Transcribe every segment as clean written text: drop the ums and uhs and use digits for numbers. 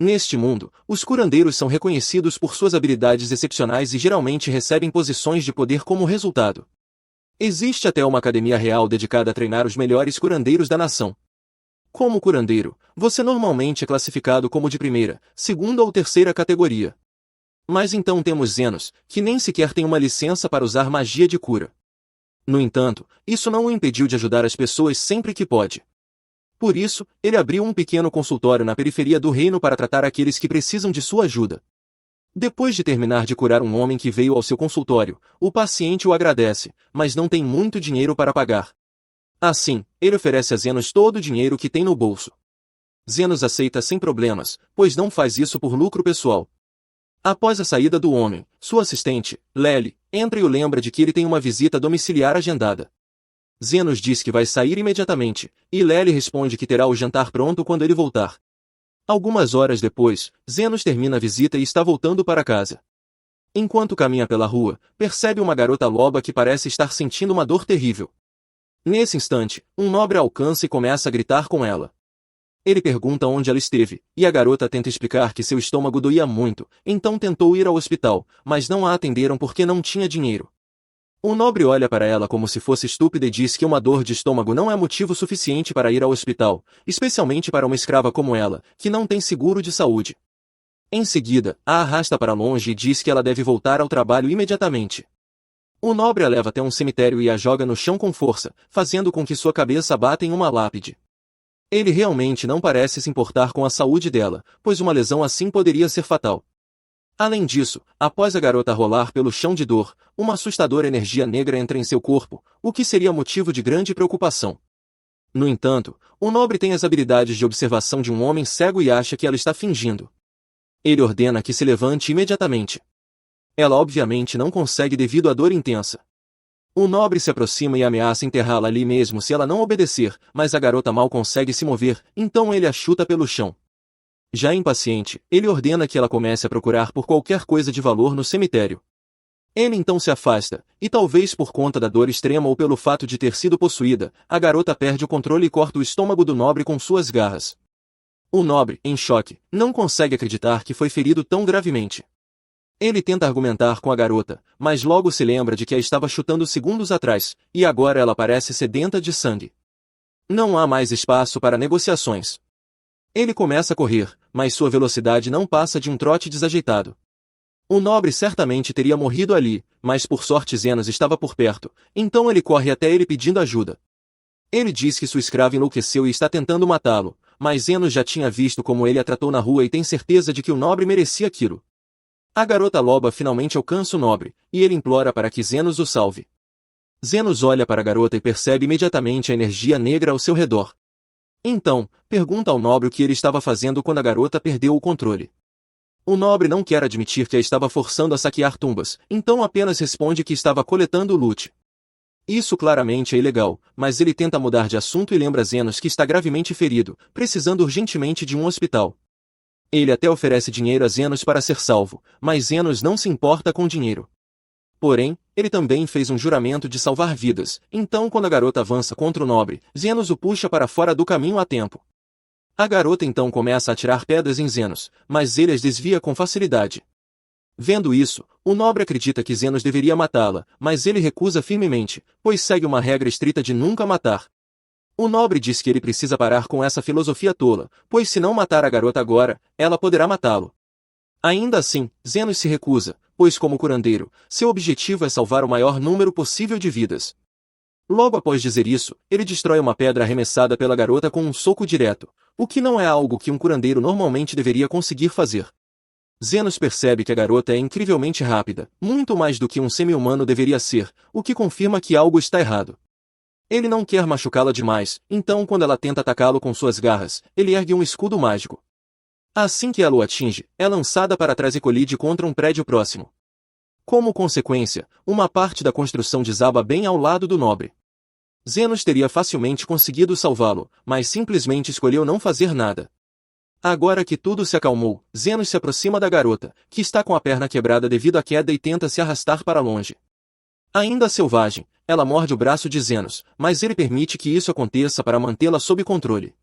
Neste mundo, os curandeiros são reconhecidos por suas habilidades excepcionais e geralmente recebem posições de poder como resultado. Existe até uma academia real dedicada a treinar os melhores curandeiros da nação. Como curandeiro, você normalmente é classificado como de primeira, segunda ou terceira categoria. Mas então temos Zenos, que nem sequer tem uma licença para usar magia de cura. No entanto, isso não o impediu de ajudar as pessoas sempre que pode. Por isso, ele abriu um pequeno consultório na periferia do reino para tratar aqueles que precisam de sua ajuda. Depois de terminar de curar um homem que veio ao seu consultório, o paciente o agradece, mas não tem muito dinheiro para pagar. Assim, ele oferece a Zenos todo o dinheiro que tem no bolso. Zenos aceita sem problemas, pois não faz isso por lucro pessoal. Após a saída do homem, sua assistente, Lely, entra e o lembra de que ele tem uma visita domiciliar agendada. Zenos diz que vai sair imediatamente, e Lely responde que terá o jantar pronto quando ele voltar. Algumas horas depois, Zenos termina a visita e está voltando para casa. Enquanto caminha pela rua, percebe uma garota loba que parece estar sentindo uma dor terrível. Nesse instante, um nobre a alcança e começa a gritar com ela. Ele pergunta onde ela esteve, e a garota tenta explicar que seu estômago doía muito, então tentou ir ao hospital, mas não a atenderam porque não tinha dinheiro. O nobre olha para ela como se fosse estúpida e diz que uma dor de estômago não é motivo suficiente para ir ao hospital, especialmente para uma escrava como ela, que não tem seguro de saúde. Em seguida, a arrasta para longe e diz que ela deve voltar ao trabalho imediatamente. O nobre a leva até um cemitério e a joga no chão com força, fazendo com que sua cabeça bata em uma lápide. Ele realmente não parece se importar com a saúde dela, pois uma lesão assim poderia ser fatal. Além disso, após a garota rolar pelo chão de dor, uma assustadora energia negra entra em seu corpo, o que seria motivo de grande preocupação. No entanto, o nobre tem as habilidades de observação de um homem cego e acha que ela está fingindo. Ele ordena que se levante imediatamente. Ela obviamente não consegue devido à dor intensa. O nobre se aproxima e ameaça enterrá-la ali mesmo se ela não obedecer, mas a garota mal consegue se mover, então ele a chuta pelo chão. Já impaciente, ele ordena que ela comece a procurar por qualquer coisa de valor no cemitério. Ele então se afasta, e talvez por conta da dor extrema ou pelo fato de ter sido possuída, a garota perde o controle e corta o estômago do nobre com suas garras. O nobre, em choque, não consegue acreditar que foi ferido tão gravemente. Ele tenta argumentar com a garota, mas logo se lembra de que a estava chutando segundos atrás, e agora ela parece sedenta de sangue. Não há mais espaço para negociações. Ele começa a correr, mas sua velocidade não passa de um trote desajeitado. O nobre certamente teria morrido ali, mas por sorte Zenos estava por perto, então ele corre até ele pedindo ajuda. Ele diz que sua escrava enlouqueceu e está tentando matá-lo, mas Zenos já tinha visto como ele a tratou na rua e tem certeza de que o nobre merecia aquilo. A garota loba finalmente alcança o nobre, e ele implora para que Zenos o salve. Zenos olha para a garota e percebe imediatamente a energia negra ao seu redor. Então, pergunta ao nobre o que ele estava fazendo quando a garota perdeu o controle. O nobre não quer admitir que a estava forçando a saquear tumbas, então apenas responde que estava coletando o loot. Isso claramente é ilegal, mas ele tenta mudar de assunto e lembra Zenos que está gravemente ferido, precisando urgentemente de um hospital. Ele até oferece dinheiro a Zenos para ser salvo, mas Zenos não se importa com dinheiro. Porém, ele também fez um juramento de salvar vidas, então quando a garota avança contra o nobre, Zenos o puxa para fora do caminho a tempo. A garota então começa a atirar pedras em Zenos, mas ele as desvia com facilidade. Vendo isso, o nobre acredita que Zenos deveria matá-la, mas ele recusa firmemente, pois segue uma regra estrita de nunca matar. O nobre diz que ele precisa parar com essa filosofia tola, pois se não matar a garota agora, ela poderá matá-lo. Ainda assim, Zenos se recusa, pois como curandeiro, seu objetivo é salvar o maior número possível de vidas. Logo após dizer isso, ele destrói uma pedra arremessada pela garota com um soco direto, o que não é algo que um curandeiro normalmente deveria conseguir fazer. Zenos percebe que a garota é incrivelmente rápida, muito mais do que um semi-humano deveria ser, o que confirma que algo está errado. Ele não quer machucá-la demais, então quando ela tenta atacá-lo com suas garras, ele ergue um escudo mágico. Assim que ela o atinge, é lançada para trás e colide contra um prédio próximo. Como consequência, uma parte da construção desaba bem ao lado do nobre. Zenos teria facilmente conseguido salvá-lo, mas simplesmente escolheu não fazer nada. Agora que tudo se acalmou, Zenos se aproxima da garota, que está com a perna quebrada devido à queda e tenta se arrastar para longe. Ainda selvagem, ela morde o braço de Zenos, mas ele permite que isso aconteça para mantê-la sob controle.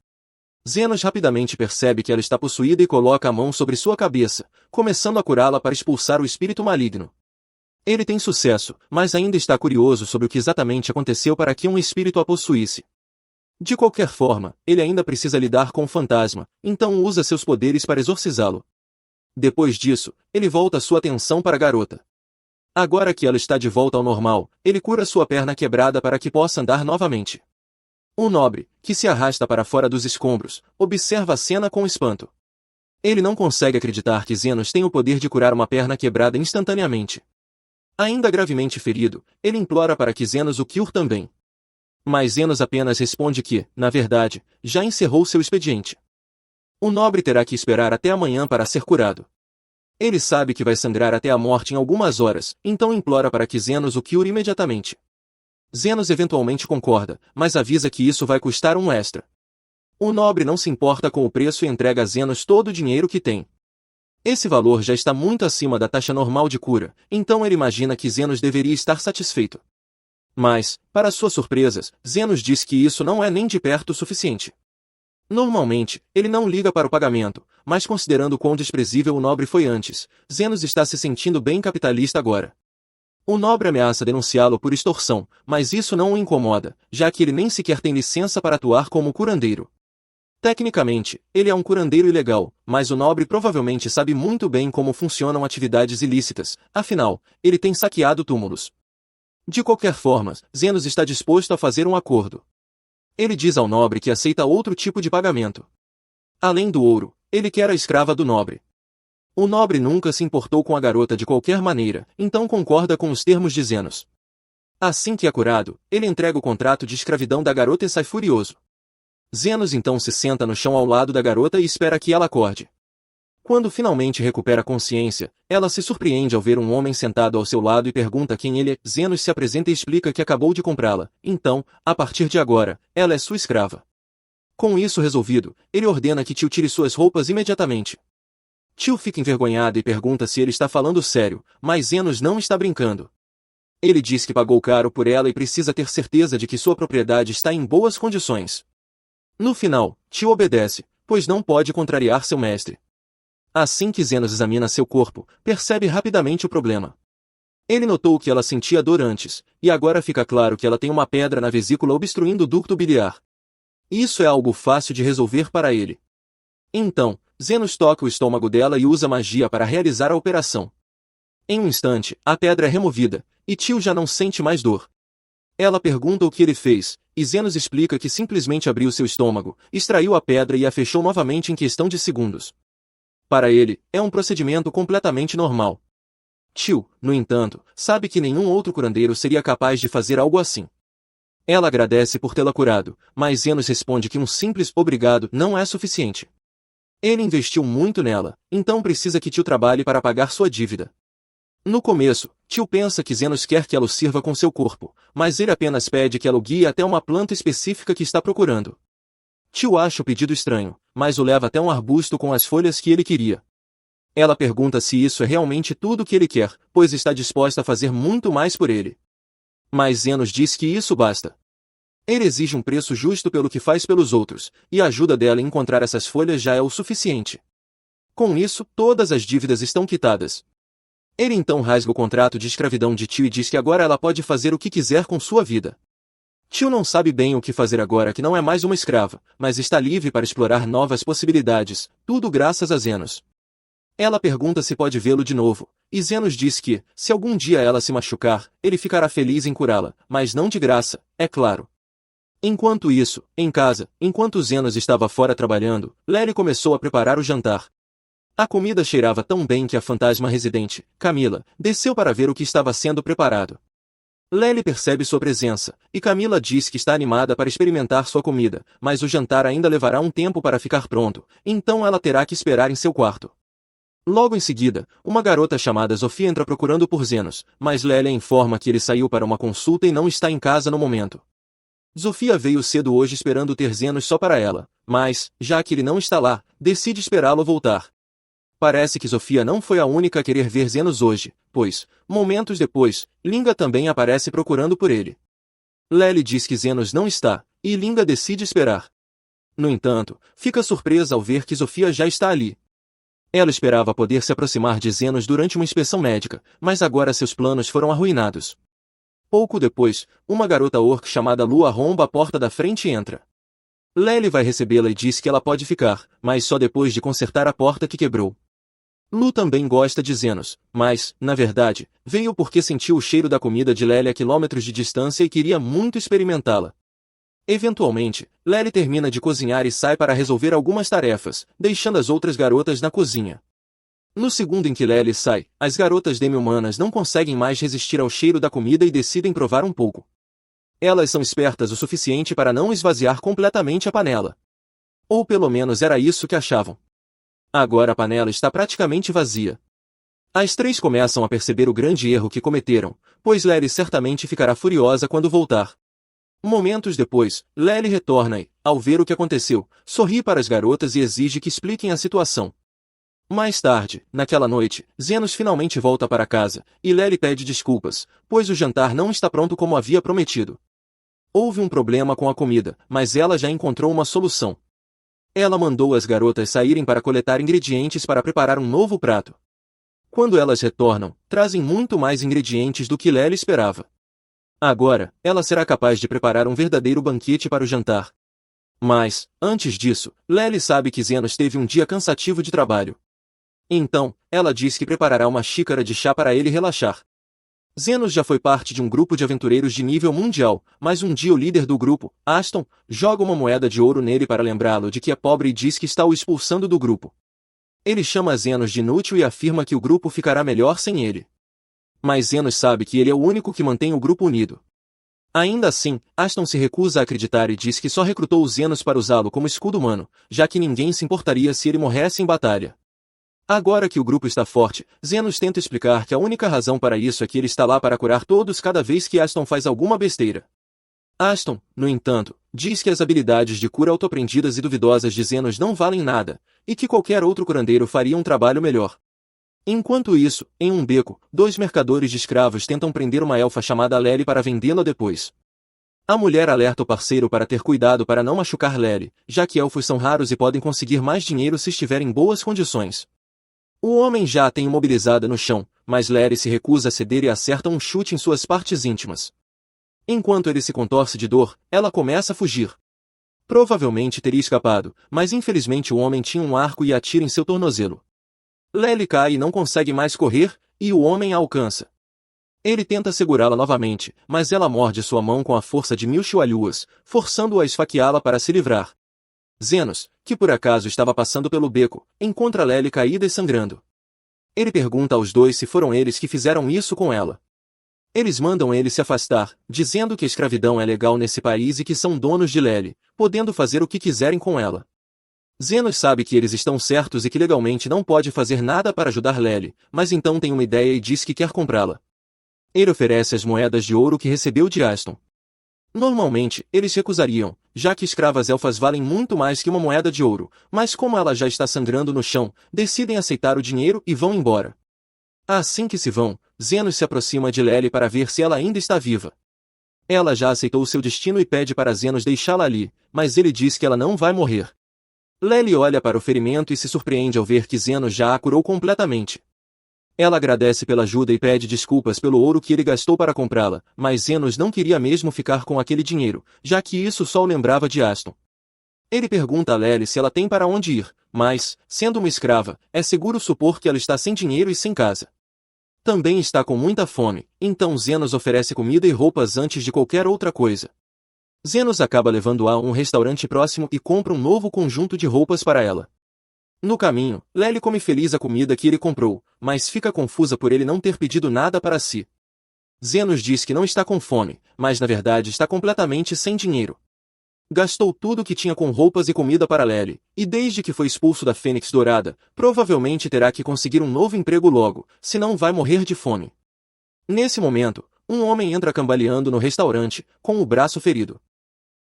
Zenos rapidamente percebe que ela está possuída e coloca a mão sobre sua cabeça, começando a curá-la para expulsar o espírito maligno. Ele tem sucesso, mas ainda está curioso sobre o que exatamente aconteceu para que um espírito a possuísse. De qualquer forma, ele ainda precisa lidar com o fantasma, então usa seus poderes para exorcizá-lo. Depois disso, ele volta sua atenção para a garota. Agora que ela está de volta ao normal, ele cura sua perna quebrada para que possa andar novamente. O nobre, que se arrasta para fora dos escombros, observa a cena com espanto. Ele não consegue acreditar que Zenos tem o poder de curar uma perna quebrada instantaneamente. Ainda gravemente ferido, ele implora para que Zenos o cure também. Mas Zenos apenas responde que, na verdade, já encerrou seu expediente. O nobre terá que esperar até amanhã para ser curado. Ele sabe que vai sangrar até a morte em algumas horas, então implora para que Zenos o cure imediatamente. Zenos eventualmente concorda, mas avisa que isso vai custar um extra. O nobre não se importa com o preço e entrega a Zenos todo o dinheiro que tem. Esse valor já está muito acima da taxa normal de cura, então ele imagina que Zenos deveria estar satisfeito. Mas, para sua surpresa, Zenos diz que isso não é nem de perto o suficiente. Normalmente, ele não liga para o pagamento, mas considerando quão desprezível o nobre foi antes, Zenos está se sentindo bem capitalista agora. O nobre ameaça denunciá-lo por extorsão, mas isso não o incomoda, já que ele nem sequer tem licença para atuar como curandeiro. Tecnicamente, ele é um curandeiro ilegal, mas o nobre provavelmente sabe muito bem como funcionam atividades ilícitas, afinal, ele tem saqueado túmulos. De qualquer forma, Zenos está disposto a fazer um acordo. Ele diz ao nobre que aceita outro tipo de pagamento. Além do ouro, ele quer a escrava do nobre. O nobre nunca se importou com a garota de qualquer maneira, então concorda com os termos de Zenos. Assim que é curado, ele entrega o contrato de escravidão da garota e sai furioso. Zenos então se senta no chão ao lado da garota e espera que ela acorde. Quando finalmente recupera a consciência, ela se surpreende ao ver um homem sentado ao seu lado e pergunta quem ele é. Zenos se apresenta e explica que acabou de comprá-la, então, a partir de agora, ela é sua escrava. Com isso resolvido, ele ordena que Tio tire suas roupas imediatamente. Tio fica envergonhado e pergunta se ele está falando sério, mas Zenos não está brincando. Ele diz que pagou caro por ela e precisa ter certeza de que sua propriedade está em boas condições. No final, Tio obedece, pois não pode contrariar seu mestre. Assim que Zenos examina seu corpo, percebe rapidamente o problema. Ele notou que ela sentia dor antes, e agora fica claro que ela tem uma pedra na vesícula obstruindo o ducto biliar. Isso é algo fácil de resolver para ele. Então, Zenos toca o estômago dela e usa magia para realizar a operação. Em um instante, a pedra é removida, e Tio já não sente mais dor. Ela pergunta o que ele fez, e Zenos explica que simplesmente abriu seu estômago, extraiu a pedra e a fechou novamente em questão de segundos. Para ele, é um procedimento completamente normal. Tio, no entanto, sabe que nenhum outro curandeiro seria capaz de fazer algo assim. Ela agradece por tê-la curado, mas Zenos responde que um simples obrigado não é suficiente. Ele investiu muito nela, então precisa que Tio trabalhe para pagar sua dívida. No começo, Tio pensa que Zenos quer que ela o sirva com seu corpo, mas ele apenas pede que ela o guie até uma planta específica que está procurando. Tio acha o pedido estranho, mas o leva até um arbusto com as folhas que ele queria. Ela pergunta se isso é realmente tudo o que ele quer, pois está disposta a fazer muito mais por ele. Mas Zenos diz que isso basta. Ele exige um preço justo pelo que faz pelos outros, e a ajuda dela em encontrar essas folhas já é o suficiente. Com isso, todas as dívidas estão quitadas. Ele então rasga o contrato de escravidão de Tio e diz que agora ela pode fazer o que quiser com sua vida. Tio não sabe bem o que fazer agora que não é mais uma escrava, mas está livre para explorar novas possibilidades, tudo graças a Zenos. Ela pergunta se pode vê-lo de novo, e Zenos diz que, se algum dia ela se machucar, ele ficará feliz em curá-la, mas não de graça, é claro. Enquanto isso, em casa, enquanto Zenos estava fora trabalhando, Lely começou a preparar o jantar. A comida cheirava tão bem que a fantasma residente, Camila, desceu para ver o que estava sendo preparado. Lely percebe sua presença, e Camila diz que está animada para experimentar sua comida, mas o jantar ainda levará um tempo para ficar pronto, então ela terá que esperar em seu quarto. Logo em seguida, uma garota chamada Sofia entra procurando por Zenos, mas Lely informa que ele saiu para uma consulta e não está em casa no momento. Sofia veio cedo hoje esperando ter Zenos só para ela, mas, já que ele não está lá, decide esperá-lo voltar. Parece que Sofia não foi a única a querer ver Zenos hoje, pois, momentos depois, Linga também aparece procurando por ele. Lely diz que Zenos não está, e Linga decide esperar. No entanto, fica surpresa ao ver que Sofia já está ali. Ela esperava poder se aproximar de Zenos durante uma inspeção médica, mas agora seus planos foram arruinados. Pouco depois, uma garota orc chamada Lu arromba a porta da frente e entra. Lely vai recebê-la e diz que ela pode ficar, mas só depois de consertar a porta que quebrou. Lu também gosta de Zenos, mas, na verdade, veio porque sentiu o cheiro da comida de Lely a quilômetros de distância e queria muito experimentá-la. Eventualmente, Lely termina de cozinhar e sai para resolver algumas tarefas, deixando as outras garotas na cozinha. No segundo em que Lely sai, as garotas demi-humanas não conseguem mais resistir ao cheiro da comida e decidem provar um pouco. Elas são espertas o suficiente para não esvaziar completamente a panela. Ou pelo menos era isso que achavam. Agora a panela está praticamente vazia. As três começam a perceber o grande erro que cometeram, pois Lely certamente ficará furiosa quando voltar. Momentos depois, Lely retorna e, ao ver o que aconteceu, sorri para as garotas e exige que expliquem a situação. Mais tarde, naquela noite, Zenos finalmente volta para casa, e Lely pede desculpas, pois o jantar não está pronto como havia prometido. Houve um problema com a comida, mas ela já encontrou uma solução. Ela mandou as garotas saírem para coletar ingredientes para preparar um novo prato. Quando elas retornam, trazem muito mais ingredientes do que Lely esperava. Agora, ela será capaz de preparar um verdadeiro banquete para o jantar. Mas, antes disso, Lely sabe que Zenos teve um dia cansativo de trabalho. Então, ela diz que preparará uma xícara de chá para ele relaxar. Zenos já foi parte de um grupo de aventureiros de nível mundial, mas um dia o líder do grupo, Aston, joga uma moeda de ouro nele para lembrá-lo de que é pobre e diz que está o expulsando do grupo. Ele chama Zenos de inútil e afirma que o grupo ficará melhor sem ele. Mas Zenos sabe que ele é o único que mantém o grupo unido. Ainda assim, Aston se recusa a acreditar e diz que só recrutou os Zenos para usá-lo como escudo humano, já que ninguém se importaria se ele morresse em batalha. Agora que o grupo está forte, Zenos tenta explicar que a única razão para isso é que ele está lá para curar todos cada vez que Aston faz alguma besteira. Aston, no entanto, diz que as habilidades de cura autoaprendidas e duvidosas de Zenos não valem nada, e que qualquer outro curandeiro faria um trabalho melhor. Enquanto isso, em um beco, dois mercadores de escravos tentam prender uma elfa chamada Lely para vendê-la depois. A mulher alerta o parceiro para ter cuidado para não machucar Lely, já que elfos são raros e podem conseguir mais dinheiro se estiver em boas condições. O homem já a tem imobilizada no chão, mas Lely se recusa a ceder e acerta um chute em suas partes íntimas. Enquanto ele se contorce de dor, ela começa a fugir. Provavelmente teria escapado, mas infelizmente o homem tinha um arco e atira em seu tornozelo. Lely cai e não consegue mais correr, e o homem a alcança. Ele tenta segurá-la novamente, mas ela morde sua mão com a força de 1000 chualhuas, forçando-o a esfaqueá-la para se livrar. Zenos, que por acaso estava passando pelo beco, encontra Lely caída e sangrando. Ele pergunta aos dois se foram eles que fizeram isso com ela. Eles mandam ele se afastar, dizendo que a escravidão é legal nesse país e que são donos de Lely, podendo fazer o que quiserem com ela. Zenos sabe que eles estão certos e que legalmente não pode fazer nada para ajudar Lely, mas então tem uma ideia e diz que quer comprá-la. Ele oferece as moedas de ouro que recebeu de Aston. Normalmente, eles recusariam, já que escravas elfas valem muito mais que uma moeda de ouro, mas como ela já está sangrando no chão, decidem aceitar o dinheiro e vão embora. Assim que se vão, Zenos se aproxima de Lely para ver se ela ainda está viva. Ela já aceitou seu destino e pede para Zenos deixá-la ali, mas ele diz que ela não vai morrer. Lely olha para o ferimento e se surpreende ao ver que Zenos já a curou completamente. Ela agradece pela ajuda e pede desculpas pelo ouro que ele gastou para comprá-la, mas Zenos não queria mesmo ficar com aquele dinheiro, já que isso só o lembrava de Aston. Ele pergunta a Lely se ela tem para onde ir, mas, sendo uma escrava, é seguro supor que ela está sem dinheiro e sem casa. Também está com muita fome, então Zenos oferece comida e roupas antes de qualquer outra coisa. Zenos acaba levando-a a um restaurante próximo e compra um novo conjunto de roupas para ela. No caminho, Lely come feliz a comida que ele comprou, mas fica confusa por ele não ter pedido nada para si. Zenos diz que não está com fome, mas na verdade está completamente sem dinheiro. Gastou tudo o que tinha com roupas e comida para Lely, e desde que foi expulso da Fênix Dourada, provavelmente terá que conseguir um novo emprego logo, senão vai morrer de fome. Nesse momento, um homem entra cambaleando no restaurante, com o braço ferido.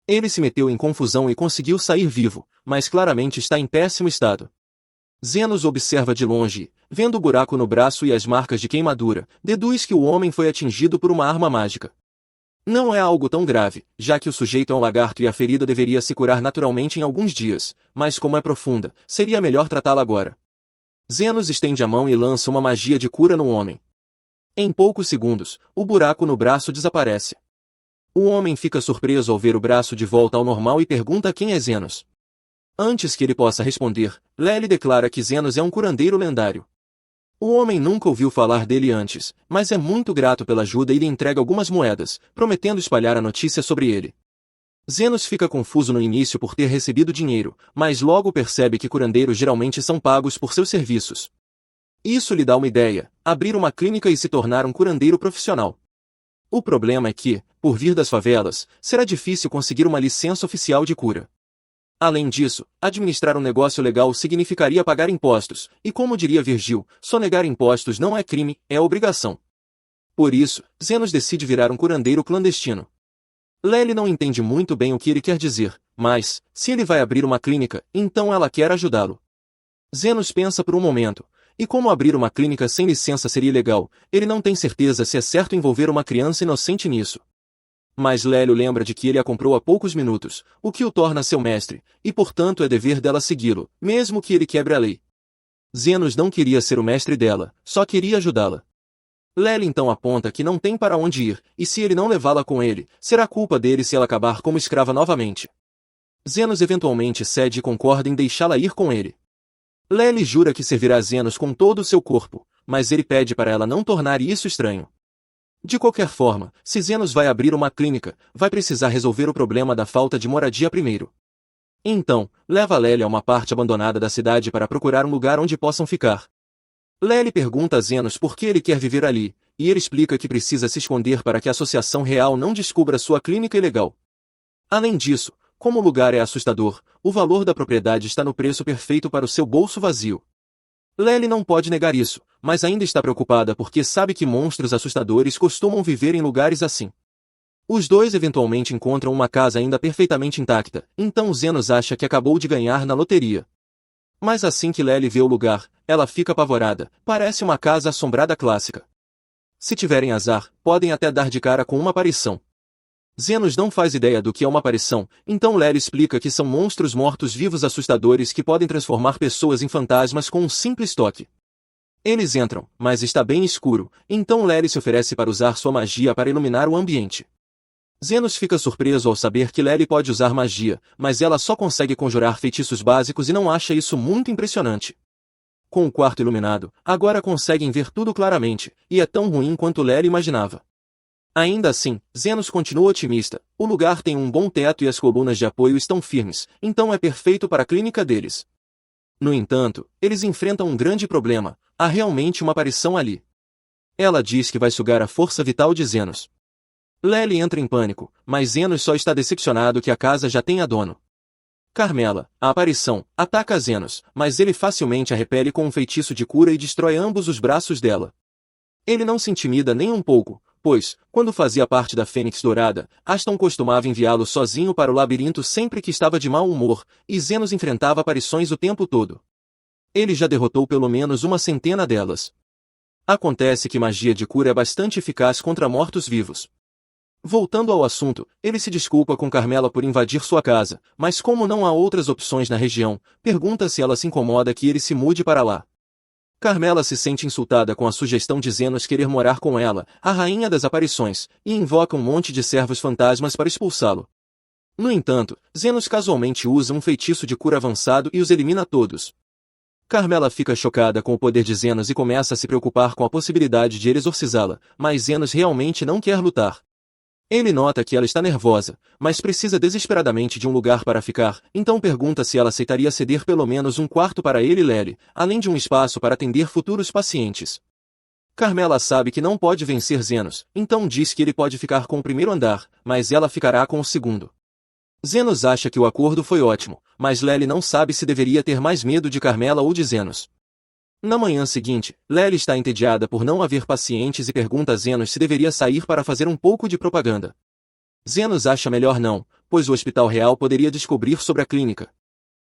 Ele se meteu em confusão e conseguiu sair vivo, mas claramente está em péssimo estado. Zenos observa de longe, vendo o buraco no braço e as marcas de queimadura, deduz que o homem foi atingido por uma arma mágica. Não é algo tão grave, já que o sujeito é um lagarto e a ferida deveria se curar naturalmente em alguns dias, mas como é profunda, seria melhor tratá-la agora. Zenos estende a mão e lança uma magia de cura no homem. Em poucos segundos, o buraco no braço desaparece. O homem fica surpreso ao ver o braço de volta ao normal e pergunta quem é Zenos. Antes que ele possa responder, Lely declara que Zenos é um curandeiro lendário. O homem nunca ouviu falar dele antes, mas é muito grato pela ajuda e lhe entrega algumas moedas, prometendo espalhar a notícia sobre ele. Zenos fica confuso no início por ter recebido dinheiro, mas logo percebe que curandeiros geralmente são pagos por seus serviços. Isso lhe dá uma ideia: abrir uma clínica e se tornar um curandeiro profissional. O problema é que, por vir das favelas, será difícil conseguir uma licença oficial de cura. Além disso, administrar um negócio legal significaria pagar impostos, e como diria Virgil, sonegar impostos não é crime, é obrigação. Por isso, Zenos decide virar um curandeiro clandestino. Lely não entende muito bem o que ele quer dizer, mas, se ele vai abrir uma clínica, então ela quer ajudá-lo. Zenos pensa por um momento, e como abrir uma clínica sem licença seria ilegal, ele não tem certeza se é certo envolver uma criança inocente nisso. Mas Lélio lembra de que ele a comprou há poucos minutos, o que o torna seu mestre, e portanto é dever dela segui-lo, mesmo que ele quebre a lei. Zenos não queria ser o mestre dela, só queria ajudá-la. Lely então aponta que não tem para onde ir, e se ele não levá-la com ele, será culpa dele se ela acabar como escrava novamente. Zenos eventualmente cede e concorda em deixá-la ir com ele. Lely jura que servirá Zenos com todo o seu corpo, mas ele pede para ela não tornar isso estranho. De qualquer forma, se Zenos vai abrir uma clínica, vai precisar resolver o problema da falta de moradia primeiro. Então, leva Lely a uma parte abandonada da cidade para procurar um lugar onde possam ficar. Lely pergunta a Zenos por que ele quer viver ali, e ele explica que precisa se esconder para que a Associação Real não descubra sua clínica ilegal. Além disso, como o lugar é assustador, o valor da propriedade está no preço perfeito para o seu bolso vazio. Lely não pode negar isso, mas ainda está preocupada porque sabe que monstros assustadores costumam viver em lugares assim. Os dois eventualmente encontram uma casa ainda perfeitamente intacta, então Zenos acha que acabou de ganhar na loteria. Mas assim que Lely vê o lugar, ela fica apavorada, parece uma casa assombrada clássica. Se tiverem azar, podem até dar de cara com uma aparição. Zenos não faz ideia do que é uma aparição, então Lely explica que são monstros mortos-vivos assustadores que podem transformar pessoas em fantasmas com um simples toque. Eles entram, mas está bem escuro, então Lely se oferece para usar sua magia para iluminar o ambiente. Zenos fica surpreso ao saber que Lely pode usar magia, mas ela só consegue conjurar feitiços básicos e não acha isso muito impressionante. Com o quarto iluminado, agora conseguem ver tudo claramente, e é tão ruim quanto Lely imaginava. Ainda assim, Zenos continua otimista, o lugar tem um bom teto e as colunas de apoio estão firmes, então é perfeito para a clínica deles. No entanto, eles enfrentam um grande problema: há realmente uma aparição ali. Ela diz que vai sugar a força vital de Zenos. Lely entra em pânico, mas Zenos só está decepcionado que a casa já tenha dono. Carmela, a aparição, ataca Zenos, mas ele facilmente a repele com um feitiço de cura e destrói ambos os braços dela. Ele não se intimida nem um pouco, pois, quando fazia parte da Fênix Dourada, Aston costumava enviá-lo sozinho para o labirinto sempre que estava de mau humor, e Zenos enfrentava aparições o tempo todo. Ele já derrotou pelo menos uma centena delas. Acontece que magia de cura é bastante eficaz contra mortos-vivos. Voltando ao assunto, ele se desculpa com Carmela por invadir sua casa, mas como não há outras opções na região, pergunta se ela se incomoda que ele se mude para lá. Carmela se sente insultada com a sugestão de Zenos querer morar com ela, a rainha das aparições, e invoca um monte de servos fantasmas para expulsá-lo. No entanto, Zenos casualmente usa um feitiço de cura avançado e os elimina todos. Carmela fica chocada com o poder de Zenos e começa a se preocupar com a possibilidade de ele exorcizá-la, mas Zenos realmente não quer lutar. Ele nota que ela está nervosa, mas precisa desesperadamente de um lugar para ficar, então pergunta se ela aceitaria ceder pelo menos um quarto para ele e Lely, além de um espaço para atender futuros pacientes. Carmela sabe que não pode vencer Zenos, então diz que ele pode ficar com o primeiro andar, mas ela ficará com o segundo. Zenos acha que o acordo foi ótimo, mas Lely não sabe se deveria ter mais medo de Carmela ou de Zenos. Na manhã seguinte, Lely está entediada por não haver pacientes e pergunta a Zenos se deveria sair para fazer um pouco de propaganda. Zenos acha melhor não, pois o Hospital Real poderia descobrir sobre a clínica.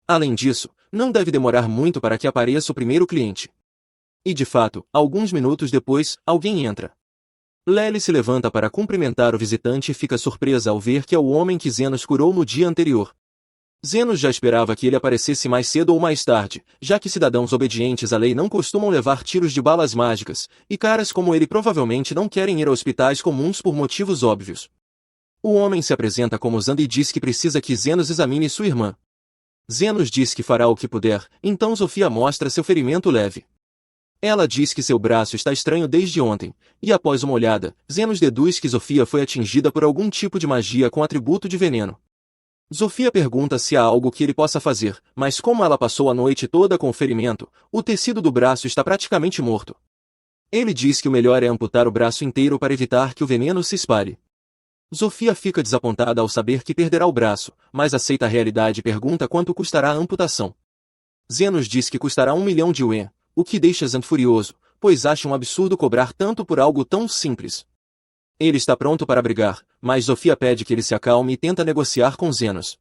Além disso, não deve demorar muito para que apareça o primeiro cliente. E de fato, alguns minutos depois, alguém entra. Lely se levanta para cumprimentar o visitante e fica surpresa ao ver que é o homem que Zenos curou no dia anterior. Zenos já esperava que ele aparecesse mais cedo ou mais tarde, já que cidadãos obedientes à lei não costumam levar tiros de balas mágicas, e caras como ele provavelmente não querem ir a hospitais comuns por motivos óbvios. O homem se apresenta como Zand e diz que precisa que Zenos examine sua irmã. Zenos diz que fará o que puder, então Zofia mostra seu ferimento leve. Ela diz que seu braço está estranho desde ontem, e após uma olhada, Zenos deduz que Zofia foi atingida por algum tipo de magia com atributo de veneno. Zofia pergunta se há algo que ele possa fazer, mas como ela passou a noite toda com o ferimento, o tecido do braço está praticamente morto. Ele diz que o melhor é amputar o braço inteiro para evitar que o veneno se espalhe. Zofia fica desapontada ao saber que perderá o braço, mas aceita a realidade e pergunta quanto custará a amputação. Zenos diz que custará 1 milhão de yuan, o que deixa Zand furioso, pois acha um absurdo cobrar tanto por algo tão simples. Ele está pronto para brigar, mas Zofia pede que ele se acalme e tenta negociar com Zenos.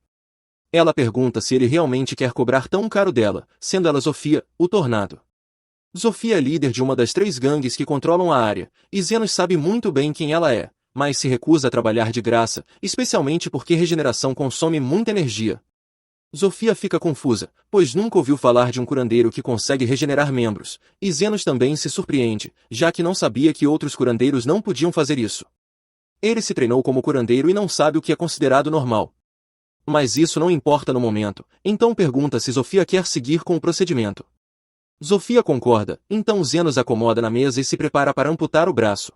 Ela pergunta se ele realmente quer cobrar tão caro dela, sendo ela Zofia, o Tornado. Zofia é líder de uma das 3 gangues que controlam a área, e Zenos sabe muito bem quem ela é, mas se recusa a trabalhar de graça, especialmente porque regeneração consome muita energia. Zofia fica confusa, pois nunca ouviu falar de um curandeiro que consegue regenerar membros, e Zenos também se surpreende, já que não sabia que outros curandeiros não podiam fazer isso. Ele se treinou como curandeiro e não sabe o que é considerado normal. Mas isso não importa no momento, então pergunta se Zofia quer seguir com o procedimento. Zofia concorda, então Zenos acomoda na mesa e se prepara para amputar o braço.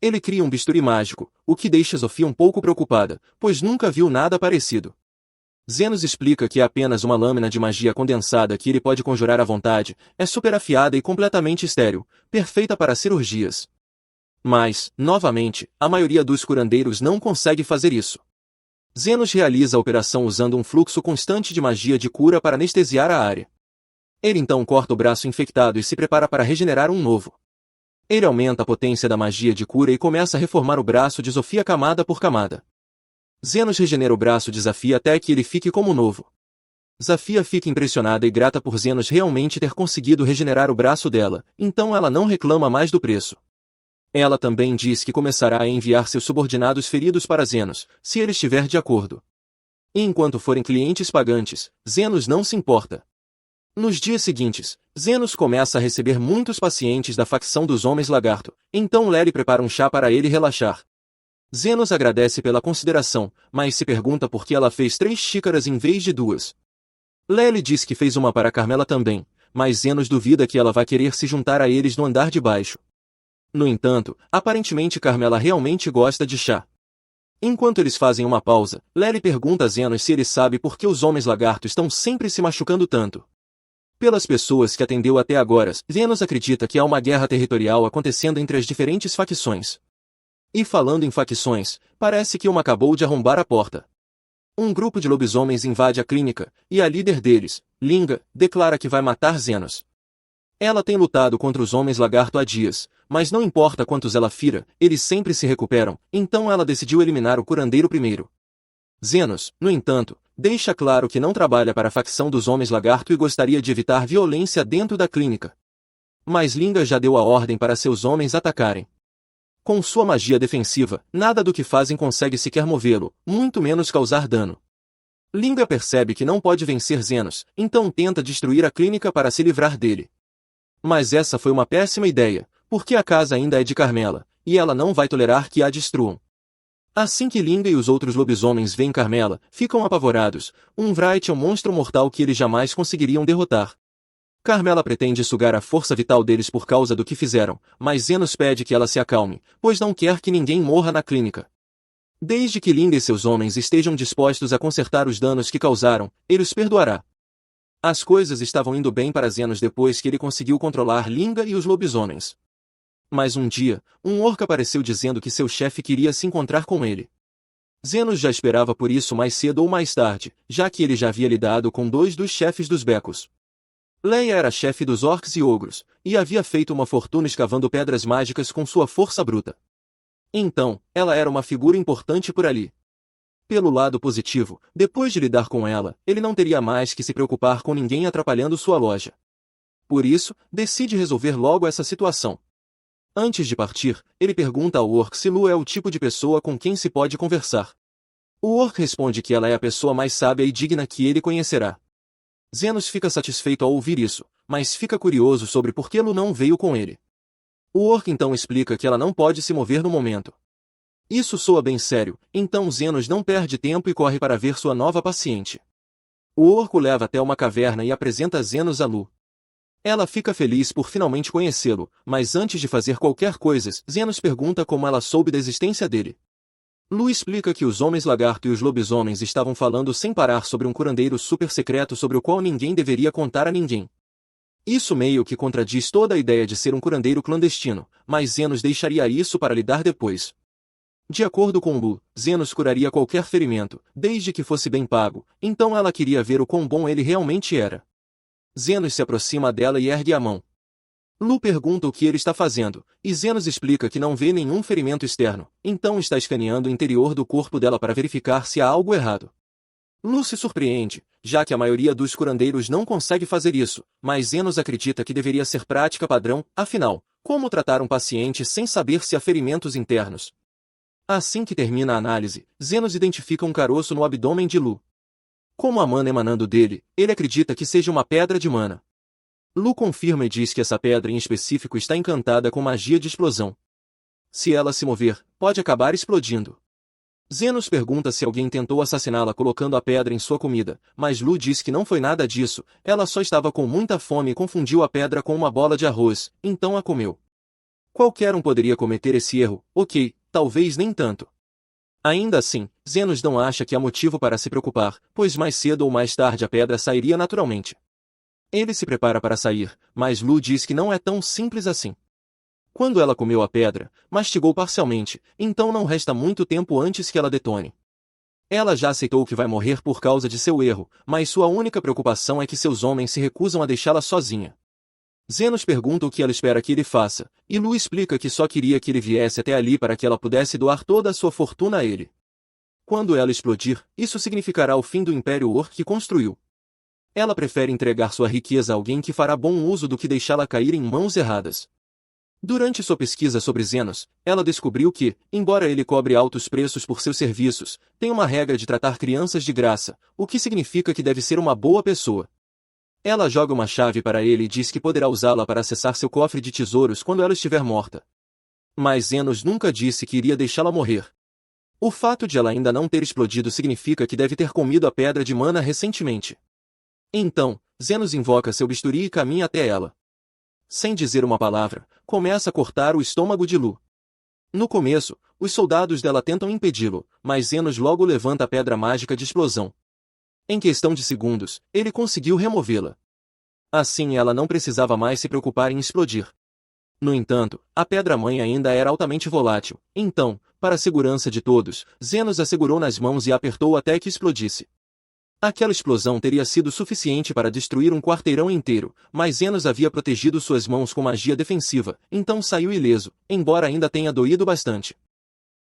Ele cria um bisturi mágico, o que deixa Zofia um pouco preocupada, pois nunca viu nada parecido. Zenos explica que é apenas uma lâmina de magia condensada que ele pode conjurar à vontade, é super afiada e completamente estéril, perfeita para cirurgias. Mas, novamente, a maioria dos curandeiros não consegue fazer isso. Zenos realiza a operação usando um fluxo constante de magia de cura para anestesiar a área. Ele então corta o braço infectado e se prepara para regenerar um novo. Ele aumenta a potência da magia de cura e começa a reformar o braço de Zofia camada por camada. Zenos regenera o braço de Zafia até que ele fique como novo. Zafia fica impressionada e grata por Zenos realmente ter conseguido regenerar o braço dela, então ela não reclama mais do preço. Ela também diz que começará a enviar seus subordinados feridos para Zenos, se ele estiver de acordo. E enquanto forem clientes pagantes, Zenos não se importa. Nos dias seguintes, Zenos começa a receber muitos pacientes da facção dos Homens Lagarto, então Lely prepara um chá para ele relaxar. Zenos agradece pela consideração, mas se pergunta por que ela fez 3 xícaras em vez de 2. Lely diz que fez uma para Carmela também, mas Zenos duvida que ela vai querer se juntar a eles no andar de baixo. No entanto, aparentemente Carmela realmente gosta de chá. Enquanto eles fazem uma pausa, Lely pergunta a Zenos se ele sabe por que os Homens Lagarto estão sempre se machucando tanto. Pelas pessoas que atendeu até agora, Zenos acredita que há uma guerra territorial acontecendo entre as diferentes facções. E falando em facções, parece que uma acabou de arrombar a porta. Um grupo de lobisomens invade a clínica, e a líder deles, Linga, declara que vai matar Zenos. Ela tem lutado contra os Homens Lagarto há dias, mas não importa quantos ela fira, eles sempre se recuperam, então ela decidiu eliminar o curandeiro primeiro. Zenos, no entanto, deixa claro que não trabalha para a facção dos Homens Lagarto e gostaria de evitar violência dentro da clínica. Mas Linga já deu a ordem para seus homens atacarem. Com sua magia defensiva, nada do que fazem consegue sequer movê-lo, muito menos causar dano. Linga percebe que não pode vencer Zenos, então tenta destruir a clínica para se livrar dele. Mas essa foi uma péssima ideia, porque a casa ainda é de Carmela, e ela não vai tolerar que a destruam. Assim que Linga e os outros lobisomens veem Carmela, ficam apavorados. Wright é um monstro mortal que eles jamais conseguiriam derrotar. Carmela pretende sugar a força vital deles por causa do que fizeram, mas Zenos pede que ela se acalme, pois não quer que ninguém morra na clínica. Desde que Linga e seus homens estejam dispostos a consertar os danos que causaram, ele os perdoará. As coisas estavam indo bem para Zenos depois que ele conseguiu controlar Linga e os lobisomens. Mas um dia, um orc apareceu dizendo que seu chefe queria se encontrar com ele. Zenos já esperava por isso mais cedo ou mais tarde, já que ele já havia lidado com 2 dos chefes dos becos. Leia era chefe dos orcs e ogros, e havia feito uma fortuna escavando pedras mágicas com sua força bruta. Então, ela era uma figura importante por ali. Pelo lado positivo, depois de lidar com ela, ele não teria mais que se preocupar com ninguém atrapalhando sua loja. Por isso, decide resolver logo essa situação. Antes de partir, ele pergunta ao orc se Lu é o tipo de pessoa com quem se pode conversar. O orc responde que ela é a pessoa mais sábia e digna que ele conhecerá. Zenos fica satisfeito ao ouvir isso, mas fica curioso sobre por que Lu não veio com ele. O orc então explica que ela não pode se mover no momento. Isso soa bem sério, então Zenos não perde tempo e corre para ver sua nova paciente. O orc o leva até uma caverna e apresenta Zenos a Lu. Ela fica feliz por finalmente conhecê-lo, mas antes de fazer qualquer coisa, Zenos pergunta como ela soube da existência dele. Lu explica que os homens-lagarto e os lobisomens estavam falando sem parar sobre um curandeiro super secreto sobre o qual ninguém deveria contar a ninguém. Isso meio que contradiz toda a ideia de ser um curandeiro clandestino, mas Zenos deixaria isso para lidar depois. De acordo com Lu, Zenos curaria qualquer ferimento, desde que fosse bem pago, então ela queria ver o quão bom ele realmente era. Zenos se aproxima dela e ergue a mão. Lu pergunta o que ele está fazendo, e Zenos explica que não vê nenhum ferimento externo, então está escaneando o interior do corpo dela para verificar se há algo errado. Lu se surpreende, já que a maioria dos curandeiros não consegue fazer isso, mas Zenos acredita que deveria ser prática padrão, afinal, como tratar um paciente sem saber se há ferimentos internos? Assim que termina a análise, Zenos identifica um caroço no abdômen de Lu. Como a mana emanando dele, ele acredita que seja uma pedra de mana. Lu confirma e diz que essa pedra em específico está encantada com magia de explosão. Se ela se mover, pode acabar explodindo. Zenos pergunta se alguém tentou assassiná-la colocando a pedra em sua comida, mas Lu diz que não foi nada disso, ela só estava com muita fome e confundiu a pedra com uma bola de arroz, então a comeu. Qualquer um poderia cometer esse erro, ok, talvez nem tanto. Ainda assim, Zenos não acha que há motivo para se preocupar, pois mais cedo ou mais tarde a pedra sairia naturalmente. Ele se prepara para sair, mas Lu diz que não é tão simples assim. Quando ela comeu a pedra, mastigou parcialmente, então não resta muito tempo antes que ela detone. Ela já aceitou que vai morrer por causa de seu erro, mas sua única preocupação é que seus homens se recusam a deixá-la sozinha. Zenos pergunta o que ela espera que ele faça, e Lu explica que só queria que ele viesse até ali para que ela pudesse doar toda a sua fortuna a ele. Quando ela explodir, isso significará o fim do Império Orc que construiu. Ela prefere entregar sua riqueza a alguém que fará bom uso do que deixá-la cair em mãos erradas. Durante sua pesquisa sobre Zenos, ela descobriu que, embora ele cobre altos preços por seus serviços, tem uma regra de tratar crianças de graça, o que significa que deve ser uma boa pessoa. Ela joga uma chave para ele e diz que poderá usá-la para acessar seu cofre de tesouros quando ela estiver morta. Mas Zenos nunca disse que iria deixá-la morrer. O fato de ela ainda não ter explodido significa que deve ter comido a pedra de mana recentemente. Então, Zenos invoca seu bisturi e caminha até ela. Sem dizer uma palavra, começa a cortar o estômago de Lu. No começo, os soldados dela tentam impedi-lo, mas Zenos logo levanta a pedra mágica de explosão. Em questão de segundos, ele conseguiu removê-la. Assim ela não precisava mais se preocupar em explodir. No entanto, a pedra-mãe ainda era altamente volátil, então, para a segurança de todos, Zenos a segurou nas mãos e a apertou até que explodisse. Aquela explosão teria sido suficiente para destruir um quarteirão inteiro, mas Zenos havia protegido suas mãos com magia defensiva, então saiu ileso, embora ainda tenha doído bastante.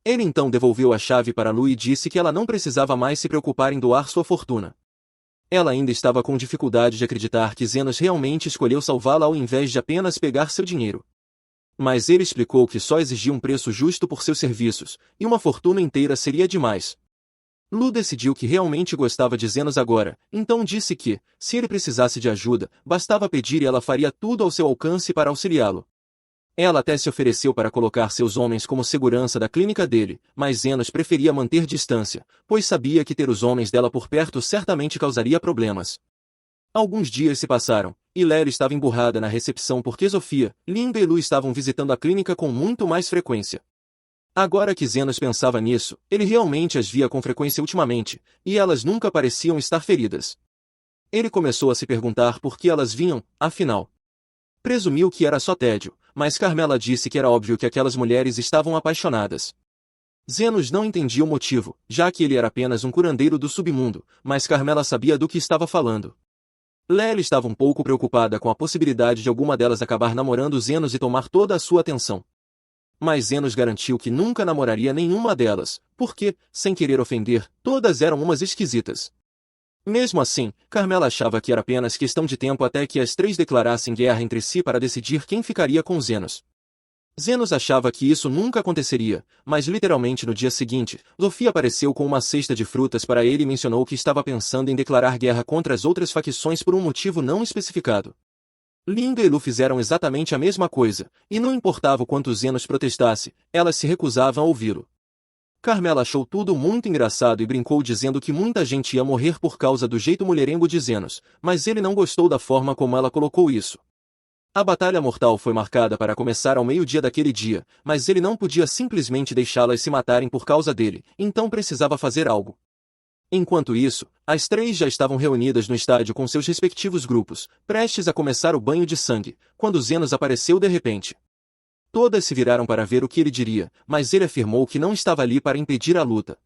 Ele então devolveu a chave para Lu e disse que ela não precisava mais se preocupar em doar sua fortuna. Ela ainda estava com dificuldade de acreditar que Zenos realmente escolheu salvá-la ao invés de apenas pegar seu dinheiro. Mas ele explicou que só exigia um preço justo por seus serviços, e uma fortuna inteira seria demais. Lu decidiu que realmente gostava de Zenos agora, então disse que, se ele precisasse de ajuda, bastava pedir e ela faria tudo ao seu alcance para auxiliá-lo. Ela até se ofereceu para colocar seus homens como segurança da clínica dele, mas Zenos preferia manter distância, pois sabia que ter os homens dela por perto certamente causaria problemas. Alguns dias se passaram, e Lery estava emburrada na recepção porque Sofia, Linda e Lu estavam visitando a clínica com muito mais frequência. Agora que Zenos pensava nisso, ele realmente as via com frequência ultimamente, e elas nunca pareciam estar feridas. Ele começou a se perguntar por que elas vinham, afinal. Presumiu que era só tédio, mas Carmela disse que era óbvio que aquelas mulheres estavam apaixonadas. Zenos não entendia o motivo, já que ele era apenas um curandeiro do submundo, mas Carmela sabia do que estava falando. Lery estava um pouco preocupada com a possibilidade de alguma delas acabar namorando Zenos e tomar toda a sua atenção. Mas Zenos garantiu que nunca namoraria nenhuma delas, porque, sem querer ofender, todas eram umas esquisitas. Mesmo assim, Carmela achava que era apenas questão de tempo até que as três declarassem guerra entre si para decidir quem ficaria com Zenos. Zenos achava que isso nunca aconteceria, mas literalmente no dia seguinte, Luffy apareceu com uma cesta de frutas para ele e mencionou que estava pensando em declarar guerra contra as outras facções por um motivo não especificado. Linda e Lu fizeram exatamente a mesma coisa, e não importava o quanto Zenos protestasse, elas se recusavam a ouvi-lo. Carmela achou tudo muito engraçado e brincou dizendo que muita gente ia morrer por causa do jeito mulherengo de Zenos, mas ele não gostou da forma como ela colocou isso. A batalha mortal foi marcada para começar ao meio-dia daquele dia, mas ele não podia simplesmente deixá-las se matarem por causa dele, então precisava fazer algo. Enquanto isso, as três já estavam reunidas no estádio com seus respectivos grupos, prestes a começar o banho de sangue, quando Zenos apareceu de repente. Todas se viraram para ver o que ele diria, mas ele afirmou que não estava ali para impedir a luta.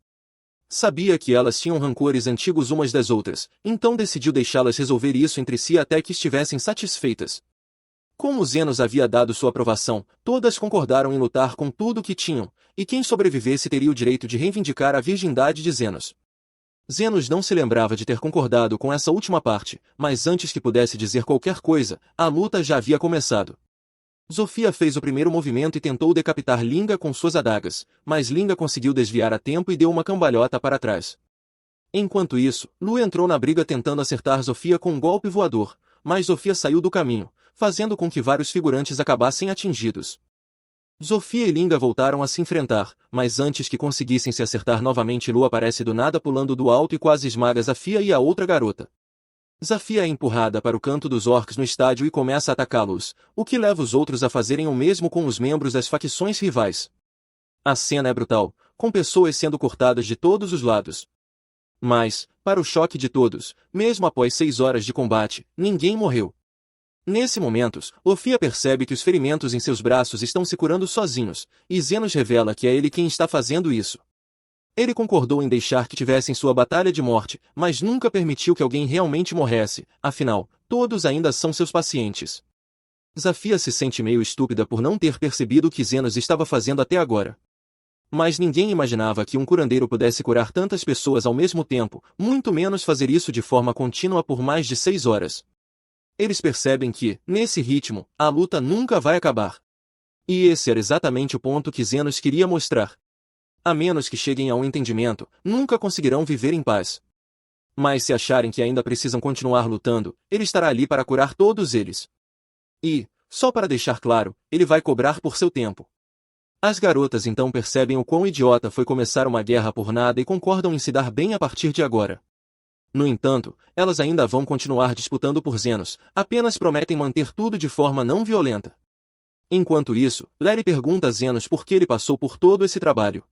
Sabia que elas tinham rancores antigos umas das outras, então decidiu deixá-las resolver isso entre si até que estivessem satisfeitas. Como Zenos havia dado sua aprovação, todas concordaram em lutar com tudo o que tinham, e quem sobrevivesse teria o direito de reivindicar a virgindade de Zenos. Zenos não se lembrava de ter concordado com essa última parte, mas antes que pudesse dizer qualquer coisa, a luta já havia começado. Zofia fez o primeiro movimento e tentou decapitar Linga com suas adagas, mas Linga conseguiu desviar a tempo e deu uma cambalhota para trás. Enquanto isso, Lu entrou na briga tentando acertar Zofia com um golpe voador, mas Zofia saiu do caminho, fazendo com que vários figurantes acabassem atingidos. Zofia e Linga voltaram a se enfrentar, mas antes que conseguissem se acertar novamente, Lu aparece do nada pulando do alto e quase esmaga Zafia e a outra garota. Zafia é empurrada para o canto dos orcs no estádio e começa a atacá-los, o que leva os outros a fazerem o mesmo com os membros das facções rivais. A cena é brutal, com pessoas sendo cortadas de todos os lados. Mas, para o choque de todos, mesmo após 6 horas de combate, ninguém morreu. Nesse momento, Luffy percebe que os ferimentos em seus braços estão se curando sozinhos, e Zenos revela que é ele quem está fazendo isso. Ele concordou em deixar que tivessem sua batalha de morte, mas nunca permitiu que alguém realmente morresse, afinal, todos ainda são seus pacientes. Zafia se sente meio estúpida por não ter percebido o que Zenos estava fazendo até agora. Mas ninguém imaginava que um curandeiro pudesse curar tantas pessoas ao mesmo tempo, muito menos fazer isso de forma contínua por mais de 6 horas. Eles percebem que, nesse ritmo, a luta nunca vai acabar. E esse era exatamente o ponto que Zenos queria mostrar. A menos que cheguem a um entendimento, nunca conseguirão viver em paz. Mas se acharem que ainda precisam continuar lutando, ele estará ali para curar todos eles. E, só para deixar claro, ele vai cobrar por seu tempo. As garotas então percebem o quão idiota foi começar uma guerra por nada e concordam em se dar bem a partir de agora. No entanto, elas ainda vão continuar disputando por Zenos, apenas prometem manter tudo de forma não violenta. Enquanto isso, Larry pergunta a Zenos por que ele passou por todo esse trabalho.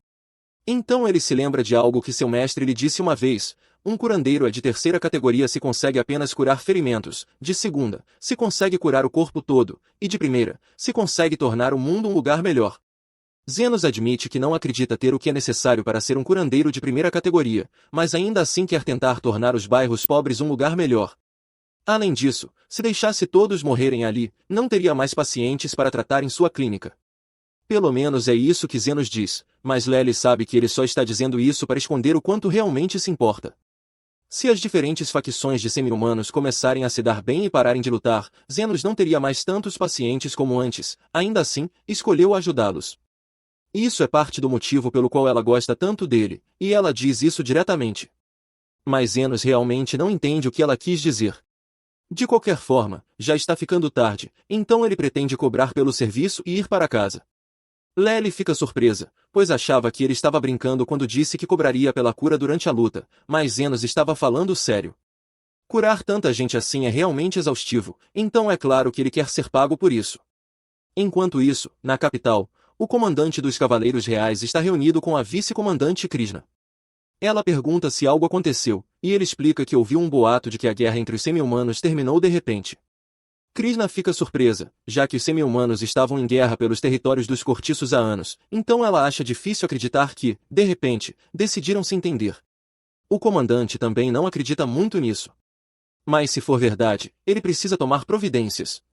Então ele se lembra de algo que seu mestre lhe disse uma vez: um curandeiro é de terceira categoria se consegue apenas curar ferimentos, de segunda, se consegue curar o corpo todo, e de primeira, se consegue tornar o mundo um lugar melhor. Zenos admite que não acredita ter o que é necessário para ser um curandeiro de primeira categoria, mas ainda assim quer tentar tornar os bairros pobres um lugar melhor. Além disso, se deixasse todos morrerem ali, não teria mais pacientes para tratar em sua clínica. Pelo menos é isso que Zenos diz, mas Lely sabe que ele só está dizendo isso para esconder o quanto realmente se importa. Se as diferentes facções de semi-humanos começarem a se dar bem e pararem de lutar, Zenos não teria mais tantos pacientes como antes, ainda assim, escolheu ajudá-los. Isso é parte do motivo pelo qual ela gosta tanto dele, e ela diz isso diretamente. Mas Zenos realmente não entende o que ela quis dizer. De qualquer forma, já está ficando tarde, então ele pretende cobrar pelo serviço e ir para casa. Lely fica surpresa, pois achava que ele estava brincando quando disse que cobraria pela cura durante a luta, mas Zenos estava falando sério. Curar tanta gente assim é realmente exaustivo, então é claro que ele quer ser pago por isso. Enquanto isso, na capital, o comandante dos Cavaleiros Reais está reunido com a vice-comandante Krishna. Ela pergunta se algo aconteceu, e ele explica que ouviu um boato de que a guerra entre os semi-humanos terminou de repente. Krishna fica surpresa, já que os semi-humanos estavam em guerra pelos territórios dos cortiços há anos, então ela acha difícil acreditar que, de repente, decidiram se entender. O comandante também não acredita muito nisso. Mas se for verdade, ele precisa tomar providências.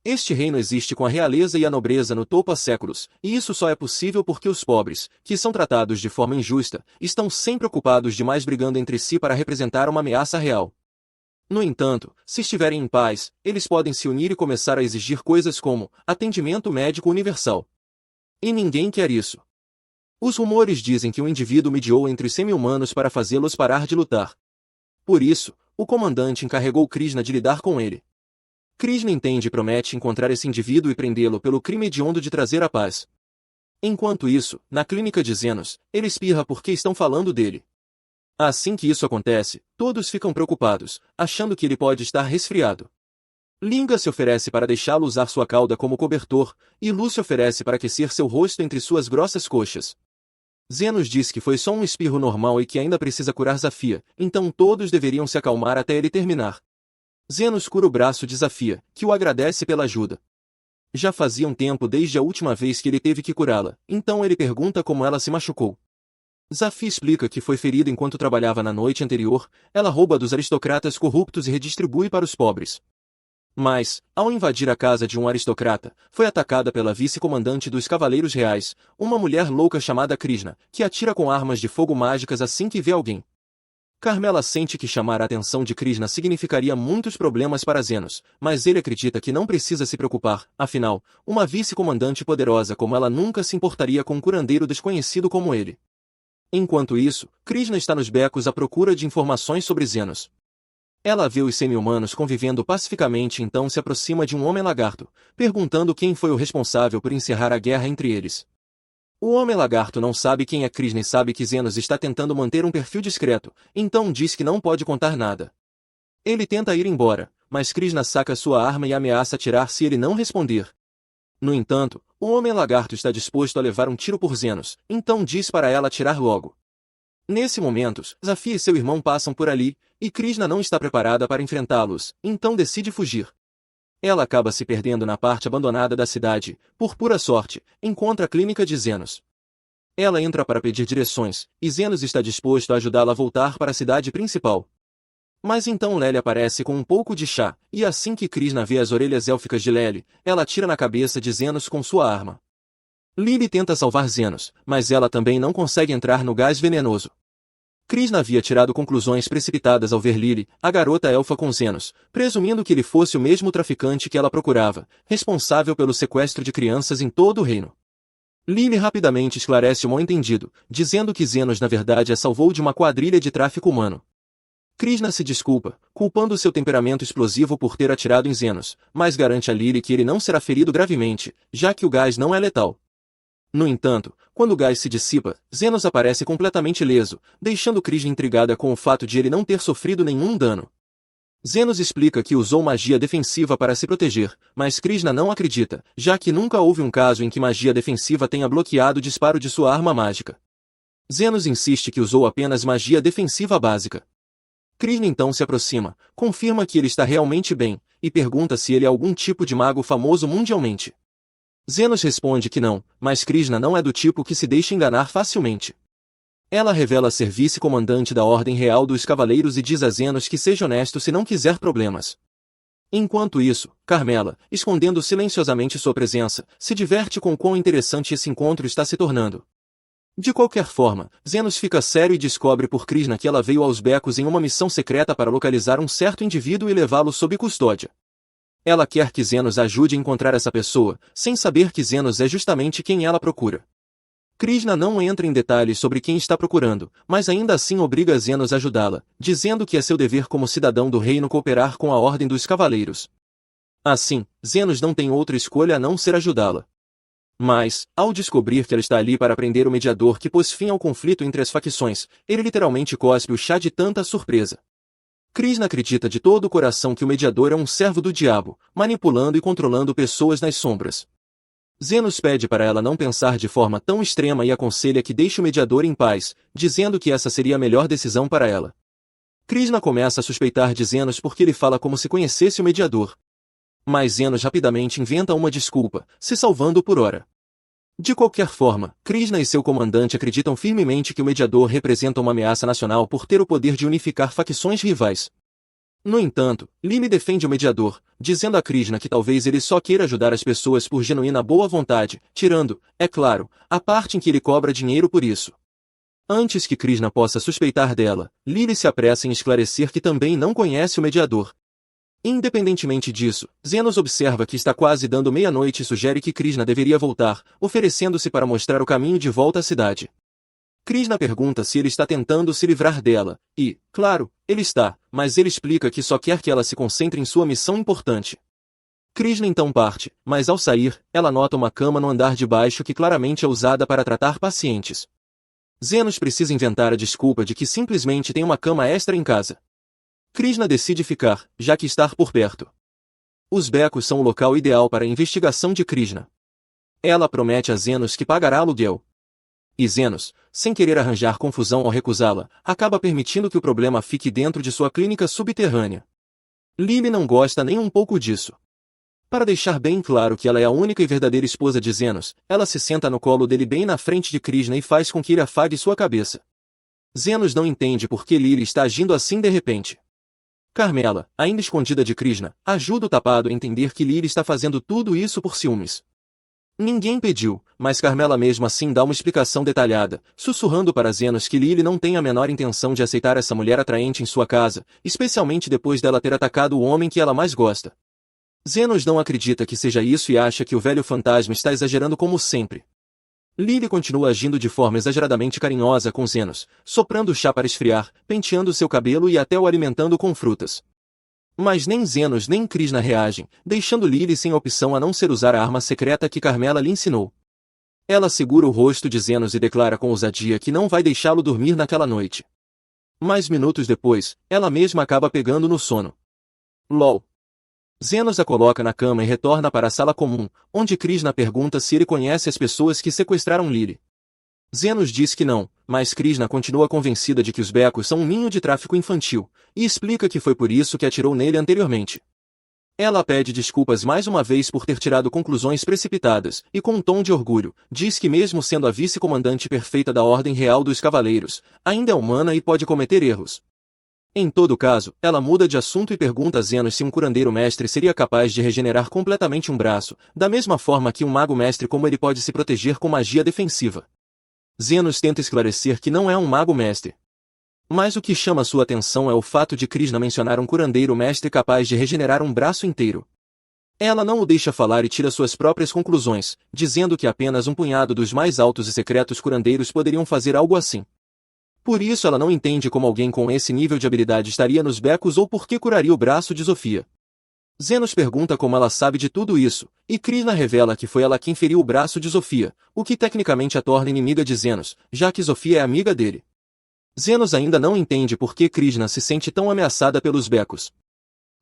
Este reino existe com a realeza e a nobreza no topo há séculos, e isso só é possível porque os pobres, que são tratados de forma injusta, estão sempre ocupados demais brigando entre si para representar uma ameaça real. No entanto, se estiverem em paz, eles podem se unir e começar a exigir coisas como atendimento médico universal. E ninguém quer isso. Os rumores dizem que o indivíduo mediou entre os semi-humanos para fazê-los parar de lutar. Por isso, o comandante encarregou Krishna de lidar com ele. Krishna entende e promete encontrar esse indivíduo e prendê-lo pelo crime hediondo de trazer a paz. Enquanto isso, na clínica de Zenos, ele espirra porque estão falando dele. Assim que isso acontece, todos ficam preocupados, achando que ele pode estar resfriado. Linga se oferece para deixá-lo usar sua cauda como cobertor, e Lu se oferece para aquecer seu rosto entre suas grossas coxas. Zenos diz que foi só um espirro normal e que ainda precisa curar Zafia, então todos deveriam se acalmar até ele terminar. Zenos cura o braço de Zafia, que o agradece pela ajuda. Já fazia um tempo desde a última vez que ele teve que curá-la, então ele pergunta como ela se machucou. Zafia explica que foi ferida enquanto trabalhava na noite anterior, ela rouba dos aristocratas corruptos e redistribui para os pobres. Mas, ao invadir a casa de um aristocrata, foi atacada pela vice-comandante dos Cavaleiros Reais, uma mulher louca chamada Krishna, que atira com armas de fogo mágicas assim que vê alguém. Carmela sente que chamar a atenção de Krishna significaria muitos problemas para Zenos, mas ele acredita que não precisa se preocupar, afinal, uma vice-comandante poderosa como ela nunca se importaria com um curandeiro desconhecido como ele. Enquanto isso, Krishna está nos becos à procura de informações sobre Zenos. Ela vê os semi-humanos convivendo pacificamente e então se aproxima de um homem-lagarto, perguntando quem foi o responsável por encerrar a guerra entre eles. O homem-lagarto não sabe quem é Krishna e sabe que Zenos está tentando manter um perfil discreto, então diz que não pode contar nada. Ele tenta ir embora, mas Krishna saca sua arma e ameaça atirar se ele não responder. No entanto, o homem-lagarto está disposto a levar um tiro por Zenos, então diz para ela atirar logo. Nesse momento, Zafia e seu irmão passam por ali, e Krishna não está preparada para enfrentá-los, então decide fugir. Ela acaba se perdendo na parte abandonada da cidade, por pura sorte, encontra a clínica de Zenos. Ela entra para pedir direções, e Zenos está disposto a ajudá-la a voltar para a cidade principal. Mas então Lely aparece com um pouco de chá, e assim que Krishna vê as orelhas élficas de Lely, ela atira na cabeça de Zenos com sua arma. Lily tenta salvar Zenos, mas ela também não consegue entrar no gás venenoso. Krishna havia tirado conclusões precipitadas ao ver Lily, a garota elfa com Zenos, presumindo que ele fosse o mesmo traficante que ela procurava, responsável pelo sequestro de crianças em todo o reino. Lily rapidamente esclarece o mal-entendido, dizendo que Zenos na verdade a salvou de uma quadrilha de tráfico humano. Krishna se desculpa, culpando seu temperamento explosivo por ter atirado em Zenos, mas garante a Lily que ele não será ferido gravemente, já que o gás não é letal. No entanto, quando o gás se dissipa, Zenos aparece completamente ileso, deixando Krishna intrigada com o fato de ele não ter sofrido nenhum dano. Zenos explica que usou magia defensiva para se proteger, mas Krishna não acredita, já que nunca houve um caso em que magia defensiva tenha bloqueado o disparo de sua arma mágica. Zenos insiste que usou apenas magia defensiva básica. Krishna então se aproxima, confirma que ele está realmente bem, e pergunta se ele é algum tipo de mago famoso mundialmente. Zenos responde que não, mas Krishna não é do tipo que se deixa enganar facilmente. Ela revela ser vice-comandante da Ordem Real dos Cavaleiros e diz a Zenos que seja honesto se não quiser problemas. Enquanto isso, Carmela, escondendo silenciosamente sua presença, se diverte com quão interessante esse encontro está se tornando. De qualquer forma, Zenos fica sério e descobre por Krishna que ela veio aos becos em uma missão secreta para localizar um certo indivíduo e levá-lo sob custódia. Ela quer que Zenos ajude a encontrar essa pessoa, sem saber que Zenos é justamente quem ela procura. Krishna não entra em detalhes sobre quem está procurando, mas ainda assim obriga Zenos a ajudá-la, dizendo que é seu dever como cidadão do reino cooperar com a Ordem dos Cavaleiros. Assim, Zenos não tem outra escolha a não ser ajudá-la. Mas, ao descobrir que ela está ali para prender o mediador que pôs fim ao conflito entre as facções, ele literalmente cospe o chá de tanta surpresa. Krishna acredita de todo o coração que o mediador é um servo do diabo, manipulando e controlando pessoas nas sombras. Zenos pede para ela não pensar de forma tão extrema e aconselha que deixe o mediador em paz, dizendo que essa seria a melhor decisão para ela. Krishna começa a suspeitar de Zenos porque ele fala como se conhecesse o mediador. Mas Zenos rapidamente inventa uma desculpa, se salvando por hora. De qualquer forma, Krishna e seu comandante acreditam firmemente que o mediador representa uma ameaça nacional por ter o poder de unificar facções rivais. No entanto, Lily defende o mediador, dizendo a Krishna que talvez ele só queira ajudar as pessoas por genuína boa vontade, tirando, é claro, a parte em que ele cobra dinheiro por isso. Antes que Krishna possa suspeitar dela, Lily se apressa em esclarecer que também não conhece o mediador. Independentemente disso, Zenos observa que está quase dando meia-noite e sugere que Krishna deveria voltar, oferecendo-se para mostrar o caminho de volta à cidade. Krishna pergunta se ele está tentando se livrar dela, e, claro, ele está, mas ele explica que só quer que ela se concentre em sua missão importante. Krishna então parte, mas ao sair, ela nota uma cama no andar de baixo que claramente é usada para tratar pacientes. Zenos precisa inventar a desculpa de que simplesmente tem uma cama extra em casa. Krishna decide ficar, já que está por perto. Os becos são o local ideal para a investigação de Krishna. Ela promete a Zenos que pagará aluguel. E Zenos, sem querer arranjar confusão ao recusá-la, acaba permitindo que o problema fique dentro de sua clínica subterrânea. Lily não gosta nem um pouco disso. Para deixar bem claro que ela é a única e verdadeira esposa de Zenos, ela se senta no colo dele bem na frente de Krishna e faz com que ele afague sua cabeça. Zenos não entende por que Lily está agindo assim de repente. Carmela, ainda escondida de Krishna, ajuda o tapado a entender que Lily está fazendo tudo isso por ciúmes. Ninguém pediu, mas Carmela mesmo assim dá uma explicação detalhada, sussurrando para Zenos que Lily não tem a menor intenção de aceitar essa mulher atraente em sua casa, especialmente depois dela ter atacado o homem que ela mais gosta. Zenos não acredita que seja isso e acha que o velho fantasma está exagerando como sempre. Lily continua agindo de forma exageradamente carinhosa com Zenos, soprando chá para esfriar, penteando seu cabelo e até o alimentando com frutas. Mas nem Zenos nem Krishna reagem, deixando Lily sem opção a não ser usar a arma secreta que Carmela lhe ensinou. Ela segura o rosto de Zenos e declara com ousadia que não vai deixá-lo dormir naquela noite. Mas minutos depois, ela mesma acaba pegando no sono. LOL. Zenos a coloca na cama e retorna para a sala comum, onde Krishna pergunta se ele conhece as pessoas que sequestraram Lily. Zenos diz que não, mas Krishna continua convencida de que os becos são um ninho de tráfico infantil, e explica que foi por isso que atirou nele anteriormente. Ela pede desculpas mais uma vez por ter tirado conclusões precipitadas, e com um tom de orgulho, diz que mesmo sendo a vice-comandante perfeita da Ordem Real dos Cavaleiros, ainda é humana e pode cometer erros. Em todo caso, ela muda de assunto e pergunta a Zenos se um curandeiro mestre seria capaz de regenerar completamente um braço, da mesma forma que um mago mestre como ele pode se proteger com magia defensiva. Zenos tenta esclarecer que não é um mago mestre. Mas o que chama sua atenção é o fato de Krishna mencionar um curandeiro mestre capaz de regenerar um braço inteiro. Ela não o deixa falar e tira suas próprias conclusões, dizendo que apenas um punhado dos mais altos e secretos curandeiros poderiam fazer algo assim. Por isso ela não entende como alguém com esse nível de habilidade estaria nos becos ou por que curaria o braço de Zofia. Zenos pergunta como ela sabe de tudo isso, e Krishna revela que foi ela quem feriu o braço de Zofia, o que tecnicamente a torna inimiga de Zenos, já que Zofia é amiga dele. Zenos ainda não entende por que Krishna se sente tão ameaçada pelos becos.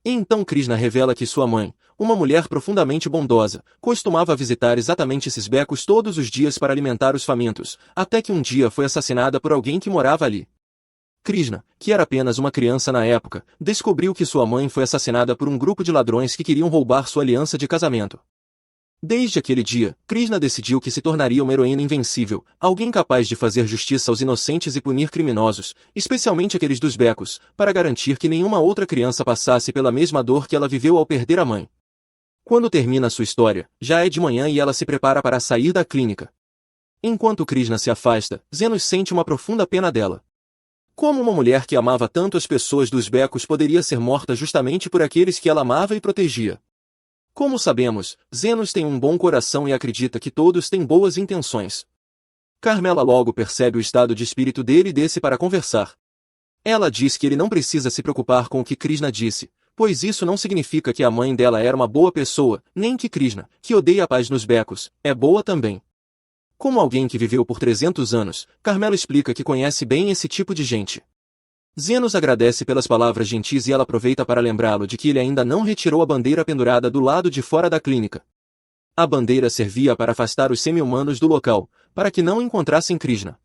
E então Krishna revela que sua mãe, uma mulher profundamente bondosa, costumava visitar exatamente esses becos todos os dias para alimentar os famintos, até que um dia foi assassinada por alguém que morava ali. Krishna, que era apenas uma criança na época, descobriu que sua mãe foi assassinada por um grupo de ladrões que queriam roubar sua aliança de casamento. Desde aquele dia, Krishna decidiu que se tornaria uma heroína invencível, alguém capaz de fazer justiça aos inocentes e punir criminosos, especialmente aqueles dos becos, para garantir que nenhuma outra criança passasse pela mesma dor que ela viveu ao perder a mãe. Quando termina sua história, já é de manhã e ela se prepara para sair da clínica. Enquanto Krishna se afasta, Zenos sente uma profunda pena dela. Como uma mulher que amava tanto as pessoas dos becos poderia ser morta justamente por aqueles que ela amava e protegia? Como sabemos, Zenos tem um bom coração e acredita que todos têm boas intenções. Carmela logo percebe o estado de espírito dele e desce para conversar. Ela diz que ele não precisa se preocupar com o que Krishna disse, pois isso não significa que a mãe dela era uma boa pessoa, nem que Krishna, que odeia a paz nos becos, é boa também. Como alguém que viveu por 300 anos, Carmela explica que conhece bem esse tipo de gente. Zenos agradece pelas palavras gentis e ela aproveita para lembrá-lo de que ele ainda não retirou a bandeira pendurada do lado de fora da clínica. A bandeira servia para afastar os semi-humanos do local, para que não encontrassem Krishna.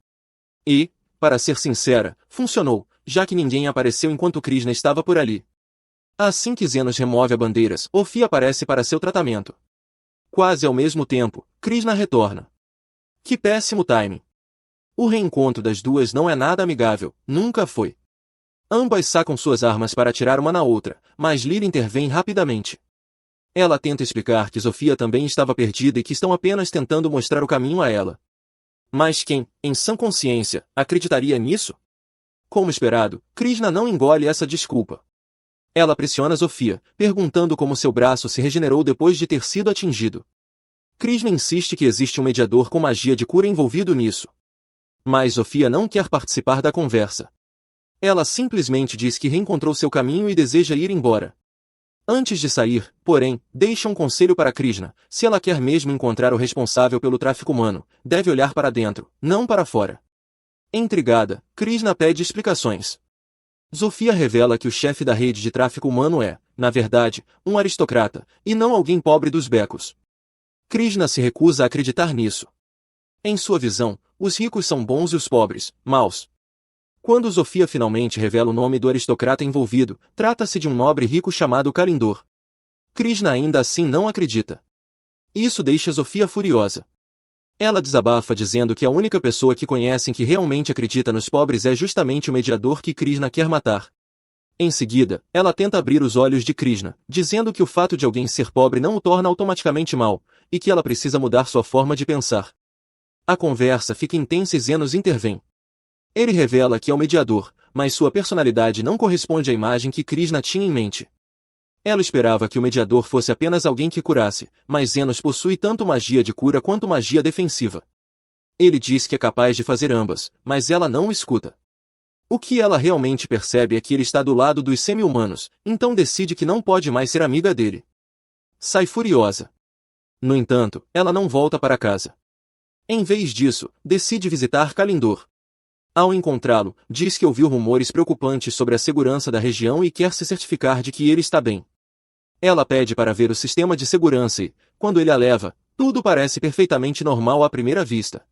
E, para ser sincera, funcionou, já que ninguém apareceu enquanto Krishna estava por ali. Assim que Zenos remove a bandeira, Ofi aparece para seu tratamento. Quase ao mesmo tempo, Krishna retorna. Que péssimo timing! O reencontro das duas não é nada amigável, nunca foi. Ambas sacam suas armas para atirar uma na outra, mas Lily intervém rapidamente. Ela tenta explicar que Zofia também estava perdida e que estão apenas tentando mostrar o caminho a ela. Mas quem, em sã consciência, acreditaria nisso? Como esperado, Krishna não engole essa desculpa. Ela pressiona Zofia, perguntando como seu braço se regenerou depois de ter sido atingido. Krishna insiste que existe um mediador com magia de cura envolvido nisso. Mas Zofia não quer participar da conversa. Ela simplesmente diz que reencontrou seu caminho e deseja ir embora. Antes de sair, porém, deixa um conselho para Krishna: se ela quer mesmo encontrar o responsável pelo tráfico humano, deve olhar para dentro, não para fora. Intrigada, Krishna pede explicações. Zofia revela que o chefe da rede de tráfico humano é, na verdade, um aristocrata, e não alguém pobre dos becos. Krishna se recusa a acreditar nisso. Em sua visão, os ricos são bons e os pobres, maus. Quando Zofia finalmente revela o nome do aristocrata envolvido, trata-se de um nobre rico chamado Kalindor. Krishna ainda assim não acredita. Isso deixa Zofia furiosa. Ela desabafa dizendo que a única pessoa que conhecem que realmente acredita nos pobres é justamente o mediador que Krishna quer matar. Em seguida, ela tenta abrir os olhos de Krishna, dizendo que o fato de alguém ser pobre não o torna automaticamente mau, e que ela precisa mudar sua forma de pensar. A conversa fica intensa e Zenos intervém. Ele revela que é o mediador, mas sua personalidade não corresponde à imagem que Krishna tinha em mente. Ela esperava que o mediador fosse apenas alguém que curasse, mas Zenos possui tanto magia de cura quanto magia defensiva. Ele diz que é capaz de fazer ambas, mas ela não o escuta. O que ela realmente percebe é que ele está do lado dos semi-humanos, então decide que não pode mais ser amiga dele. Sai furiosa. No entanto, ela não volta para casa. Em vez disso, decide visitar Kalindor. Ao encontrá-lo, diz que ouviu rumores preocupantes sobre a segurança da região e quer se certificar de que ele está bem. Ela pede para ver o sistema de segurança e, quando ele a leva, tudo parece perfeitamente normal à primeira vista.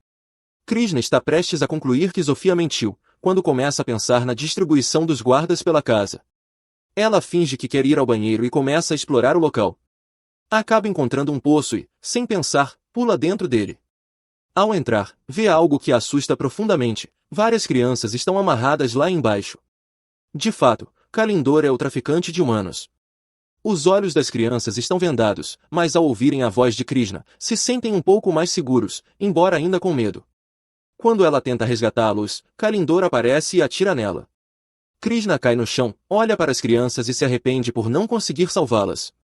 Krishna está prestes a concluir que Zofia mentiu, quando começa a pensar na distribuição dos guardas pela casa. Ela finge que quer ir ao banheiro e começa a explorar o local. Acaba encontrando um poço e, sem pensar, pula dentro dele. Ao entrar, vê algo que a assusta profundamente: várias crianças estão amarradas lá embaixo. De fato, Kalindor é o traficante de humanos. Os olhos das crianças estão vendados, mas ao ouvirem a voz de Krishna, se sentem um pouco mais seguros, embora ainda com medo. Quando ela tenta resgatá-los, Kalindor aparece e atira nela. Krishna cai no chão, olha para as crianças e se arrepende por não conseguir salvá-las.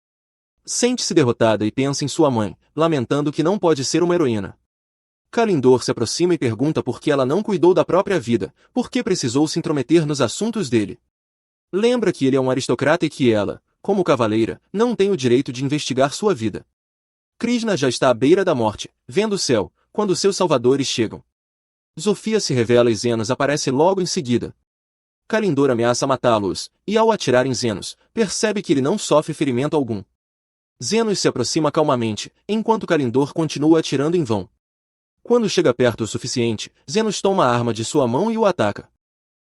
Sente-se derrotada e pensa em sua mãe, lamentando que não pode ser uma heroína. Kalindor se aproxima e pergunta por que ela não cuidou da própria vida, por que precisou se intrometer nos assuntos dele. Lembra que ele é um aristocrata e que ela, como cavaleira, não tem o direito de investigar sua vida. Krishna já está à beira da morte, vendo o céu, quando seus salvadores chegam. Zofia se revela e Zenos aparece logo em seguida. Kalindor ameaça matá-los, e ao atirar em Zenos, percebe que ele não sofre ferimento algum. Zenos se aproxima calmamente, enquanto Kalindor continua atirando em vão. Quando chega perto o suficiente, Zenos toma a arma de sua mão e o ataca.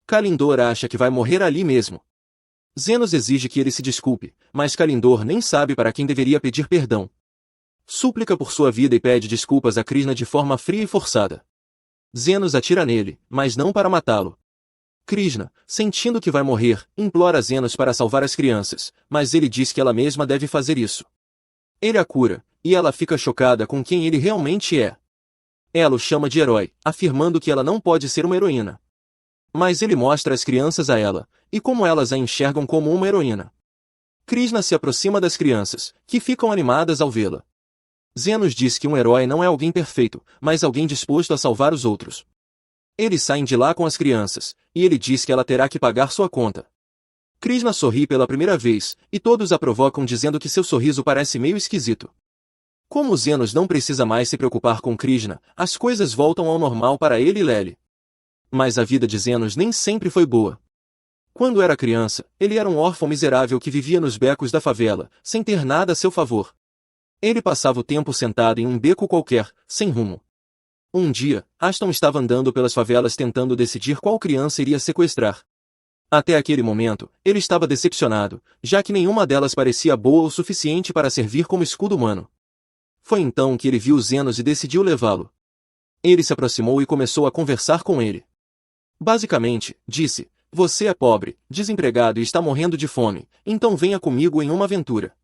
Kalindor acha que vai morrer ali mesmo. Zenos exige que ele se desculpe, mas Kalindor nem sabe para quem deveria pedir perdão. Súplica por sua vida e pede desculpas a Krishna de forma fria e forçada. Zenos atira nele, mas não para matá-lo. Krishna, sentindo que vai morrer, implora Zenos para salvar as crianças, mas ele diz que ela mesma deve fazer isso. Ele a cura, e ela fica chocada com quem ele realmente é. Ela o chama de herói, afirmando que ela não pode ser uma heroína. Mas ele mostra as crianças a ela, e como elas a enxergam como uma heroína. Krishna se aproxima das crianças, que ficam animadas ao vê-la. Zenos diz que um herói não é alguém perfeito, mas alguém disposto a salvar os outros. Eles saem de lá com as crianças, e ele diz que ela terá que pagar sua conta. Krishna sorri pela primeira vez, e todos a provocam dizendo que seu sorriso parece meio esquisito. Como Zenos não precisa mais se preocupar com Krishna, as coisas voltam ao normal para ele e Lely. Mas a vida de Zenos nem sempre foi boa. Quando era criança, ele era um órfão miserável que vivia nos becos da favela, sem ter nada a seu favor. Ele passava o tempo sentado em um beco qualquer, sem rumo. Um dia, Ashton estava andando pelas favelas tentando decidir qual criança iria sequestrar. Até aquele momento, ele estava decepcionado, já que nenhuma delas parecia boa o suficiente para servir como escudo humano. Foi então que ele viu Zenos e decidiu levá-lo. Ele se aproximou e começou a conversar com ele. Basicamente, disse: "Você é pobre, desempregado e está morrendo de fome, então venha comigo em uma aventura."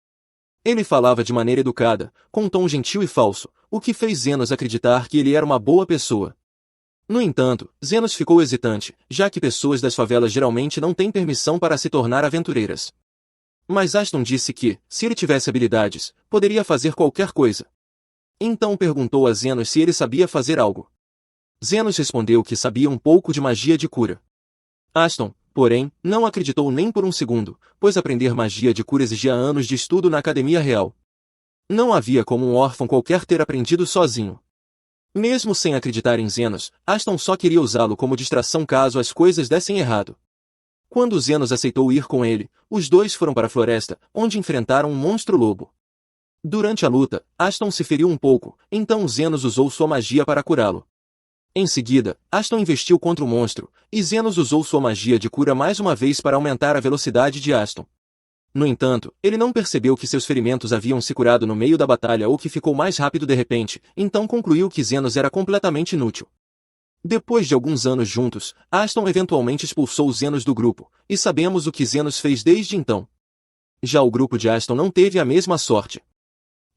Ele falava de maneira educada, com um tom gentil e falso, o que fez Zenos acreditar que ele era uma boa pessoa. No entanto, Zenos ficou hesitante, já que pessoas das favelas geralmente não têm permissão para se tornar aventureiras. Mas Aston disse que, se ele tivesse habilidades, poderia fazer qualquer coisa. Então perguntou a Zenos se ele sabia fazer algo. Zenos respondeu que sabia um pouco de magia de cura. Aston, porém, não acreditou nem por um segundo, pois aprender magia de cura exigia anos de estudo na Academia Real. Não havia como um órfão qualquer ter aprendido sozinho. Mesmo sem acreditar em Zenos, Aston só queria usá-lo como distração caso as coisas dessem errado. Quando Zenos aceitou ir com ele, os dois foram para a floresta, onde enfrentaram um monstro-lobo. Durante a luta, Aston se feriu um pouco, então Zenos usou sua magia para curá-lo. Em seguida, Aston investiu contra o monstro, e Zenos usou sua magia de cura mais uma vez para aumentar a velocidade de Aston. No entanto, ele não percebeu que seus ferimentos haviam se curado no meio da batalha ou que ficou mais rápido de repente, então concluiu que Zenos era completamente inútil. Depois de alguns anos juntos, Aston eventualmente expulsou Zenos do grupo, e sabemos o que Zenos fez desde então. Já o grupo de Aston não teve a mesma sorte.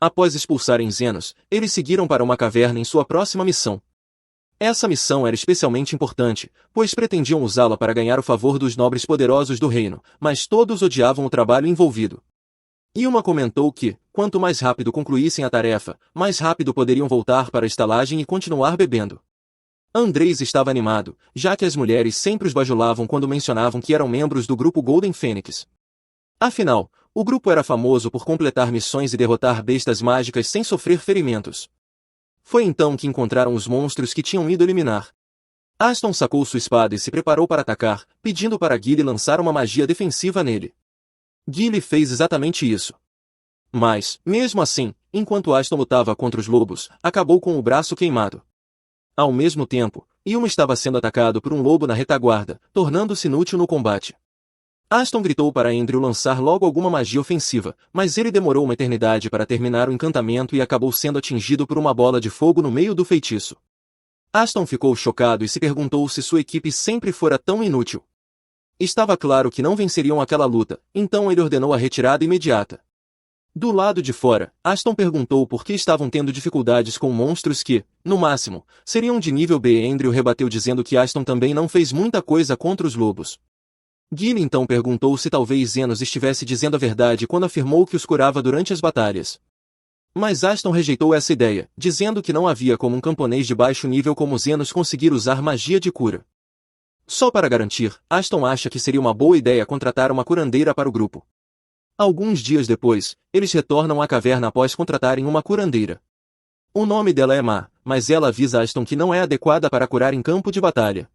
Após expulsarem Zenos, eles seguiram para uma caverna em sua próxima missão. Essa missão era especialmente importante, pois pretendiam usá-la para ganhar o favor dos nobres poderosos do reino, mas todos odiavam o trabalho envolvido. Yuma comentou que, quanto mais rápido concluíssem a tarefa, mais rápido poderiam voltar para a estalagem e continuar bebendo. Andrés estava animado, já que as mulheres sempre os bajulavam quando mencionavam que eram membros do grupo Golden Fênix. Afinal, o grupo era famoso por completar missões e derrotar bestas mágicas sem sofrer ferimentos. Foi então que encontraram os monstros que tinham ido eliminar. Aston sacou sua espada e se preparou para atacar, pedindo para Gilly lançar uma magia defensiva nele. Gilly fez exatamente isso. Mas, mesmo assim, enquanto Aston lutava contra os lobos, acabou com o braço queimado. Ao mesmo tempo, Yuma estava sendo atacado por um lobo na retaguarda, tornando-se inútil no combate. Aston gritou para Andrew lançar logo alguma magia ofensiva, mas ele demorou uma eternidade para terminar o encantamento e acabou sendo atingido por uma bola de fogo no meio do feitiço. Aston ficou chocado e se perguntou se sua equipe sempre fora tão inútil. Estava claro que não venceriam aquela luta, então ele ordenou a retirada imediata. Do lado de fora, Aston perguntou por que estavam tendo dificuldades com monstros que, no máximo, seriam de nível B. Andrew rebateu dizendo que Aston também não fez muita coisa contra os lobos. Gilly então perguntou se talvez Zenos estivesse dizendo a verdade quando afirmou que os curava durante as batalhas. Mas Aston rejeitou essa ideia, dizendo que não havia como um camponês de baixo nível como Zenos conseguir usar magia de cura. Só para garantir, Aston acha que seria uma boa ideia contratar uma curandeira para o grupo. Alguns dias depois, eles retornam à caverna após contratarem uma curandeira. O nome dela é Ma, mas ela avisa Aston que não é adequada para curar em campo de batalha.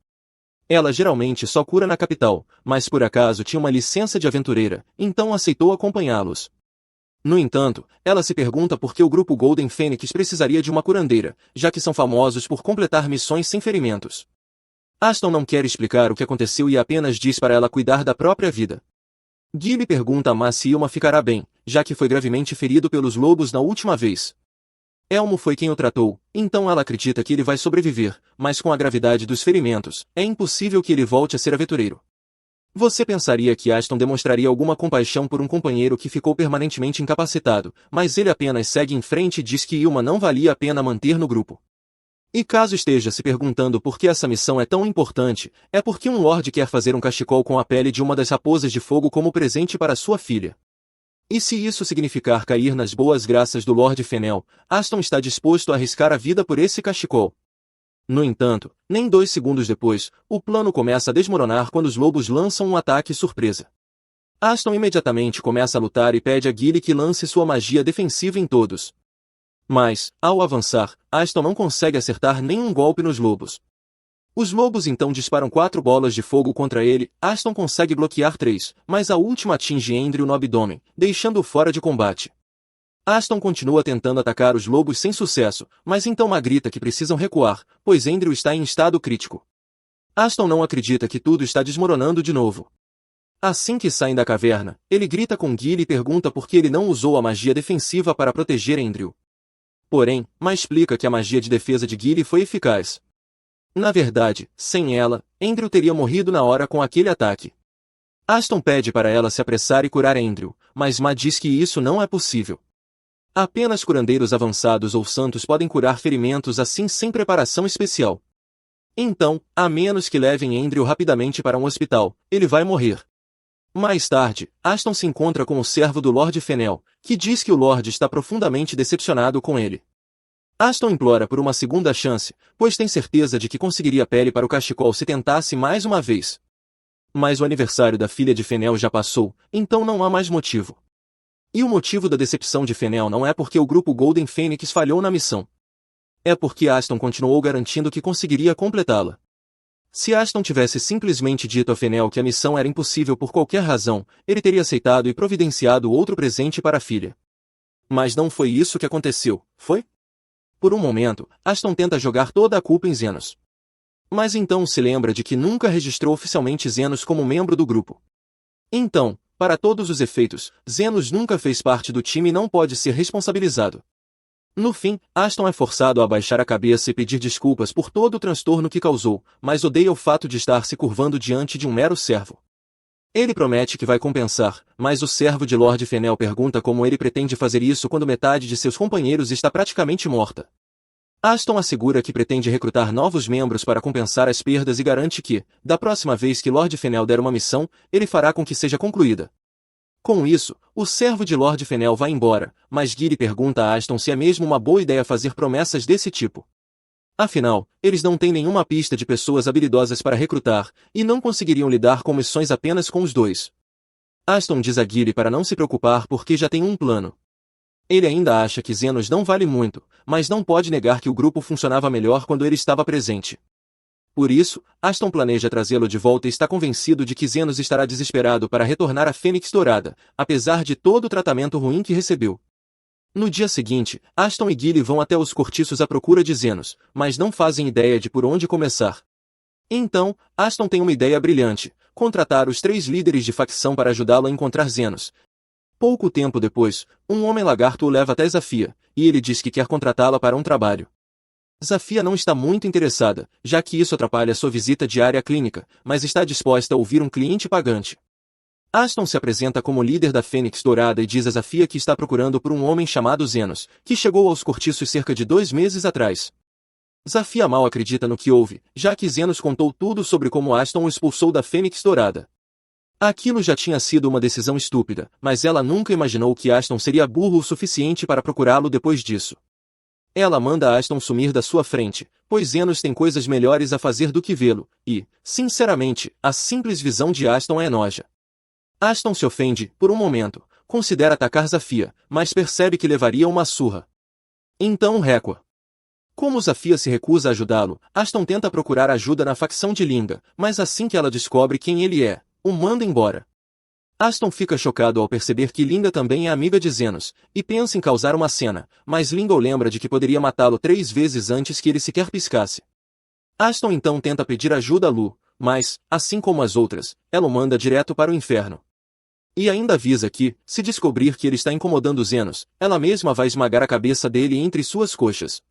Ela geralmente só cura na capital, mas por acaso tinha uma licença de aventureira, então aceitou acompanhá-los. No entanto, ela se pergunta por que o grupo Golden Fênix precisaria de uma curandeira, já que são famosos por completar missões sem ferimentos. Aston não quer explicar o que aconteceu e apenas diz para ela cuidar da própria vida. Gilly pergunta a Ma se Yuma ficará bem, já que foi gravemente ferido pelos lobos na última vez. Elmo foi quem o tratou, então ela acredita que ele vai sobreviver, mas com a gravidade dos ferimentos, é impossível que ele volte a ser aventureiro. Você pensaria que Aston demonstraria alguma compaixão por um companheiro que ficou permanentemente incapacitado, mas ele apenas segue em frente e diz que Yuma não valia a pena manter no grupo. E caso esteja se perguntando por que essa missão é tão importante, é porque um lorde quer fazer um cachecol com a pele de uma das raposas de fogo como presente para sua filha. E se isso significar cair nas boas graças do Lorde Fennel, Aston está disposto a arriscar a vida por esse cachecol. No entanto, nem 2 segundos depois, o plano começa a desmoronar quando os lobos lançam um ataque surpresa. Aston imediatamente começa a lutar e pede a Gilly que lance sua magia defensiva em todos. Mas, ao avançar, Aston não consegue acertar nenhum golpe nos lobos. Os lobos então disparam 4 bolas de fogo contra ele, Aston consegue bloquear 3, mas a última atinge Andrew no abdômen, deixando-o fora de combate. Aston continua tentando atacar os lobos sem sucesso, mas então Ma grita que precisam recuar, pois Andrew está em estado crítico. Aston não acredita que tudo está desmoronando de novo. Assim que saem da caverna, ele grita com Gilly e pergunta por que ele não usou a magia defensiva para proteger Andrew. Porém, Ma explica que a magia de defesa de Gilly foi eficaz. Na verdade, sem ela, Andrew teria morrido na hora com aquele ataque. Aston pede para ela se apressar e curar Andrew, mas Ma diz que isso não é possível. Apenas curandeiros avançados ou santos podem curar ferimentos assim sem preparação especial. Então, a menos que levem Andrew rapidamente para um hospital, ele vai morrer. Mais tarde, Aston se encontra com o servo do Lord Fennel, que diz que o Lord está profundamente decepcionado com ele. Aston implora por uma segunda chance, pois tem certeza de que conseguiria pele para o cachecol se tentasse mais uma vez. Mas o aniversário da filha de Fennel já passou, então não há mais motivo. E o motivo da decepção de Fennel não é porque o grupo Golden Phoenix falhou na missão. É porque Aston continuou garantindo que conseguiria completá-la. Se Aston tivesse simplesmente dito a Fennel que a missão era impossível por qualquer razão, ele teria aceitado e providenciado outro presente para a filha. Mas não foi isso que aconteceu, foi? Por um momento, Aston tenta jogar toda a culpa em Zenos. Mas então se lembra de que nunca registrou oficialmente Zenos como membro do grupo. Então, para todos os efeitos, Zenos nunca fez parte do time e não pode ser responsabilizado. No fim, Aston é forçado a abaixar a cabeça e pedir desculpas por todo o transtorno que causou, mas odeia o fato de estar se curvando diante de um mero servo. Ele promete que vai compensar, mas o servo de Lord Fennel pergunta como ele pretende fazer isso quando metade de seus companheiros está praticamente morta. Aston assegura que pretende recrutar novos membros para compensar as perdas e garante que, da próxima vez que Lord Fennel der uma missão, ele fará com que seja concluída. Com isso, o servo de Lord Fennel vai embora, mas Giri pergunta a Aston se é mesmo uma boa ideia fazer promessas desse tipo. Afinal, eles não têm nenhuma pista de pessoas habilidosas para recrutar, e não conseguiriam lidar com missões apenas com os dois. Aston diz a Giri para não se preocupar porque já tem um plano. Ele ainda acha que Zenos não vale muito, mas não pode negar que o grupo funcionava melhor quando ele estava presente. Por isso, Aston planeja trazê-lo de volta e está convencido de que Zenos estará desesperado para retornar à Fênix Dourada, apesar de todo o tratamento ruim que recebeu. No dia seguinte, Aston e Gilly vão até os cortiços à procura de Zenos, mas não fazem ideia de por onde começar. Então, Aston tem uma ideia brilhante: contratar os 3 líderes de facção para ajudá-lo a encontrar Zenos. Pouco tempo depois, um homem lagarto o leva até Zafia, e ele diz que quer contratá-la para um trabalho. Zafia não está muito interessada, já que isso atrapalha sua visita diária à clínica, mas está disposta a ouvir um cliente pagante. Aston se apresenta como líder da Fênix Dourada e diz a Zafia que está procurando por um homem chamado Zenos, que chegou aos cortiços cerca de 2 meses atrás. Zafia mal acredita no que ouve, já que Zenos contou tudo sobre como Aston o expulsou da Fênix Dourada. Aquilo já tinha sido uma decisão estúpida, mas ela nunca imaginou que Aston seria burro o suficiente para procurá-lo depois disso. Ela manda Aston sumir da sua frente, pois Zenos tem coisas melhores a fazer do que vê-lo, e, sinceramente, a simples visão de Aston é noja. Aston se ofende, por um momento, considera atacar Zafia, mas percebe que levaria uma surra. Então recua. Como Zafia se recusa a ajudá-lo, Aston tenta procurar ajuda na facção de Linga, mas assim que ela descobre quem ele é, o manda embora. Aston fica chocado ao perceber que Linga também é amiga de Zenos, e pensa em causar uma cena, mas Linga o lembra de que poderia matá-lo 3 vezes antes que ele sequer piscasse. Aston então tenta pedir ajuda a Lu, mas, assim como as outras, ela o manda direto para o inferno. E ainda avisa que, se descobrir que ele está incomodando Zenos, ela mesma vai esmagar a cabeça dele entre suas coxas.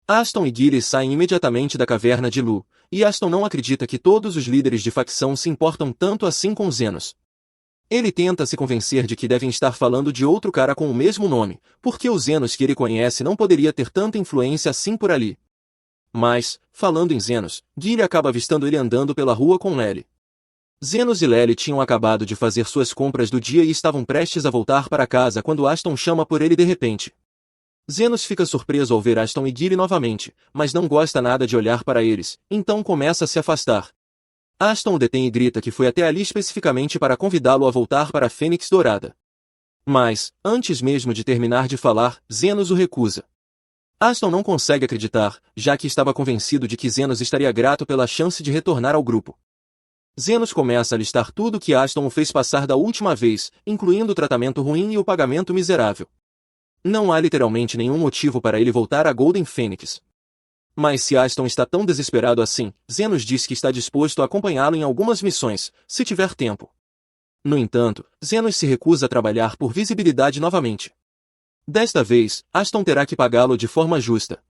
Aston e Gilly saem imediatamente da caverna de Lu, e Aston não acredita que todos os líderes de facção se importam tanto assim com Zenos. Ele tenta se convencer de que devem estar falando de outro cara com o mesmo nome, porque o Zenos que ele conhece não poderia ter tanta influência assim por ali. Mas, falando em Zenos, Gilly acaba avistando ele andando pela rua com Lely. Zenos e Lely tinham acabado de fazer suas compras do dia e estavam prestes a voltar para casa quando Aston chama por ele de repente. Zenos fica surpreso ao ver Aston e Gilly novamente, mas não gosta nada de olhar para eles, então começa a se afastar. Aston o detém e grita que foi até ali especificamente para convidá-lo a voltar para a Fênix Dourada. Mas, antes mesmo de terminar de falar, Zenos o recusa. Aston não consegue acreditar, já que estava convencido de que Zenos estaria grato pela chance de retornar ao grupo. Zenos começa a listar tudo que Aston o fez passar da última vez, incluindo o tratamento ruim e o pagamento miserável. Não há literalmente nenhum motivo para ele voltar a Golden Phoenix. Mas se Aston está tão desesperado assim, Zenos diz que está disposto a acompanhá-lo em algumas missões, se tiver tempo. No entanto, Zenos se recusa a trabalhar por visibilidade novamente. Desta vez, Aston terá que pagá-lo de forma justa.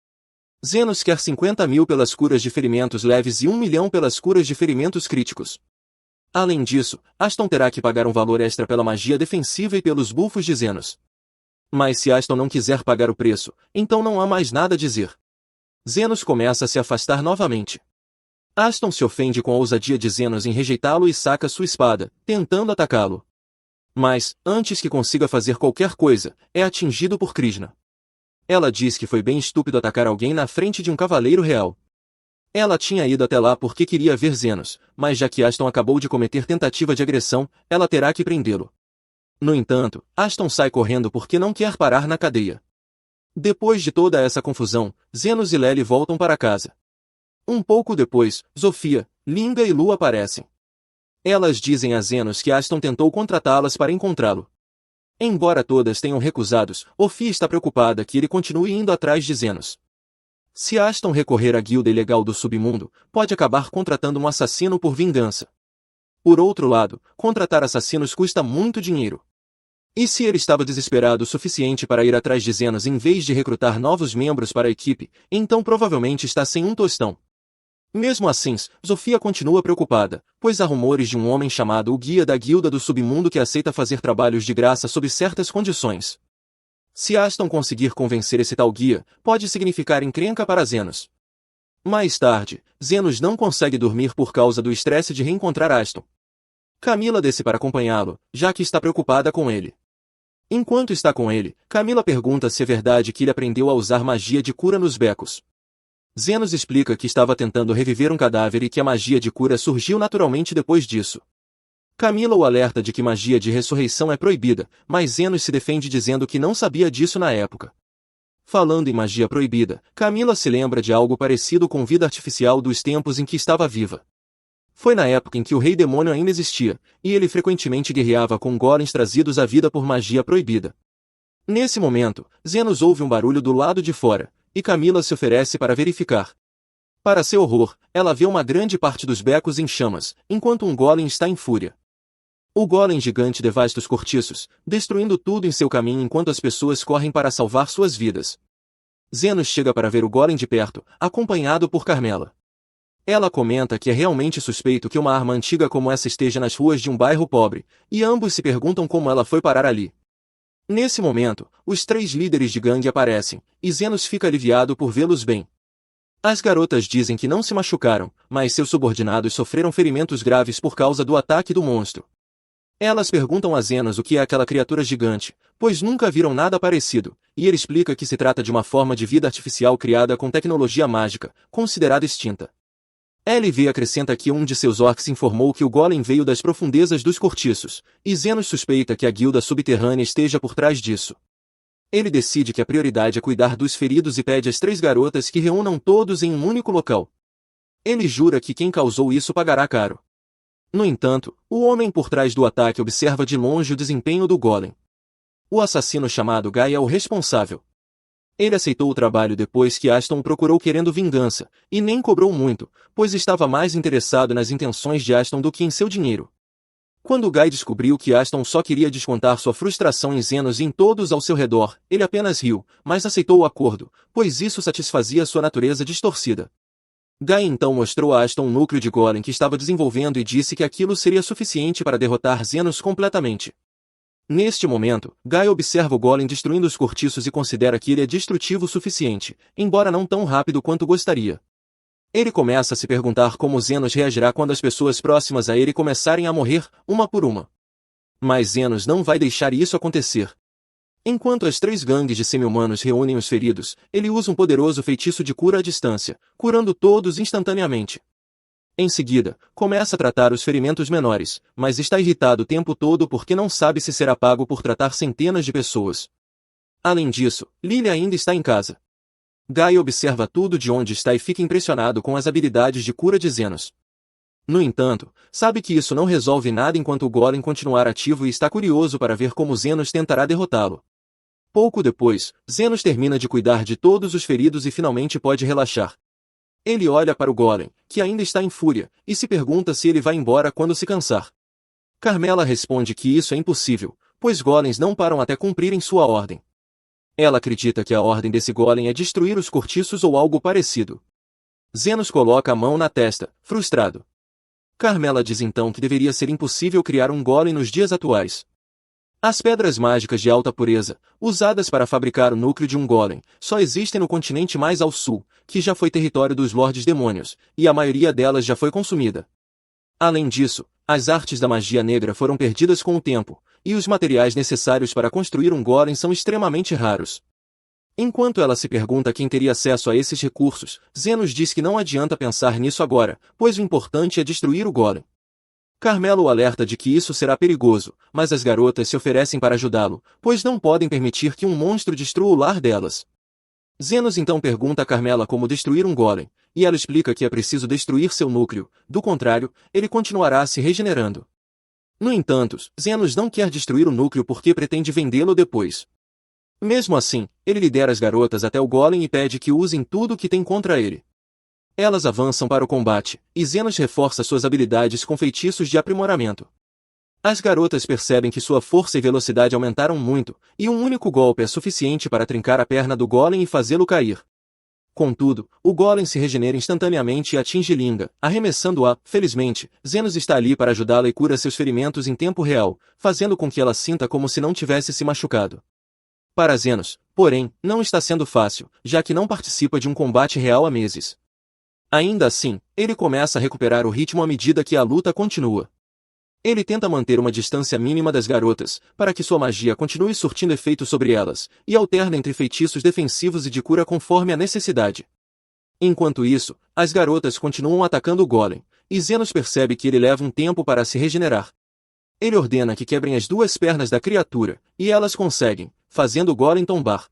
Zenos quer 50 mil pelas curas de ferimentos leves e 1 milhão pelas curas de ferimentos críticos. Além disso, Aston terá que pagar um valor extra pela magia defensiva e pelos buffos de Zenos. Mas se Aston não quiser pagar o preço, então não há mais nada a dizer. Zenos começa a se afastar novamente. Aston se ofende com a ousadia de Zenos em rejeitá-lo e saca sua espada, tentando atacá-lo. Mas, antes que consiga fazer qualquer coisa, é atingido por Krishna. Ela diz que foi bem estúpido atacar alguém na frente de um cavaleiro real. Ela tinha ido até lá porque queria ver Zenos, mas já que Aston acabou de cometer tentativa de agressão, ela terá que prendê-lo. No entanto, Aston sai correndo porque não quer parar na cadeia. Depois de toda essa confusão, Zenos e Lely voltam para casa. Um pouco depois, Zofia, Linda e Lu aparecem. Elas dizem a Zenos que Aston tentou contratá-las para encontrá-lo. Embora todas tenham recusado, Zofia está preocupada que ele continue indo atrás de Zenos. Se Aston recorrer à guilda ilegal do submundo, pode acabar contratando um assassino por vingança. Por outro lado, contratar assassinos custa muito dinheiro. E se ele estava desesperado o suficiente para ir atrás de Zenos em vez de recrutar novos membros para a equipe, então provavelmente está sem um tostão. Mesmo assim, Zofia continua preocupada, pois há rumores de um homem chamado o Guia da Guilda do Submundo que aceita fazer trabalhos de graça sob certas condições. Se Aston conseguir convencer esse tal guia, pode significar encrenca para Zenos. Mais tarde, Zenos não consegue dormir por causa do estresse de reencontrar Aston. Camila desce para acompanhá-lo, já que está preocupada com ele. Enquanto está com ele, Camila pergunta se é verdade que ele aprendeu a usar magia de cura nos becos. Zenos explica que estava tentando reviver um cadáver e que a magia de cura surgiu naturalmente depois disso. Camila o alerta de que magia de ressurreição é proibida, mas Zenos se defende dizendo que não sabia disso na época. Falando em magia proibida, Camila se lembra de algo parecido com vida artificial dos tempos em que estava viva. Foi na época em que o Rei Demônio ainda existia, e ele frequentemente guerreava com golems trazidos à vida por magia proibida. Nesse momento, Zenos ouve um barulho do lado de fora, e Camila se oferece para verificar. Para seu horror, ela vê uma grande parte dos becos em chamas, enquanto um golem está em fúria. O golem gigante devasta os cortiços, destruindo tudo em seu caminho enquanto as pessoas correm para salvar suas vidas. Zenos chega para ver o golem de perto, acompanhado por Carmela. Ela comenta que é realmente suspeito que uma arma antiga como essa esteja nas ruas de um bairro pobre, e ambos se perguntam como ela foi parar ali. Nesse momento, os 3 líderes de gangue aparecem, e Zenos fica aliviado por vê-los bem. As garotas dizem que não se machucaram, mas seus subordinados sofreram ferimentos graves por causa do ataque do monstro. Elas perguntam a Zenos o que é aquela criatura gigante, pois nunca viram nada parecido, e ele explica que se trata de uma forma de vida artificial criada com tecnologia mágica, considerada extinta. LV acrescenta que um de seus orcs informou que o golem veio das profundezas dos cortiços, e Zenos suspeita que a guilda subterrânea esteja por trás disso. Ele decide que a prioridade é cuidar dos feridos e pede às 3 garotas que reúnam todos em um único local. Ele jura que quem causou isso pagará caro. No entanto, o homem por trás do ataque observa de longe o desempenho do golem. O assassino chamado Guy é o responsável. Ele aceitou o trabalho depois que Aston o procurou querendo vingança, e nem cobrou muito, pois estava mais interessado nas intenções de Aston do que em seu dinheiro. Quando Guy descobriu que Aston só queria descontar sua frustração em Zenos e em todos ao seu redor, ele apenas riu, mas aceitou o acordo, pois isso satisfazia sua natureza distorcida. Guy então mostrou a Aston um núcleo de golem que estava desenvolvendo e disse que aquilo seria suficiente para derrotar Zenos completamente. Neste momento, Guy observa o golem destruindo os cortiços e considera que ele é destrutivo o suficiente, embora não tão rápido quanto gostaria. Ele começa a se perguntar como Zenos reagirá quando as pessoas próximas a ele começarem a morrer, uma por uma. Mas Zenos não vai deixar isso acontecer. Enquanto as 3 gangues de semi-humanos reúnem os feridos, ele usa um poderoso feitiço de cura à distância, curando todos instantaneamente. Em seguida, começa a tratar os ferimentos menores, mas está irritado o tempo todo porque não sabe se será pago por tratar centenas de pessoas. Além disso, Lily ainda está em casa. Guy observa tudo de onde está e fica impressionado com as habilidades de cura de Zenos. No entanto, sabe que isso não resolve nada enquanto o golem continuar ativo e está curioso para ver como Zenos tentará derrotá-lo. Pouco depois, Zenos termina de cuidar de todos os feridos e finalmente pode relaxar. Ele olha para o golem, que ainda está em fúria, e se pergunta se ele vai embora quando se cansar. Carmela responde que isso é impossível, pois golems não param até cumprirem sua ordem. Ela acredita que a ordem desse golem é destruir os cortiços ou algo parecido. Zenos coloca a mão na testa, frustrado. Carmela diz então que deveria ser impossível criar um golem nos dias atuais. As pedras mágicas de alta pureza, usadas para fabricar o núcleo de um golem, só existem no continente mais ao sul, que já foi território dos Lordes Demônios, e a maioria delas já foi consumida. Além disso, as artes da magia negra foram perdidas com o tempo, e os materiais necessários para construir um golem são extremamente raros. Enquanto ela se pergunta quem teria acesso a esses recursos, Zenos diz que não adianta pensar nisso agora, pois o importante é destruir o golem. Carmelo o alerta de que isso será perigoso, mas as garotas se oferecem para ajudá-lo, pois não podem permitir que um monstro destrua o lar delas. Zenos então pergunta a Carmela como destruir um golem, e ela explica que é preciso destruir seu núcleo, do contrário, ele continuará se regenerando. No entanto, Zenos não quer destruir o núcleo porque pretende vendê-lo depois. Mesmo assim, ele lidera as garotas até o golem e pede que usem tudo o que tem contra ele. Elas avançam para o combate, e Zenos reforça suas habilidades com feitiços de aprimoramento. As garotas percebem que sua força e velocidade aumentaram muito, e um único golpe é suficiente para trincar a perna do golem e fazê-lo cair. Contudo, o golem se regenera instantaneamente e atinge Linga, arremessando-a. Felizmente, Zenos está ali para ajudá-la e cura seus ferimentos em tempo real, fazendo com que ela sinta como se não tivesse se machucado. Para Zenos, porém, não está sendo fácil, já que não participa de um combate real há meses. Ainda assim, ele começa a recuperar o ritmo à medida que a luta continua. Ele tenta manter uma distância mínima das garotas, para que sua magia continue surtindo efeito sobre elas, e alterna entre feitiços defensivos e de cura conforme a necessidade. Enquanto isso, as garotas continuam atacando o golem, e Zenos percebe que ele leva um tempo para se regenerar. Ele ordena que quebrem as duas pernas da criatura, e elas conseguem, fazendo o golem tombar.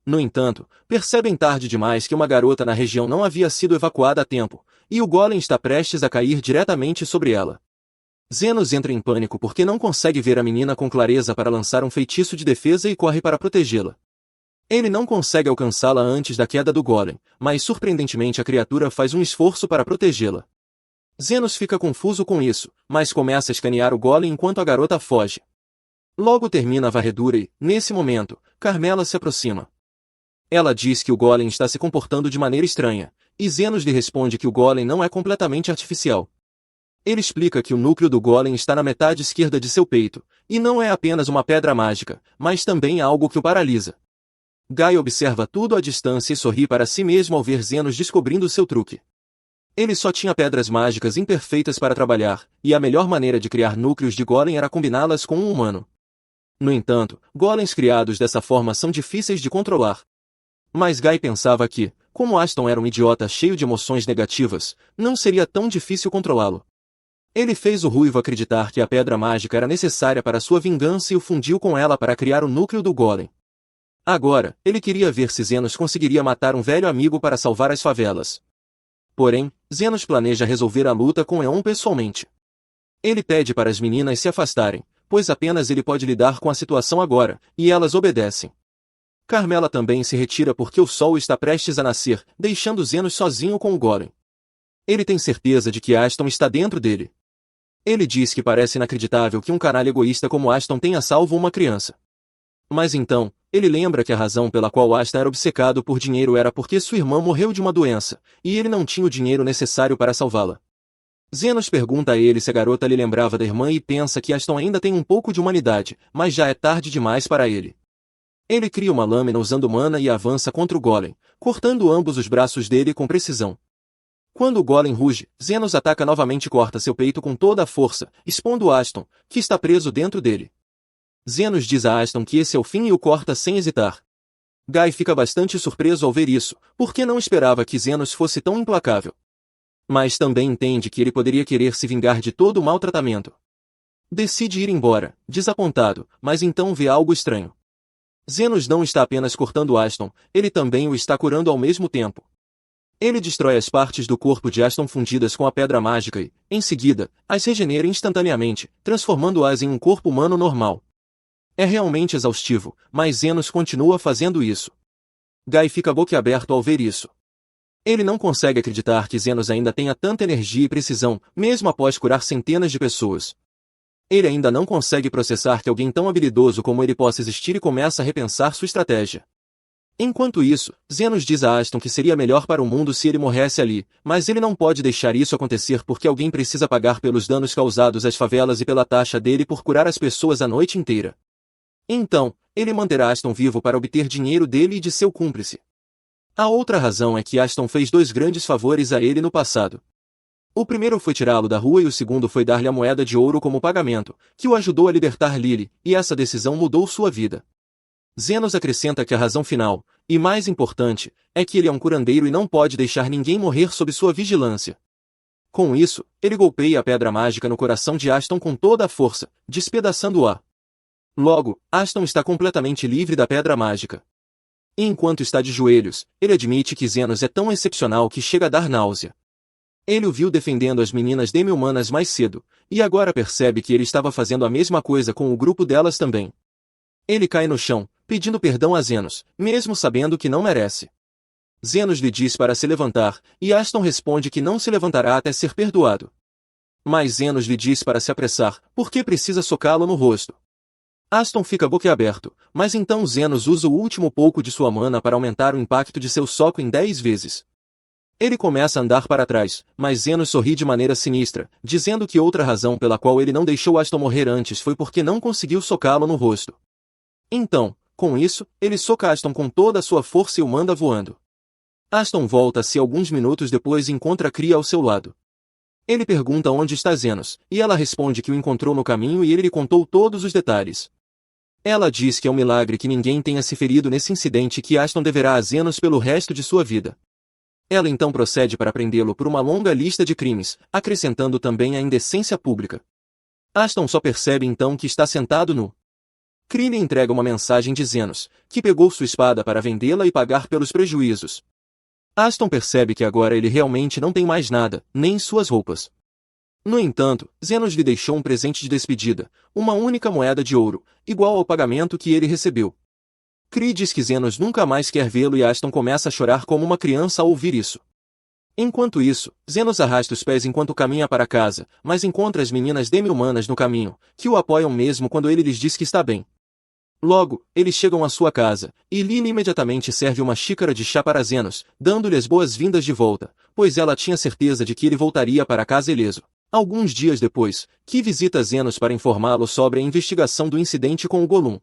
No entanto, percebem tarde demais que uma garota na região não havia sido evacuada a tempo, e o golem está prestes a cair diretamente sobre ela. Zenos entra em pânico porque não consegue ver a menina com clareza para lançar um feitiço de defesa e corre para protegê-la. Ele não consegue alcançá-la antes da queda do golem, mas surpreendentemente a criatura faz um esforço para protegê-la. Zenos fica confuso com isso, mas começa a escanear o golem enquanto a garota foge. Logo termina a varredura e, nesse momento, Carmela se aproxima. Ela diz que o golem está se comportando de maneira estranha, e Zenos lhe responde que o golem não é completamente artificial. Ele explica que o núcleo do golem está na metade esquerda de seu peito, e não é apenas uma pedra mágica, mas também algo que o paralisa. Guy observa tudo à distância e sorri para si mesmo ao ver Zenos descobrindo seu truque. Ele só tinha pedras mágicas imperfeitas para trabalhar, e a melhor maneira de criar núcleos de golem era combiná-las com um humano. No entanto, golems criados dessa forma são difíceis de controlar. Mas Guy pensava que, como Aston era um idiota cheio de emoções negativas, não seria tão difícil controlá-lo. Ele fez o ruivo acreditar que a pedra mágica era necessária para sua vingança e o fundiu com ela para criar o núcleo do golem. Agora, ele queria ver se Zenos conseguiria matar um velho amigo para salvar as favelas. Porém, Zenos planeja resolver a luta com Eon pessoalmente. Ele pede para as meninas se afastarem, pois apenas ele pode lidar com a situação agora, e elas obedecem. Carmela também se retira porque o sol está prestes a nascer, deixando Zenos sozinho com o golem. Ele tem certeza de que Aston está dentro dele. Ele diz que parece inacreditável que um canalha egoísta como Aston tenha salvo uma criança. Mas então, ele lembra que a razão pela qual Aston era obcecado por dinheiro era porque sua irmã morreu de uma doença, e ele não tinha o dinheiro necessário para salvá-la. Zenos pergunta a ele se a garota lhe lembrava da irmã e pensa que Aston ainda tem um pouco de humanidade, mas já é tarde demais para ele. Ele cria uma lâmina usando mana e avança contra o golem, cortando ambos os braços dele com precisão. Quando o golem ruge, Zenos ataca novamente e corta seu peito com toda a força, expondo Aston, que está preso dentro dele. Zenos diz a Aston que esse é o fim e o corta sem hesitar. Guy fica bastante surpreso ao ver isso, porque não esperava que Zenos fosse tão implacável. Mas também entende que ele poderia querer se vingar de todo o maltratamento. Decide ir embora, desapontado, mas então vê algo estranho. Zenos não está apenas cortando Aston, ele também o está curando ao mesmo tempo. Ele destrói as partes do corpo de Aston fundidas com a pedra mágica e, em seguida, as regenera instantaneamente, transformando-as em um corpo humano normal. É realmente exaustivo, mas Zenos continua fazendo isso. Guy fica boquiaberto ao ver isso. Ele não consegue acreditar que Zenos ainda tenha tanta energia e precisão, mesmo após curar centenas de pessoas. Ele ainda não consegue processar que alguém tão habilidoso como ele possa existir e começa a repensar sua estratégia. Enquanto isso, Zenos diz a Aston que seria melhor para o mundo se ele morresse ali, mas ele não pode deixar isso acontecer porque alguém precisa pagar pelos danos causados às favelas e pela taxa dele por curar as pessoas a noite inteira. Então, ele manterá Aston vivo para obter dinheiro dele e de seu cúmplice. A outra razão é que Aston fez dois grandes favores a ele no passado. O primeiro foi tirá-lo da rua e o segundo foi dar-lhe a moeda de ouro como pagamento, que o ajudou a libertar Lily, e essa decisão mudou sua vida. Zenos acrescenta que a razão final, e mais importante, é que ele é um curandeiro e não pode deixar ninguém morrer sob sua vigilância. Com isso, ele golpeia a pedra mágica no coração de Aston com toda a força, despedaçando-a. Logo, Aston está completamente livre da pedra mágica. E enquanto está de joelhos, ele admite que Zenos é tão excepcional que chega a dar náusea. Ele o viu defendendo as meninas demi-humanas mais cedo, e agora percebe que ele estava fazendo a mesma coisa com o grupo delas também. Ele cai no chão, pedindo perdão a Zenos, mesmo sabendo que não merece. Zenos lhe diz para se levantar, e Aston responde que não se levantará até ser perdoado. Mas Zenos lhe diz para se apressar, porque precisa socá-lo no rosto. Aston fica boquiaberto, mas então Zenos usa o último pouco de sua mana para aumentar o impacto de seu soco em 10 vezes. Ele começa a andar para trás, mas Zenos sorri de maneira sinistra, dizendo que outra razão pela qual ele não deixou Aston morrer antes foi porque não conseguiu socá-lo no rosto. Então, com isso, ele soca Aston com toda a sua força e o manda voando. Aston volta-se alguns minutos depois e encontra Cria ao seu lado. Ele pergunta onde está Zenos, e ela responde que o encontrou no caminho e ele lhe contou todos os detalhes. Ela diz que é um milagre que ninguém tenha se ferido nesse incidente e que Aston deverá a Zenos pelo resto de sua vida. Ela então procede para prendê-lo por uma longa lista de crimes, acrescentando também a indecência pública. Aston só percebe então que está sentado nu. Kree lhe entrega uma mensagem de Zenos, que pegou sua espada para vendê-la e pagar pelos prejuízos. Aston percebe que agora ele realmente não tem mais nada, nem suas roupas. No entanto, Zenos lhe deixou um presente de despedida, uma única moeda de ouro, igual ao pagamento que ele recebeu. Kree diz que Zenos nunca mais quer vê-lo e Aston começa a chorar como uma criança ao ouvir isso. Enquanto isso, Zenos arrasta os pés enquanto caminha para casa, mas encontra as meninas demi-humanas no caminho, que o apoiam mesmo quando ele lhes diz que está bem. Logo, eles chegam à sua casa, e Lily imediatamente serve uma xícara de chá para Zenos, dando-lhe as boas-vindas de volta, pois ela tinha certeza de que ele voltaria para casa ileso. Alguns dias depois, Ki visita Zenos para informá-lo sobre a investigação do incidente com o Gollum.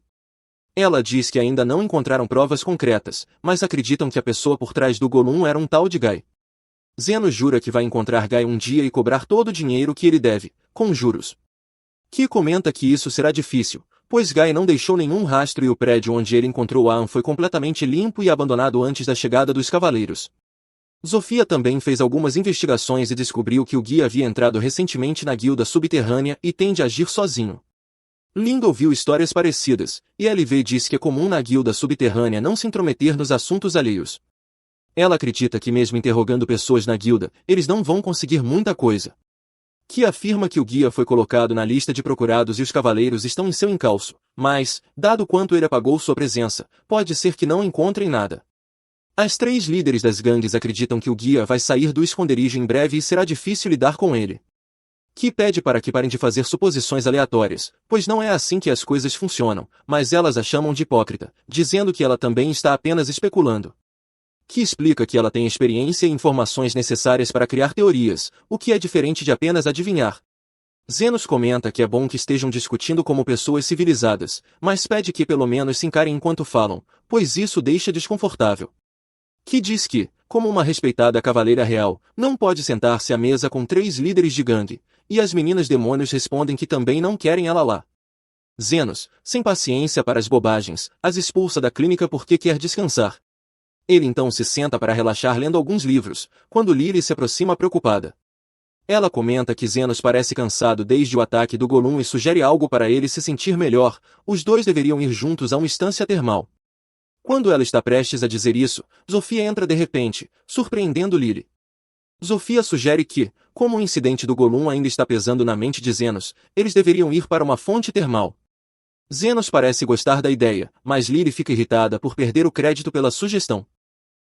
Ela diz que ainda não encontraram provas concretas, mas acreditam que a pessoa por trás do Gollum era um tal de Guy. Zenos jura que vai encontrar Guy um dia e cobrar todo o dinheiro que ele deve, com juros. Ki comenta que isso será difícil, pois Guy não deixou nenhum rastro e o prédio onde ele encontrou Aang foi completamente limpo e abandonado antes da chegada dos cavaleiros. Zofia também fez algumas investigações e descobriu que o Guia havia entrado recentemente na guilda subterrânea e tende a agir sozinho. Lind ouviu histórias parecidas, e LV diz que é comum na guilda subterrânea não se intrometer nos assuntos alheios. Ela acredita que mesmo interrogando pessoas na guilda, eles não vão conseguir muita coisa. Que afirma que o Guia foi colocado na lista de procurados e os cavaleiros estão em seu encalço, mas, dado quanto ele apagou sua presença, pode ser que não encontrem nada. As 3 líderes das gangues acreditam que o Guia vai sair do esconderijo em breve e será difícil lidar com ele. Ki pede para que parem de fazer suposições aleatórias, pois não é assim que as coisas funcionam, mas elas a chamam de hipócrita, dizendo que ela também está apenas especulando. Ki explica que ela tem experiência e informações necessárias para criar teorias, o que é diferente de apenas adivinhar. Zenos comenta que é bom que estejam discutindo como pessoas civilizadas, mas pede que pelo menos se encarem enquanto falam, pois isso deixa desconfortável. Ki diz que, como uma respeitada cavaleira real, não pode sentar-se à mesa com 3 líderes de gangue, e as meninas demônios respondem que também não querem ela lá. Zenos, sem paciência para as bobagens, as expulsa da clínica porque quer descansar. Ele então se senta para relaxar lendo alguns livros, quando Lily se aproxima preocupada. Ela comenta que Zenos parece cansado desde o ataque do Gollum e sugere algo para ele se sentir melhor, os dois deveriam ir juntos a uma estância termal. Quando ela está prestes a dizer isso, Zofia entra de repente, surpreendendo Lily. Zofia sugere que, como o incidente do Gollum ainda está pesando na mente de Zenos, eles deveriam ir para uma fonte termal. Zenos parece gostar da ideia, mas Lily fica irritada por perder o crédito pela sugestão.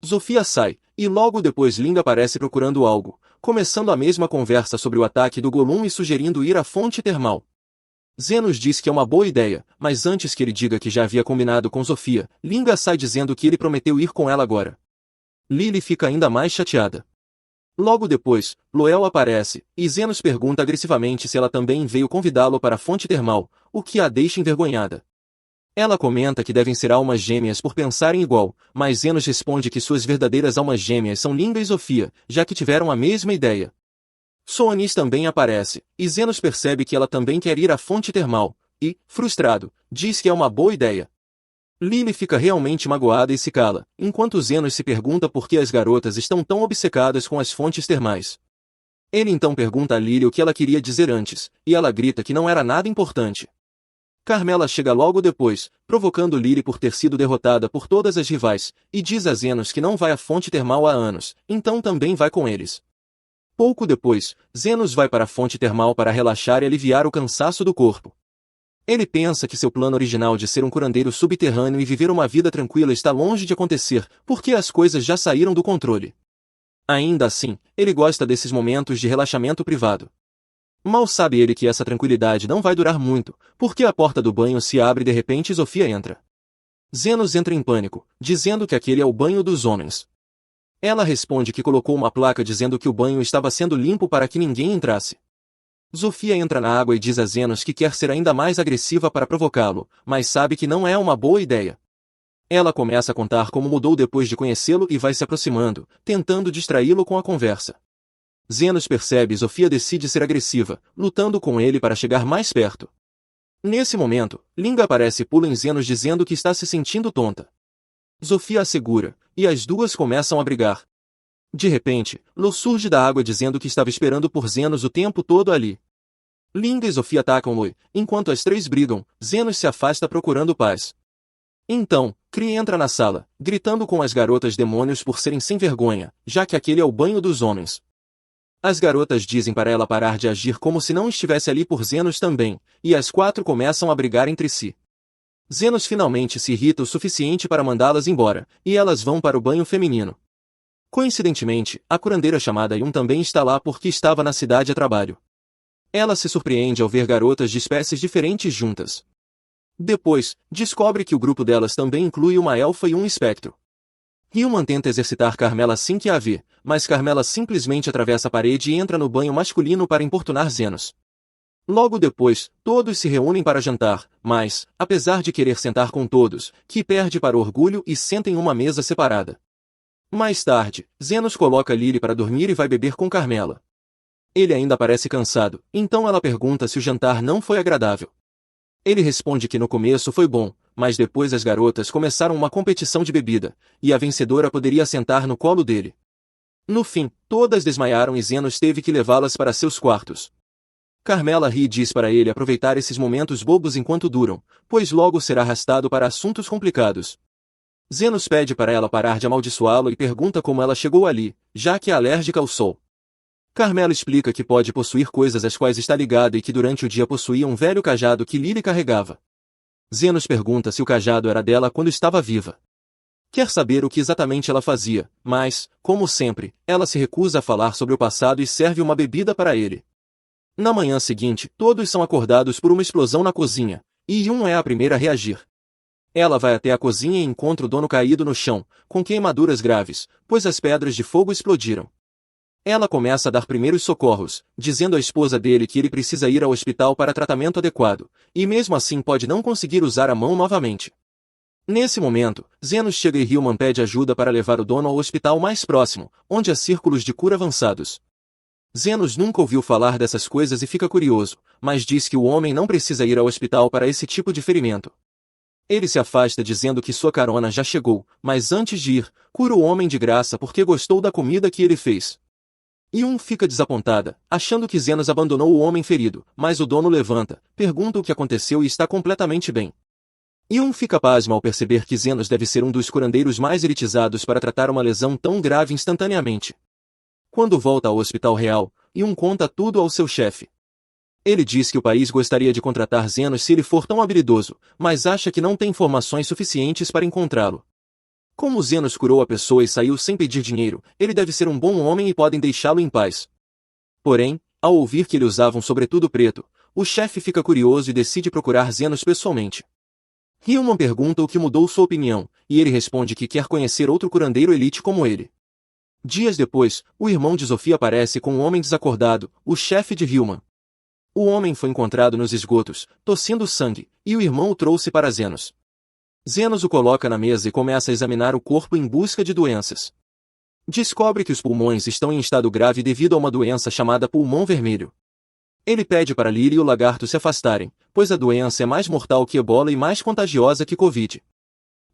Zofia sai, e logo depois Lind aparece procurando algo, começando a mesma conversa sobre o ataque do Gollum e sugerindo ir à fonte termal. Zenos diz que é uma boa ideia, mas antes que ele diga que já havia combinado com Zofia, Linga sai dizendo que ele prometeu ir com ela agora. Lily fica ainda mais chateada. Logo depois, Loel aparece, e Zenos pergunta agressivamente se ela também veio convidá-lo para a fonte termal, o que a deixa envergonhada. Ela comenta que devem ser almas gêmeas por pensarem igual, mas Zenos responde que suas verdadeiras almas gêmeas são Linda e Zofia, já que tiveram a mesma ideia. Soanis também aparece, e Zenos percebe que ela também quer ir à fonte termal, e, frustrado, diz que é uma boa ideia. Lily fica realmente magoada e se cala, enquanto Zenos se pergunta por que as garotas estão tão obcecadas com as fontes termais. Ele então pergunta a Lily o que ela queria dizer antes, e ela grita que não era nada importante. Carmela chega logo depois, provocando Lily por ter sido derrotada por todas as rivais, e diz a Zenos que não vai à fonte termal há anos, então também vai com eles. Pouco depois, Zenos vai para a fonte termal para relaxar e aliviar o cansaço do corpo. Ele pensa que seu plano original de ser um curandeiro subterrâneo e viver uma vida tranquila está longe de acontecer, porque as coisas já saíram do controle. Ainda assim, ele gosta desses momentos de relaxamento privado. Mal sabe ele que essa tranquilidade não vai durar muito, porque a porta do banho se abre e de repente Zofia entra. Zenos entra em pânico, dizendo que aquele é o banho dos homens. Ela responde que colocou uma placa dizendo que o banho estava sendo limpo para que ninguém entrasse. Zofia entra na água e diz a Zenos que quer ser ainda mais agressiva para provocá-lo, mas sabe que não é uma boa ideia. Ela começa a contar como mudou depois de conhecê-lo e vai se aproximando, tentando distraí-lo com a conversa. Zenos percebe e Zofia decide ser agressiva, lutando com ele para chegar mais perto. Nesse momento, Linga aparece e pula em Zenos dizendo que está se sentindo tonta. Zofia a segura, e as duas começam a brigar. De repente, Lo surge da água dizendo que estava esperando por Zenos o tempo todo ali. Linga e Zofia atacam Lo, enquanto as três brigam, Zenos se afasta procurando paz. Então, Kree entra na sala, gritando com as garotas demônios por serem sem vergonha, já que aquele é o banho dos homens. As garotas dizem para ela parar de agir como se não estivesse ali por Zenos também, e as quatro começam a brigar entre si. Zenos finalmente se irrita o suficiente para mandá-las embora, e elas vão para o banho feminino. Coincidentemente, a curandeira chamada Yun também está lá porque estava na cidade a trabalho. Ela se surpreende ao ver garotas de espécies diferentes juntas. Depois, descobre que o grupo delas também inclui uma elfa e um espectro. Hillman tenta exercitar Carmela assim que a vê, mas Carmela simplesmente atravessa a parede e entra no banho masculino para importunar Zenos. Logo depois, todos se reúnem para jantar, mas, apesar de querer sentar com todos, Ki perde para o orgulho e senta em uma mesa separada. Mais tarde, Zenos coloca Lily para dormir e vai beber com Carmela. Ele ainda parece cansado, então ela pergunta se o jantar não foi agradável. Ele responde que no começo foi bom, mas depois as garotas começaram uma competição de bebida, e a vencedora poderia sentar no colo dele. No fim, todas desmaiaram e Zenos teve que levá-las para seus quartos. Carmela ri e diz para ele aproveitar esses momentos bobos enquanto duram, pois logo será arrastado para assuntos complicados. Zenos pede para ela parar de amaldiçoá-lo e pergunta como ela chegou ali, já que é alérgica ao sol. Carmela explica que pode possuir coisas às quais está ligada e que durante o dia possuía um velho cajado que Lily carregava. Zenos pergunta se o cajado era dela quando estava viva. Quer saber o que exatamente ela fazia, mas, como sempre, ela se recusa a falar sobre o passado e serve uma bebida para ele. Na manhã seguinte, todos são acordados por uma explosão na cozinha, e Yun é a primeira a reagir. Ela vai até a cozinha e encontra o dono caído no chão, com queimaduras graves, pois as pedras de fogo explodiram. Ela começa a dar primeiros socorros, dizendo à esposa dele que ele precisa ir ao hospital para tratamento adequado, e mesmo assim pode não conseguir usar a mão novamente. Nesse momento, Zenos chega e Hillman pede ajuda para levar o dono ao hospital mais próximo, onde há círculos de cura avançados. Zenos nunca ouviu falar dessas coisas e fica curioso, mas diz que o homem não precisa ir ao hospital para esse tipo de ferimento. Ele se afasta dizendo que sua carona já chegou, mas antes de ir, cura o homem de graça porque gostou da comida que ele fez. Yun fica desapontada, achando que Zenos abandonou o homem ferido, mas o dono levanta, pergunta o que aconteceu e está completamente bem. Yun fica pasma ao perceber que Zenos deve ser um dos curandeiros mais elitizados para tratar uma lesão tão grave instantaneamente. Quando volta ao hospital real, Yun conta tudo ao seu chefe. Ele diz que o país gostaria de contratar Zenos se ele for tão habilidoso, mas acha que não tem informações suficientes para encontrá-lo. Como Zenos curou a pessoa e saiu sem pedir dinheiro, ele deve ser um bom homem e podem deixá-lo em paz. Porém, ao ouvir que ele usava um sobretudo preto, o chefe fica curioso e decide procurar Zenos pessoalmente. Hillman pergunta o que mudou sua opinião, e ele responde que quer conhecer outro curandeiro elite como ele. Dias depois, o irmão de Zofia aparece com um homem desacordado, o chefe de Hillman. O homem foi encontrado nos esgotos, tossindo sangue, e o irmão o trouxe para Zenos. Zenos o coloca na mesa e começa a examinar o corpo em busca de doenças. Descobre que os pulmões estão em estado grave devido a uma doença chamada pulmão vermelho. Ele pede para Lily e o lagarto se afastarem, pois a doença é mais mortal que ebola e mais contagiosa que Covid.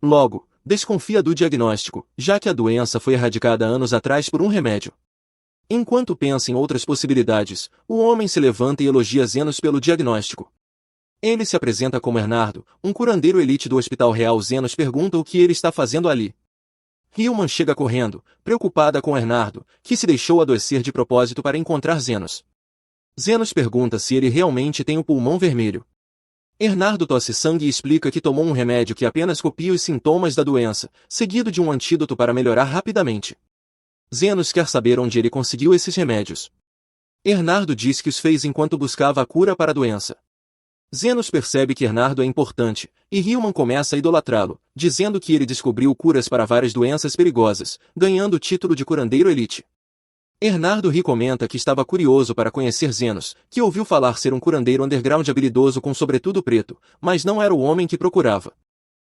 Logo, desconfia do diagnóstico, já que a doença foi erradicada anos atrás por um remédio. Enquanto pensa em outras possibilidades, o homem se levanta e elogia Zenos pelo diagnóstico. Ele se apresenta como Hernardo, um curandeiro elite do Hospital Real. Zenos pergunta o que ele está fazendo ali. Hillman chega correndo, preocupada com Hernardo, que se deixou adoecer de propósito para encontrar Zenos. Zenos pergunta se ele realmente tem o pulmão vermelho. Hernardo tosse sangue e explica que tomou um remédio que apenas copia os sintomas da doença, seguido de um antídoto para melhorar rapidamente. Zenos quer saber onde ele conseguiu esses remédios. Hernardo diz que os fez enquanto buscava a cura para a doença. Zenos percebe que Hernardo é importante, e Hillman começa a idolatrá-lo, dizendo que ele descobriu curas para várias doenças perigosas, ganhando o título de curandeiro elite. Hernardo comenta que estava curioso para conhecer Zenos, que ouviu falar ser um curandeiro underground habilidoso com sobretudo preto, mas não era o homem que procurava.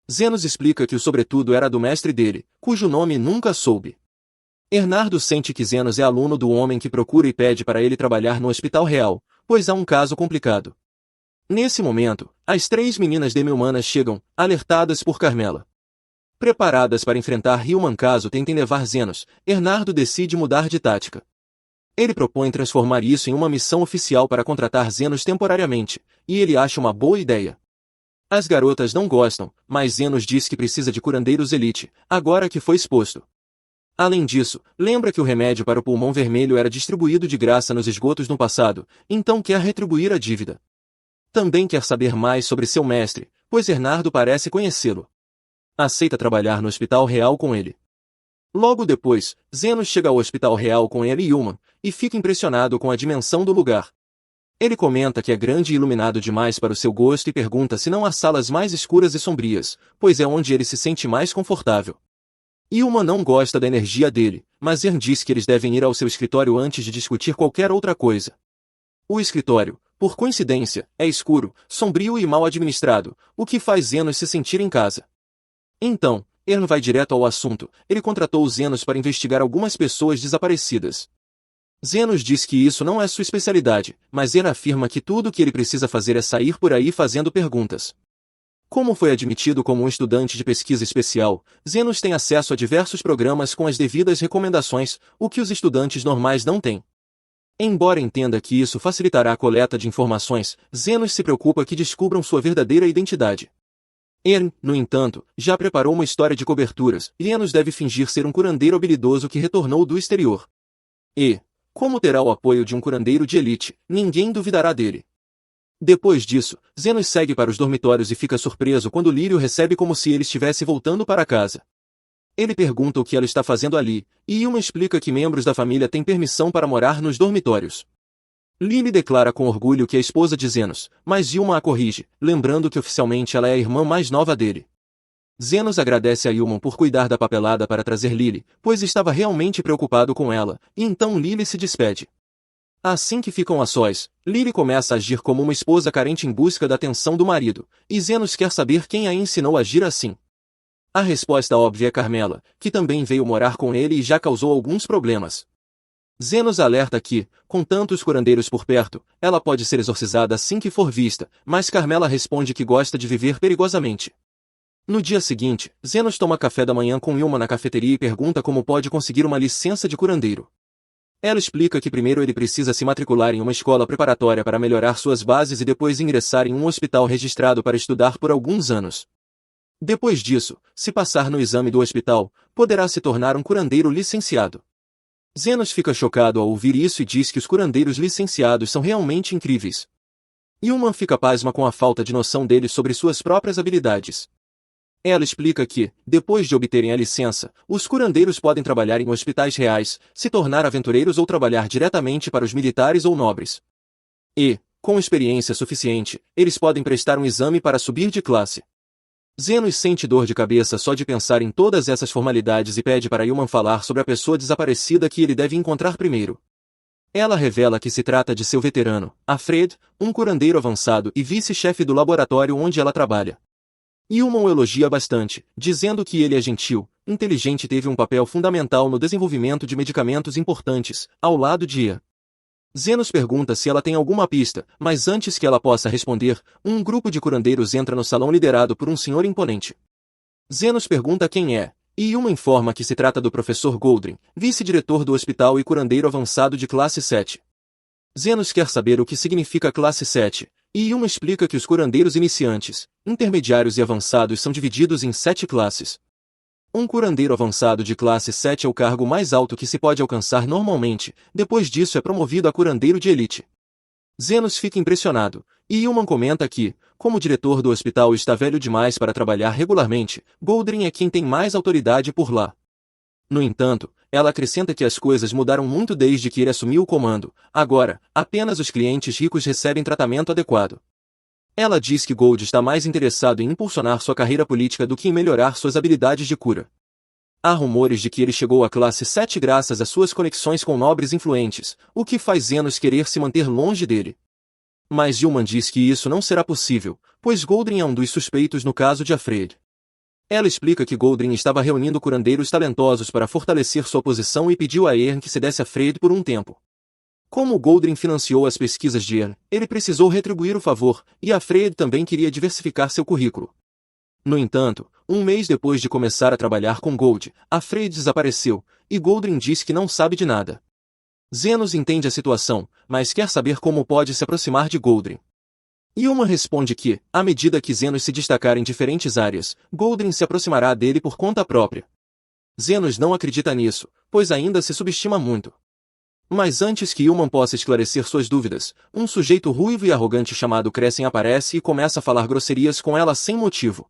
Zenos explica que o sobretudo era do mestre dele, cujo nome nunca soube. Hernardo sente que Zenos é aluno do homem que procura e pede para ele trabalhar no Hospital Real, pois há um caso complicado. Nesse momento, as 3 meninas demi-humanas chegam, alertadas por Carmela. Preparadas para enfrentar Hillman caso tentem levar Zenos, Hernardo decide mudar de tática. Ele propõe transformar isso em uma missão oficial para contratar Zenos temporariamente, e ele acha uma boa ideia. As garotas não gostam, mas Zenos diz que precisa de curandeiros elite, agora que foi exposto. Além disso, lembra que o remédio para o pulmão vermelho era distribuído de graça nos esgotos no passado, então quer retribuir a dívida. Também quer saber mais sobre seu mestre, pois Hernardo parece conhecê-lo. Aceita trabalhar no Hospital Real com ele. Logo depois, Zenos chega ao Hospital Real com ele e Hillman, e fica impressionado com a dimensão do lugar. Ele comenta que é grande e iluminado demais para o seu gosto e pergunta se não há salas mais escuras e sombrias, pois é onde ele se sente mais confortável. Hillman não gosta da energia dele, mas Ern diz que eles devem ir ao seu escritório antes de discutir qualquer outra coisa. O escritório, por coincidência, é escuro, sombrio e mal administrado, o que faz Zenos se sentir em casa. Então, Ern vai direto ao assunto. Ele contratou Zenos para investigar algumas pessoas desaparecidas. Zenos diz que isso não é sua especialidade, mas Ern afirma que tudo o que ele precisa fazer é sair por aí fazendo perguntas. Como foi admitido como um estudante de pesquisa especial, Zenos tem acesso a diversos programas com as devidas recomendações, o que os estudantes normais não têm. Embora entenda que isso facilitará a coleta de informações, Zenos se preocupa que descubram sua verdadeira identidade. Ern, no entanto, já preparou uma história de coberturas, e Zenos deve fingir ser um curandeiro habilidoso que retornou do exterior. E, como terá o apoio de um curandeiro de elite, ninguém duvidará dele. Depois disso, Zenos segue para os dormitórios e fica surpreso quando Lily o recebe como se ele estivesse voltando para casa. Ele pergunta o que ela está fazendo ali, e Yuma explica que membros da família têm permissão para morar nos dormitórios. Lily declara com orgulho que é esposa de Zenos, mas Yuma a corrige, lembrando que oficialmente ela é a irmã mais nova dele. Zenos agradece a Yuma por cuidar da papelada para trazer Lily, pois estava realmente preocupado com ela, e então Lily se despede. Assim que ficam a sós, Lily começa a agir como uma esposa carente em busca da atenção do marido, e Zenos quer saber quem a ensinou a agir assim. A resposta óbvia é Carmela, que também veio morar com ele e já causou alguns problemas. Zenos alerta que, com tantos curandeiros por perto, ela pode ser exorcizada assim que for vista, mas Carmela responde que gosta de viver perigosamente. No dia seguinte, Zenos toma café da manhã com Yuma na cafeteria e pergunta como pode conseguir uma licença de curandeiro. Ela explica que primeiro ele precisa se matricular em uma escola preparatória para melhorar suas bases e depois ingressar em um hospital registrado para estudar por alguns anos. Depois disso, se passar no exame do hospital, poderá se tornar um curandeiro licenciado. Zenos fica chocado ao ouvir isso e diz que os curandeiros licenciados são realmente incríveis. Yuma fica pasma com a falta de noção dele sobre suas próprias habilidades. Ela explica que, depois de obterem a licença, os curandeiros podem trabalhar em hospitais reais, se tornar aventureiros ou trabalhar diretamente para os militares ou nobres. E, com experiência suficiente, eles podem prestar um exame para subir de classe. Zenos sente dor de cabeça só de pensar em todas essas formalidades e pede para Yuma falar sobre a pessoa desaparecida que ele deve encontrar primeiro. Ela revela que se trata de seu veterano, Alfred, um curandeiro avançado e vice-chefe do laboratório onde ela trabalha. Yulman o elogia bastante, dizendo que ele é gentil, inteligente e teve um papel fundamental no desenvolvimento de medicamentos importantes, ao lado de Ia. Zenos pergunta se ela tem alguma pista, mas antes que ela possa responder, um grupo de curandeiros entra no salão liderado por um senhor imponente. Zenos pergunta quem é, e Yulman informa que se trata do professor Goldring, vice-diretor do hospital e curandeiro avançado de classe 7. Zenos quer saber o que significa classe 7, e Yulman explica que os curandeiros iniciantes, intermediários e avançados são divididos em 7 classes. Um curandeiro avançado de classe 7 é o cargo mais alto que se pode alcançar normalmente, depois disso é promovido a curandeiro de elite. Zenos fica impressionado, e Yulman comenta que, como o diretor do hospital está velho demais para trabalhar regularmente, Goldring é quem tem mais autoridade por lá. No entanto, ela acrescenta que as coisas mudaram muito desde que ele assumiu o comando, agora, apenas os clientes ricos recebem tratamento adequado. Ela diz que Gold está mais interessado em impulsionar sua carreira política do que em melhorar suas habilidades de cura. Há rumores de que ele chegou à classe 7 graças às suas conexões com nobres influentes, o que faz Zenos querer se manter longe dele. Mas Yulman diz que isso não será possível, pois Goldring é um dos suspeitos no caso de Afraid. Ela explica que Goldring estava reunindo curandeiros talentosos para fortalecer sua posição e pediu a Earn que cedesse a Afraid por um tempo. Como Goldring financiou as pesquisas de Earn, ele precisou retribuir o favor, e Afraid também queria diversificar seu currículo. No entanto, um mês depois de começar a trabalhar com Gold, Afraid desapareceu, e Goldring disse que não sabe de nada. Zenos entende a situação, mas quer saber como pode se aproximar de Goldring. Yulman responde que, à medida que Zenos se destacar em diferentes áreas, Goldring se aproximará dele por conta própria. Zenos não acredita nisso, pois ainda se subestima muito. Mas antes que Yulman possa esclarecer suas dúvidas, um sujeito ruivo e arrogante chamado Crescem aparece e começa a falar grosserias com ela sem motivo.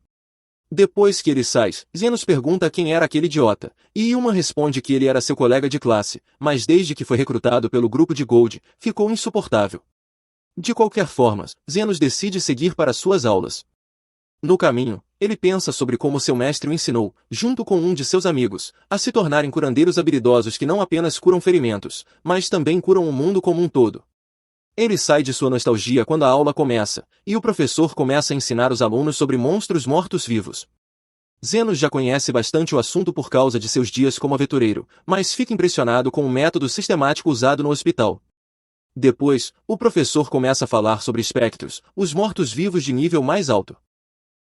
Depois que ele sai, Zenos pergunta quem era aquele idiota, e Yulman responde que ele era seu colega de classe, mas desde que foi recrutado pelo grupo de Gold, ficou insuportável. De qualquer forma, Zenos decide seguir para suas aulas. No caminho, ele pensa sobre como seu mestre o ensinou, junto com um de seus amigos, a se tornarem curandeiros habilidosos que não apenas curam ferimentos, mas também curam o mundo como um todo. Ele sai de sua nostalgia quando a aula começa, e o professor começa a ensinar os alunos sobre monstros mortos-vivos. Zenos já conhece bastante o assunto por causa de seus dias como aventureiro, mas fica impressionado com o método sistemático usado no hospital. Depois, o professor começa a falar sobre espectros, os mortos-vivos de nível mais alto.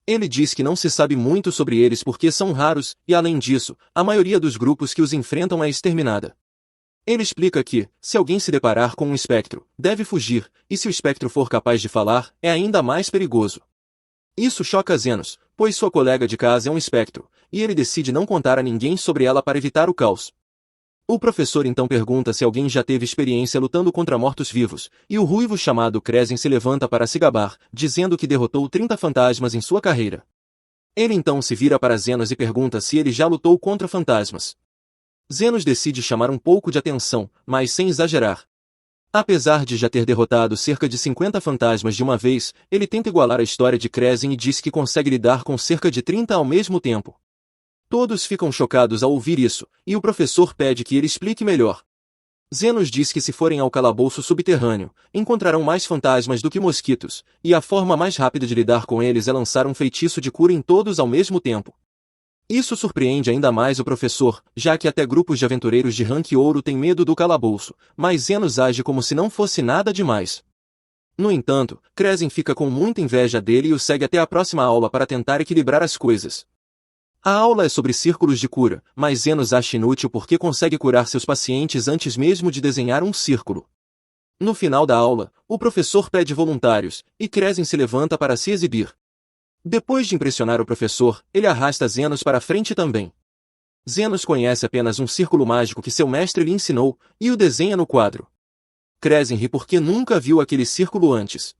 Ele diz que não se sabe muito sobre eles porque são raros, e além disso, a maioria dos grupos que os enfrentam é exterminada. Ele explica que, se alguém se deparar com um espectro, deve fugir, e se o espectro for capaz de falar, é ainda mais perigoso. Isso choca Zenos, pois sua colega de casa é um espectro, e ele decide não contar a ninguém sobre ela para evitar o caos. O professor então pergunta se alguém já teve experiência lutando contra mortos-vivos, e o ruivo chamado Crescem se levanta para se gabar, dizendo que derrotou 30 fantasmas em sua carreira. Ele então se vira para Zenos e pergunta se ele já lutou contra fantasmas. Zenos decide chamar um pouco de atenção, mas sem exagerar. Apesar de já ter derrotado cerca de 50 fantasmas de uma vez, ele tenta igualar a história de Crescem e diz que consegue lidar com cerca de 30 ao mesmo tempo. Todos ficam chocados ao ouvir isso, e o professor pede que ele explique melhor. Zenos diz que se forem ao calabouço subterrâneo, encontrarão mais fantasmas do que mosquitos, e a forma mais rápida de lidar com eles é lançar um feitiço de cura em todos ao mesmo tempo. Isso surpreende ainda mais o professor, já que até grupos de aventureiros de rank ouro têm medo do calabouço, mas Zenos age como se não fosse nada demais. No entanto, Crescem fica com muita inveja dele e o segue até a próxima aula para tentar equilibrar as coisas. A aula é sobre círculos de cura, mas Zenos acha inútil porque consegue curar seus pacientes antes mesmo de desenhar um círculo. No final da aula, o professor pede voluntários, e Crescem se levanta para se exibir. Depois de impressionar o professor, ele arrasta Zenos para a frente também. Zenos conhece apenas um círculo mágico que seu mestre lhe ensinou, e o desenha no quadro. Crescem ri porque nunca viu aquele círculo antes.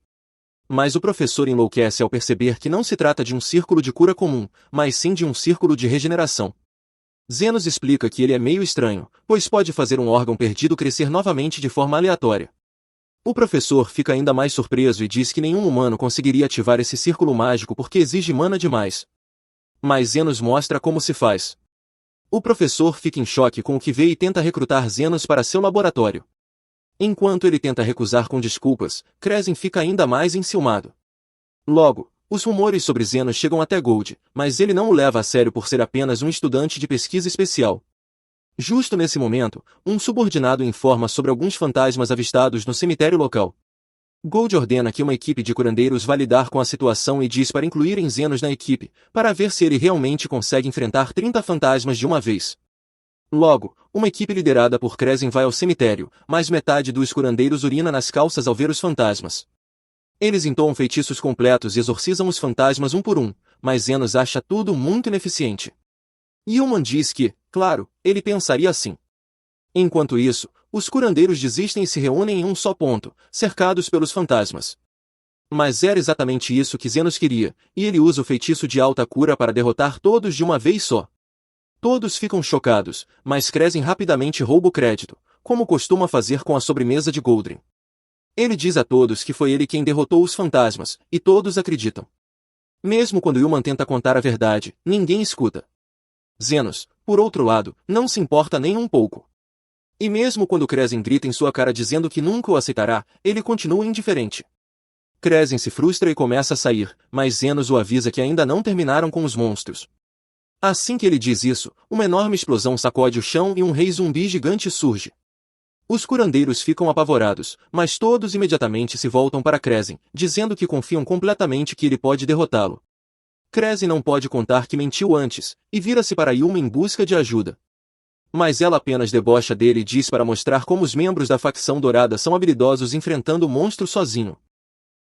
Mas o professor enlouquece ao perceber que não se trata de um círculo de cura comum, mas sim de um círculo de regeneração. Zenos explica que ele é meio estranho, pois pode fazer um órgão perdido crescer novamente de forma aleatória. O professor fica ainda mais surpreso e diz que nenhum humano conseguiria ativar esse círculo mágico porque exige mana demais. Mas Zenos mostra como se faz. O professor fica em choque com o que vê e tenta recrutar Zenos para seu laboratório. Enquanto ele tenta recusar com desculpas, Crescem fica ainda mais enciumado. Logo, Os rumores sobre Zenos chegam até Gold, mas ele não o leva a sério por ser apenas um estudante de pesquisa especial. Justo nesse momento, um subordinado informa sobre alguns fantasmas avistados no cemitério local. Gold ordena que uma equipe de curandeiros vá lidar com a situação e diz para incluírem Zenos na equipe, para ver se ele realmente consegue enfrentar 30 fantasmas de uma vez. Logo, uma equipe liderada por Kresen vai ao cemitério, mas metade dos curandeiros urina nas calças ao ver os fantasmas. Eles entoam feitiços completos e exorcizam os fantasmas um por um, mas Zenos acha tudo muito ineficiente. Yulman diz que, claro, ele pensaria assim. Enquanto isso, os curandeiros desistem e se reúnem em um só ponto, cercados pelos fantasmas. Mas era exatamente isso que Zenos queria, e ele usa o feitiço de alta cura para derrotar todos de uma vez só. Todos ficam chocados, mas Kresen rapidamente rouba o crédito, como costuma fazer com a sobremesa de Goldrin. Ele diz a todos que foi ele quem derrotou os fantasmas, e todos acreditam. Mesmo quando Yulman tenta contar a verdade, ninguém escuta. Zenos, por outro lado, não se importa nem um pouco. E mesmo quando Kresen grita em sua cara dizendo que nunca o aceitará, ele continua indiferente. Kresen se frustra e começa a sair, mas Zenos o avisa que ainda não terminaram com os monstros. Assim que ele diz isso, uma enorme explosão sacode o chão e um rei zumbi gigante surge. Os curandeiros ficam apavorados, mas todos imediatamente se voltam para Kresen, dizendo que confiam completamente que ele pode derrotá-lo. Kresen não pode contar que mentiu antes, e vira-se para Yulman em busca de ajuda. Mas ela apenas debocha dele e diz para mostrar como os membros da facção dourada são habilidosos enfrentando o monstro sozinho.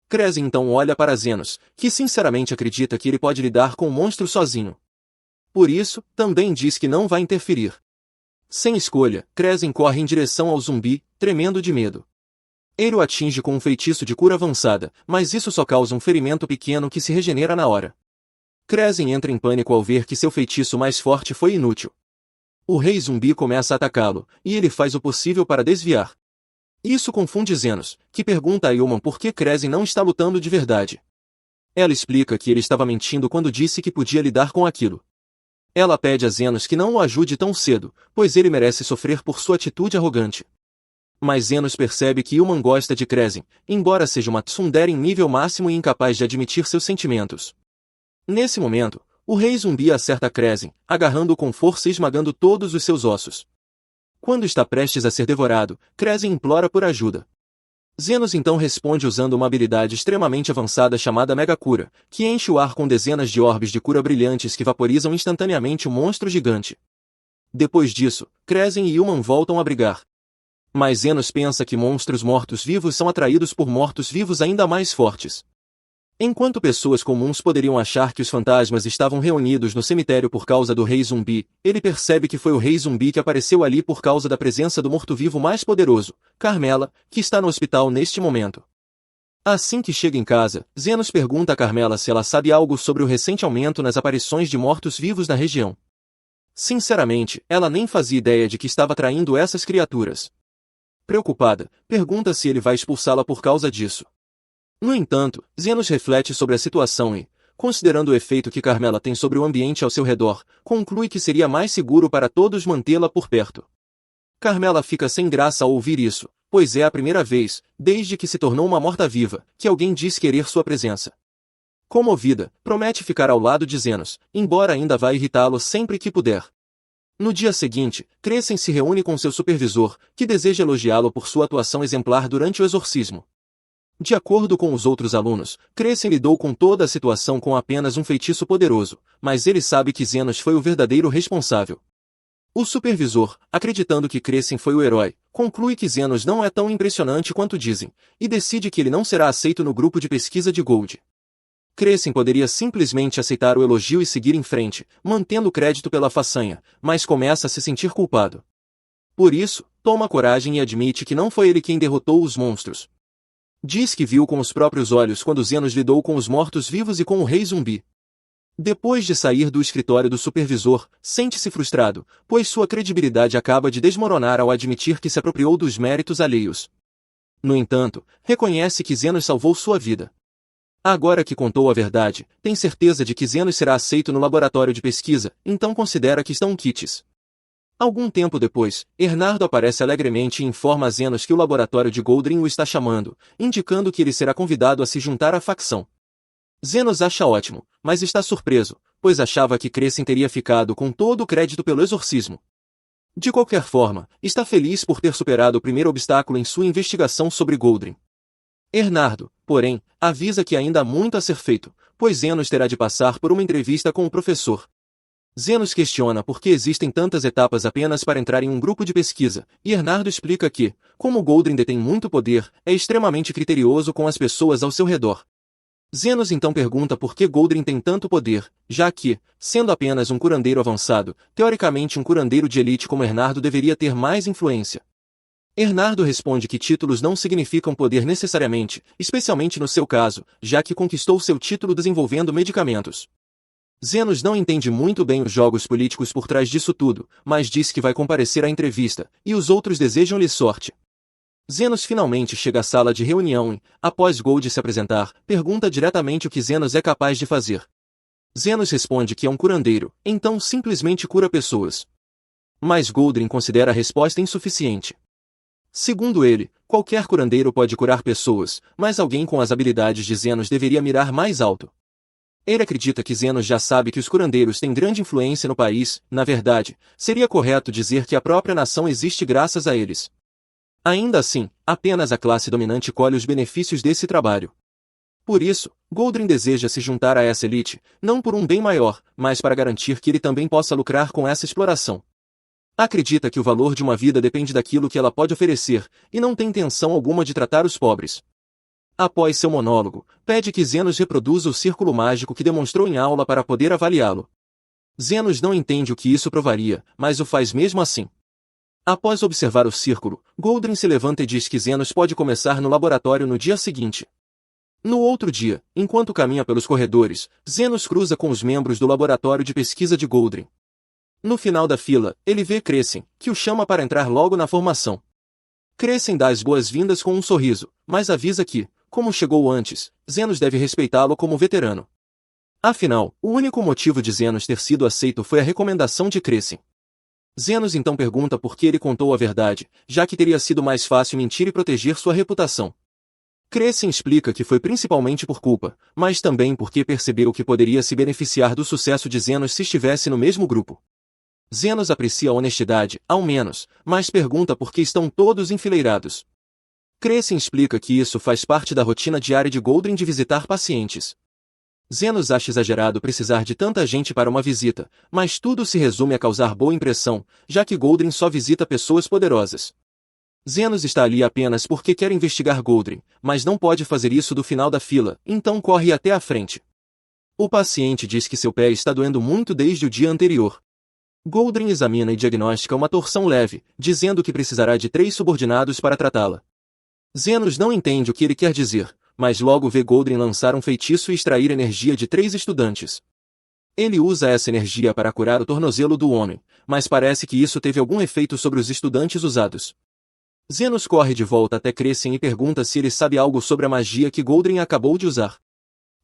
Kresen então olha para Zenos, que sinceramente acredita que ele pode lidar com o monstro sozinho. Por isso, também diz que não vai interferir. Sem escolha, Kresen corre em direção ao zumbi, tremendo de medo. Ele o atinge com um feitiço de cura avançada, mas isso só causa um ferimento pequeno que se regenera na hora. Kresen entra em pânico ao ver que seu feitiço mais forte foi inútil. O rei zumbi começa a atacá-lo, e ele faz o possível para desviar. Isso confunde Zenos, que pergunta a Yulman por que Kresen não está lutando de verdade. Ela explica que ele estava mentindo quando disse que podia lidar com aquilo. Ela pede a Zenos que não o ajude tão cedo, pois ele merece sofrer por sua atitude arrogante. Mas Zenos percebe que Yulman gosta de Kresen, embora seja uma tsundere em nível máximo e incapaz de admitir seus sentimentos. Nesse momento, o rei zumbi acerta Kresen, agarrando-o com força e esmagando todos os seus ossos. Quando está prestes a ser devorado, Kresen implora por ajuda. Zenos então responde usando uma habilidade extremamente avançada chamada Mega Cura, que enche o ar com dezenas de orbes de cura brilhantes que vaporizam instantaneamente o monstro gigante. Depois disso, Kresen e Yulman voltam a brigar. Mas Zenos pensa que monstros mortos-vivos são atraídos por mortos-vivos ainda mais fortes. Enquanto pessoas comuns poderiam achar que os fantasmas estavam reunidos no cemitério por causa do rei zumbi, ele percebe que foi o rei zumbi que apareceu ali por causa da presença do morto-vivo mais poderoso, Carmela, que está no hospital neste momento. Assim que chega em casa, Zenos pergunta a Carmela se ela sabe algo sobre o recente aumento nas aparições de mortos-vivos na região. Sinceramente, ela nem fazia ideia de que estava atraindo essas criaturas. Preocupada, pergunta se ele vai expulsá-la por causa disso. No entanto, Zenos reflete sobre a situação e, considerando o efeito que Carmela tem sobre o ambiente ao seu redor, conclui que seria mais seguro para todos mantê-la por perto. Carmela fica sem graça ao ouvir isso, pois é a primeira vez, desde que se tornou uma morta-viva, que alguém diz querer sua presença. Comovida, promete ficar ao lado de Zenos, embora ainda vá irritá-lo sempre que puder. No dia seguinte, Kresen se reúne com seu supervisor, que deseja elogiá-lo por sua atuação exemplar durante o exorcismo. De acordo com os outros alunos, Kresen lidou com toda a situação com apenas um feitiço poderoso, mas ele sabe que Zenos foi o verdadeiro responsável. O supervisor, acreditando que Kresen foi o herói, conclui que Zenos não é tão impressionante quanto dizem, e decide que ele não será aceito no grupo de pesquisa de Gold. Kresen poderia simplesmente aceitar o elogio e seguir em frente, mantendo o crédito pela façanha, mas começa a se sentir culpado. Por isso, toma coragem e admite que não foi ele quem derrotou os monstros. Diz que viu com os próprios olhos quando Zenos lidou com os mortos-vivos e com o rei zumbi. Depois de sair do escritório do supervisor, sente-se frustrado, pois sua credibilidade acaba de desmoronar ao admitir que se apropriou dos méritos alheios. No entanto, reconhece que Zenos salvou sua vida. Agora que contou a verdade, tem certeza de que Zenos será aceito no laboratório de pesquisa, então considera que estão quites. Algum tempo depois, Hernardo aparece alegremente e informa a Zenos que o laboratório de Goldrin o está chamando, indicando que ele será convidado a se juntar à facção. Zenos acha ótimo, mas está surpreso, pois achava que Crescem teria ficado com todo o crédito pelo exorcismo. De qualquer forma, está feliz por ter superado o primeiro obstáculo em sua investigação sobre Goldring. Hernardo, porém, avisa que ainda há muito a ser feito, pois Zenos terá de passar por uma entrevista com o professor. Zenos questiona por que existem tantas etapas apenas para entrar em um grupo de pesquisa, e Hernardo explica que, como Goldring detém muito poder, é extremamente criterioso com as pessoas ao seu redor. Zenos então pergunta por que Goldring tem tanto poder, já que, sendo apenas um curandeiro avançado, teoricamente um curandeiro de elite como Hernardo deveria ter mais influência. Hernardo responde que títulos não significam poder necessariamente, especialmente no seu caso, já que conquistou seu título desenvolvendo medicamentos. Zenos não entende muito bem os jogos políticos por trás disso tudo, mas diz que vai comparecer à entrevista, e os outros desejam-lhe sorte. Zenos finalmente chega à sala de reunião e, após Gold se apresentar, pergunta diretamente o que Zenos é capaz de fazer. Zenos responde que é um curandeiro, então simplesmente cura pessoas. Mas Goldring considera a resposta insuficiente. Segundo ele, qualquer curandeiro pode curar pessoas, mas alguém com as habilidades de Zenos deveria mirar mais alto. Ele acredita que Zenos já sabe que os curandeiros têm grande influência no país, na verdade, seria correto dizer que a própria nação existe graças a eles. Ainda assim, apenas a classe dominante colhe os benefícios desse trabalho. Por isso, Goldring deseja se juntar a essa elite, não por um bem maior, mas para garantir que ele também possa lucrar com essa exploração. Acredita que o valor de uma vida depende daquilo que ela pode oferecer, e não tem intenção alguma de tratar os pobres. Após seu monólogo, pede que Zenos reproduza o círculo mágico que demonstrou em aula para poder avaliá-lo. Zenos não entende o que isso provaria, mas o faz mesmo assim. Após observar o círculo, Goldring se levanta e diz que Zenos pode começar no laboratório no dia seguinte. No outro dia, enquanto caminha pelos corredores, Zenos cruza com os membros do laboratório de pesquisa de Goldring. No final da fila, ele vê Crescem, que o chama para entrar logo na formação. Crescem dá as boas-vindas com um sorriso, mas avisa que, como chegou antes, Zenos deve respeitá-lo como veterano. Afinal, o único motivo de Zenos ter sido aceito foi a recomendação de Crescem. Zenos então pergunta por que ele contou a verdade, já que teria sido mais fácil mentir e proteger sua reputação. Crescem explica que foi principalmente por culpa, mas também porque percebeu que poderia se beneficiar do sucesso de Zenos se estivesse no mesmo grupo. Zenos aprecia a honestidade, ao menos, mas pergunta por que estão todos enfileirados. Crescem explica que isso faz parte da rotina diária de Goldring de visitar pacientes. Zenos acha exagerado precisar de tanta gente para uma visita, mas tudo se resume a causar boa impressão, já que Goldring só visita pessoas poderosas. Zenos está ali apenas porque quer investigar Goldring, mas não pode fazer isso do final da fila, então corre até a frente. O paciente diz que seu pé está doendo muito desde o dia anterior. Goldring examina e diagnostica uma torção leve, dizendo que precisará de 3 subordinados para tratá-la. Zenos não entende o que ele quer dizer, mas logo vê Goldring lançar um feitiço e extrair energia de 3 estudantes. Ele usa essa energia para curar o tornozelo do homem, mas parece que isso teve algum efeito sobre os estudantes usados. Zenos corre de volta até Crescem e pergunta se ele sabe algo sobre a magia que Goldring acabou de usar.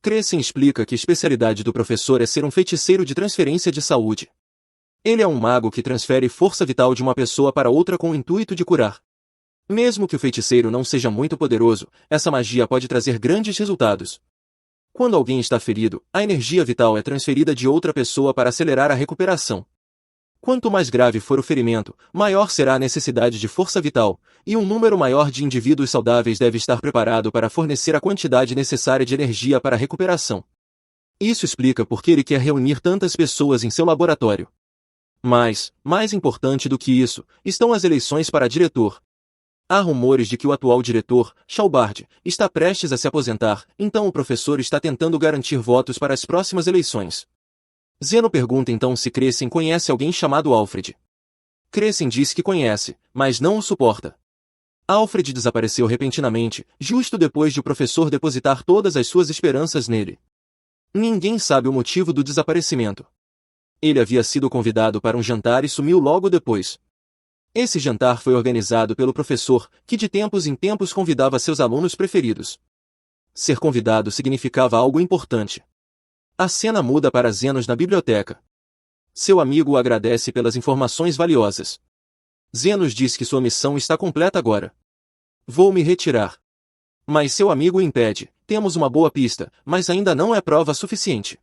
Crescem explica que a especialidade do professor é ser um feiticeiro de transferência de saúde. Ele é um mago que transfere força vital de uma pessoa para outra com o intuito de curar. Mesmo que o feiticeiro não seja muito poderoso, essa magia pode trazer grandes resultados. Quando alguém está ferido, a energia vital é transferida de outra pessoa para acelerar a recuperação. Quanto mais grave for o ferimento, maior será a necessidade de força vital, e um número maior de indivíduos saudáveis deve estar preparado para fornecer a quantidade necessária de energia para a recuperação. Isso explica por que ele quer reunir tantas pessoas em seu laboratório. Mas, mais importante do que isso, estão as eleições para diretor. Há rumores de que o atual diretor, Shalbard, está prestes a se aposentar, então o professor está tentando garantir votos para as próximas eleições. Zeno pergunta então se Crescem conhece alguém chamado Alfred. Crescem diz que conhece, mas não o suporta. Alfred desapareceu repentinamente, justo depois de o professor depositar todas as suas esperanças nele. Ninguém sabe o motivo do desaparecimento. Ele havia sido convidado para um jantar e sumiu logo depois. Esse jantar foi organizado pelo professor, que de tempos em tempos convidava seus alunos preferidos. Ser convidado significava algo importante. A cena muda para Zenos na biblioteca. Seu amigo o agradece pelas informações valiosas. Zenos diz que sua missão está completa agora. Vou me retirar. Mas seu amigo o impede, temos uma boa pista, mas ainda não é prova suficiente.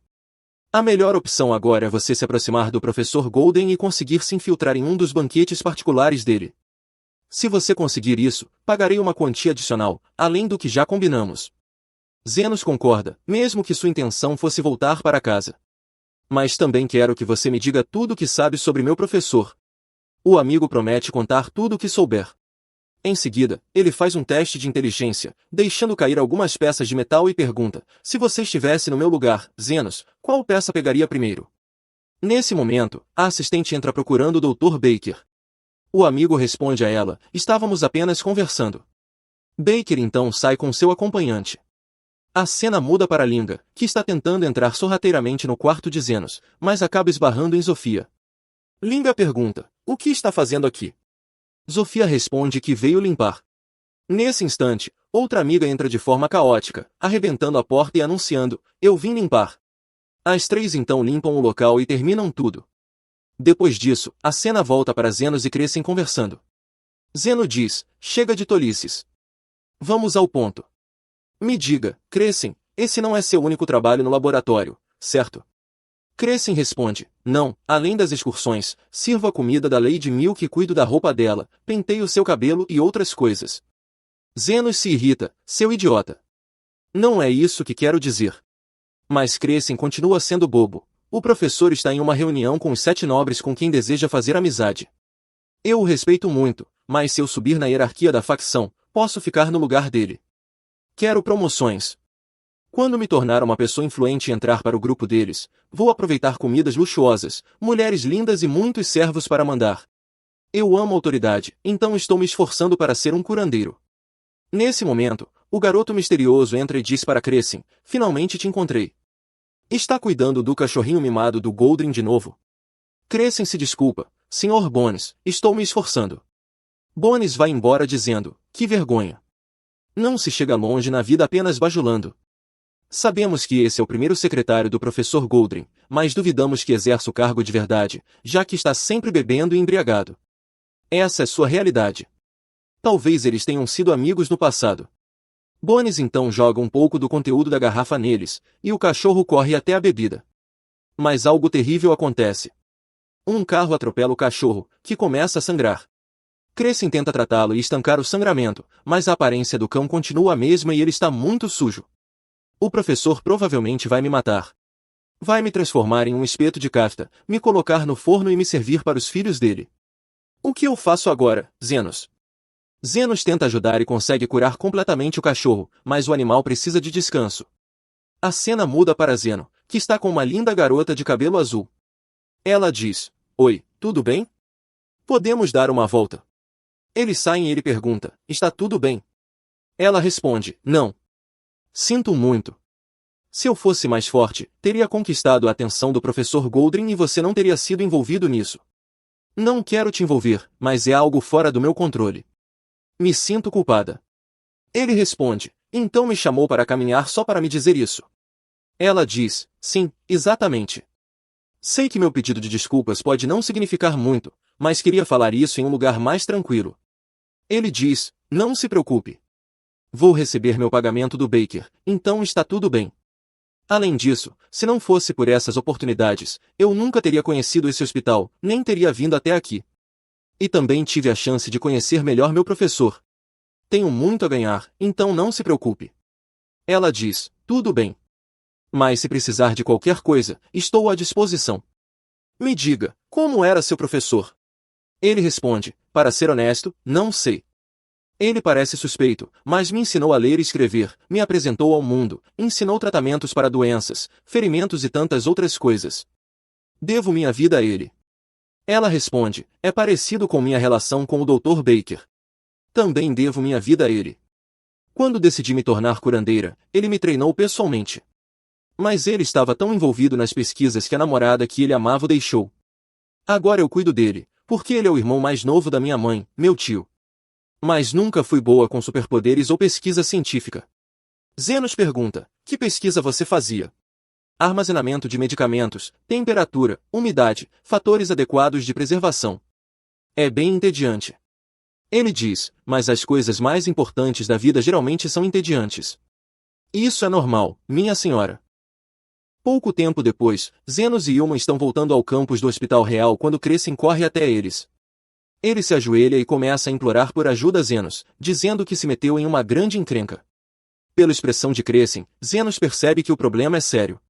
A melhor opção agora é você se aproximar do professor Golden e conseguir se infiltrar em um dos banquetes particulares dele. Se você conseguir isso, pagarei uma quantia adicional, além do que já combinamos. Zenos concorda, mesmo que sua intenção fosse voltar para casa. Mas também quero que você me diga tudo o que sabe sobre meu professor. O amigo promete contar tudo o que souber. Em seguida, ele faz um teste de inteligência, deixando cair algumas peças de metal e pergunta, se você estivesse no meu lugar, Zenos, qual peça pegaria primeiro? Nesse momento, a assistente entra procurando o Dr. Baker. O amigo responde a ela, estávamos apenas conversando. Baker então sai com seu acompanhante. A cena muda para Linga, que está tentando entrar sorrateiramente no quarto de Zenos, mas acaba esbarrando em Zofia. Linga pergunta, o que está fazendo aqui? Zofia responde que veio limpar. Nesse instante, outra amiga entra de forma caótica, arrebentando a porta e anunciando, eu vim limpar. As três então limpam o local e terminam tudo. Depois disso, a cena volta para Zenos e Crescem conversando. Zeno diz, chega de tolices. Vamos ao ponto. Me diga, Crescem, esse não é seu único trabalho no laboratório, certo? Crescem responde, não, além das excursões, sirvo a comida da Lady Milk e cuido da roupa dela, penteio seu cabelo e outras coisas. Zenos se irrita, seu idiota. Não é isso que quero dizer. Mas Crescem continua sendo bobo. O professor está em uma reunião com os 7 nobres com quem deseja fazer amizade. Eu o respeito muito, mas se eu subir na hierarquia da facção, posso ficar no lugar dele. Quero promoções. Quando me tornar uma pessoa influente e entrar para o grupo deles, vou aproveitar comidas luxuosas, mulheres lindas e muitos servos para mandar. Eu amo autoridade, então estou me esforçando para ser um curandeiro. Nesse momento, o garoto misterioso entra e diz para Crescem, finalmente te encontrei. Está cuidando do cachorrinho mimado do Goldrin de novo? Crescem se desculpa, Sr. Bones, estou me esforçando. Bones vai embora dizendo, que vergonha. Não se chega longe na vida apenas bajulando. Sabemos que esse é o primeiro secretário do professor Goldrin, mas duvidamos que exerça o cargo de verdade, já que está sempre bebendo e embriagado. Essa é sua realidade. Talvez eles tenham sido amigos no passado. Bones então joga um pouco do conteúdo da garrafa neles, e o cachorro corre até a bebida. Mas algo terrível acontece. Um carro atropela o cachorro, que começa a sangrar. Crescem tenta tratá-lo e estancar o sangramento, mas a aparência do cão continua a mesma e ele está muito sujo. O professor provavelmente vai me matar. Vai me transformar em um espeto de kafta, me colocar no forno e me servir para os filhos dele. O que eu faço agora, Zenos? Zenos tenta ajudar e consegue curar completamente o cachorro, mas o animal precisa de descanso. A cena muda para Zeno, que está com uma linda garota de cabelo azul. Ela diz, oi, tudo bem? Podemos dar uma volta. Eles saem e ele pergunta, está tudo bem? Ela responde, não. Sinto muito. Se eu fosse mais forte, teria conquistado a atenção do professor Goldrin e você não teria sido envolvido nisso. Não quero te envolver, mas é algo fora do meu controle. Me sinto culpada. Ele responde, então me chamou para caminhar só para me dizer isso. Ela diz, sim, exatamente. Sei que meu pedido de desculpas pode não significar muito, mas queria falar isso em um lugar mais tranquilo. Ele diz, não se preocupe. Vou receber meu pagamento do Baker, então está tudo bem. Além disso, se não fosse por essas oportunidades, eu nunca teria conhecido esse hospital, nem teria vindo até aqui. E também tive a chance de conhecer melhor meu professor. Tenho muito a ganhar, então não se preocupe. Ela diz, tudo bem. Mas se precisar de qualquer coisa, estou à disposição. Me diga, como era seu professor? Ele responde, para ser honesto, não sei. Ele parece suspeito, mas me ensinou a ler e escrever, me apresentou ao mundo, ensinou tratamentos para doenças, ferimentos e tantas outras coisas. Devo minha vida a ele. Ela responde, é parecido com minha relação com o Dr. Baker. Também devo minha vida a ele. Quando decidi me tornar curandeira, ele me treinou pessoalmente. Mas ele estava tão envolvido nas pesquisas que a namorada que ele amava o deixou. Agora eu cuido dele, porque ele é o irmão mais novo da minha mãe, meu tio. Mas nunca fui boa com superpoderes ou pesquisa científica. Zenos pergunta, que pesquisa você fazia? Armazenamento de medicamentos, temperatura, umidade, fatores adequados de preservação. É bem entediante. Ele diz, mas as coisas mais importantes da vida geralmente são entediantes. Isso é normal, minha senhora. Pouco tempo depois, Zenos e Yuma estão voltando ao campus do Hospital Real quando Crescem corre até eles. Ele se ajoelha e começa a implorar por ajuda a Zenos, dizendo que se meteu em uma grande encrenca. Pela expressão de Crescem, Zenos percebe que o problema é sério.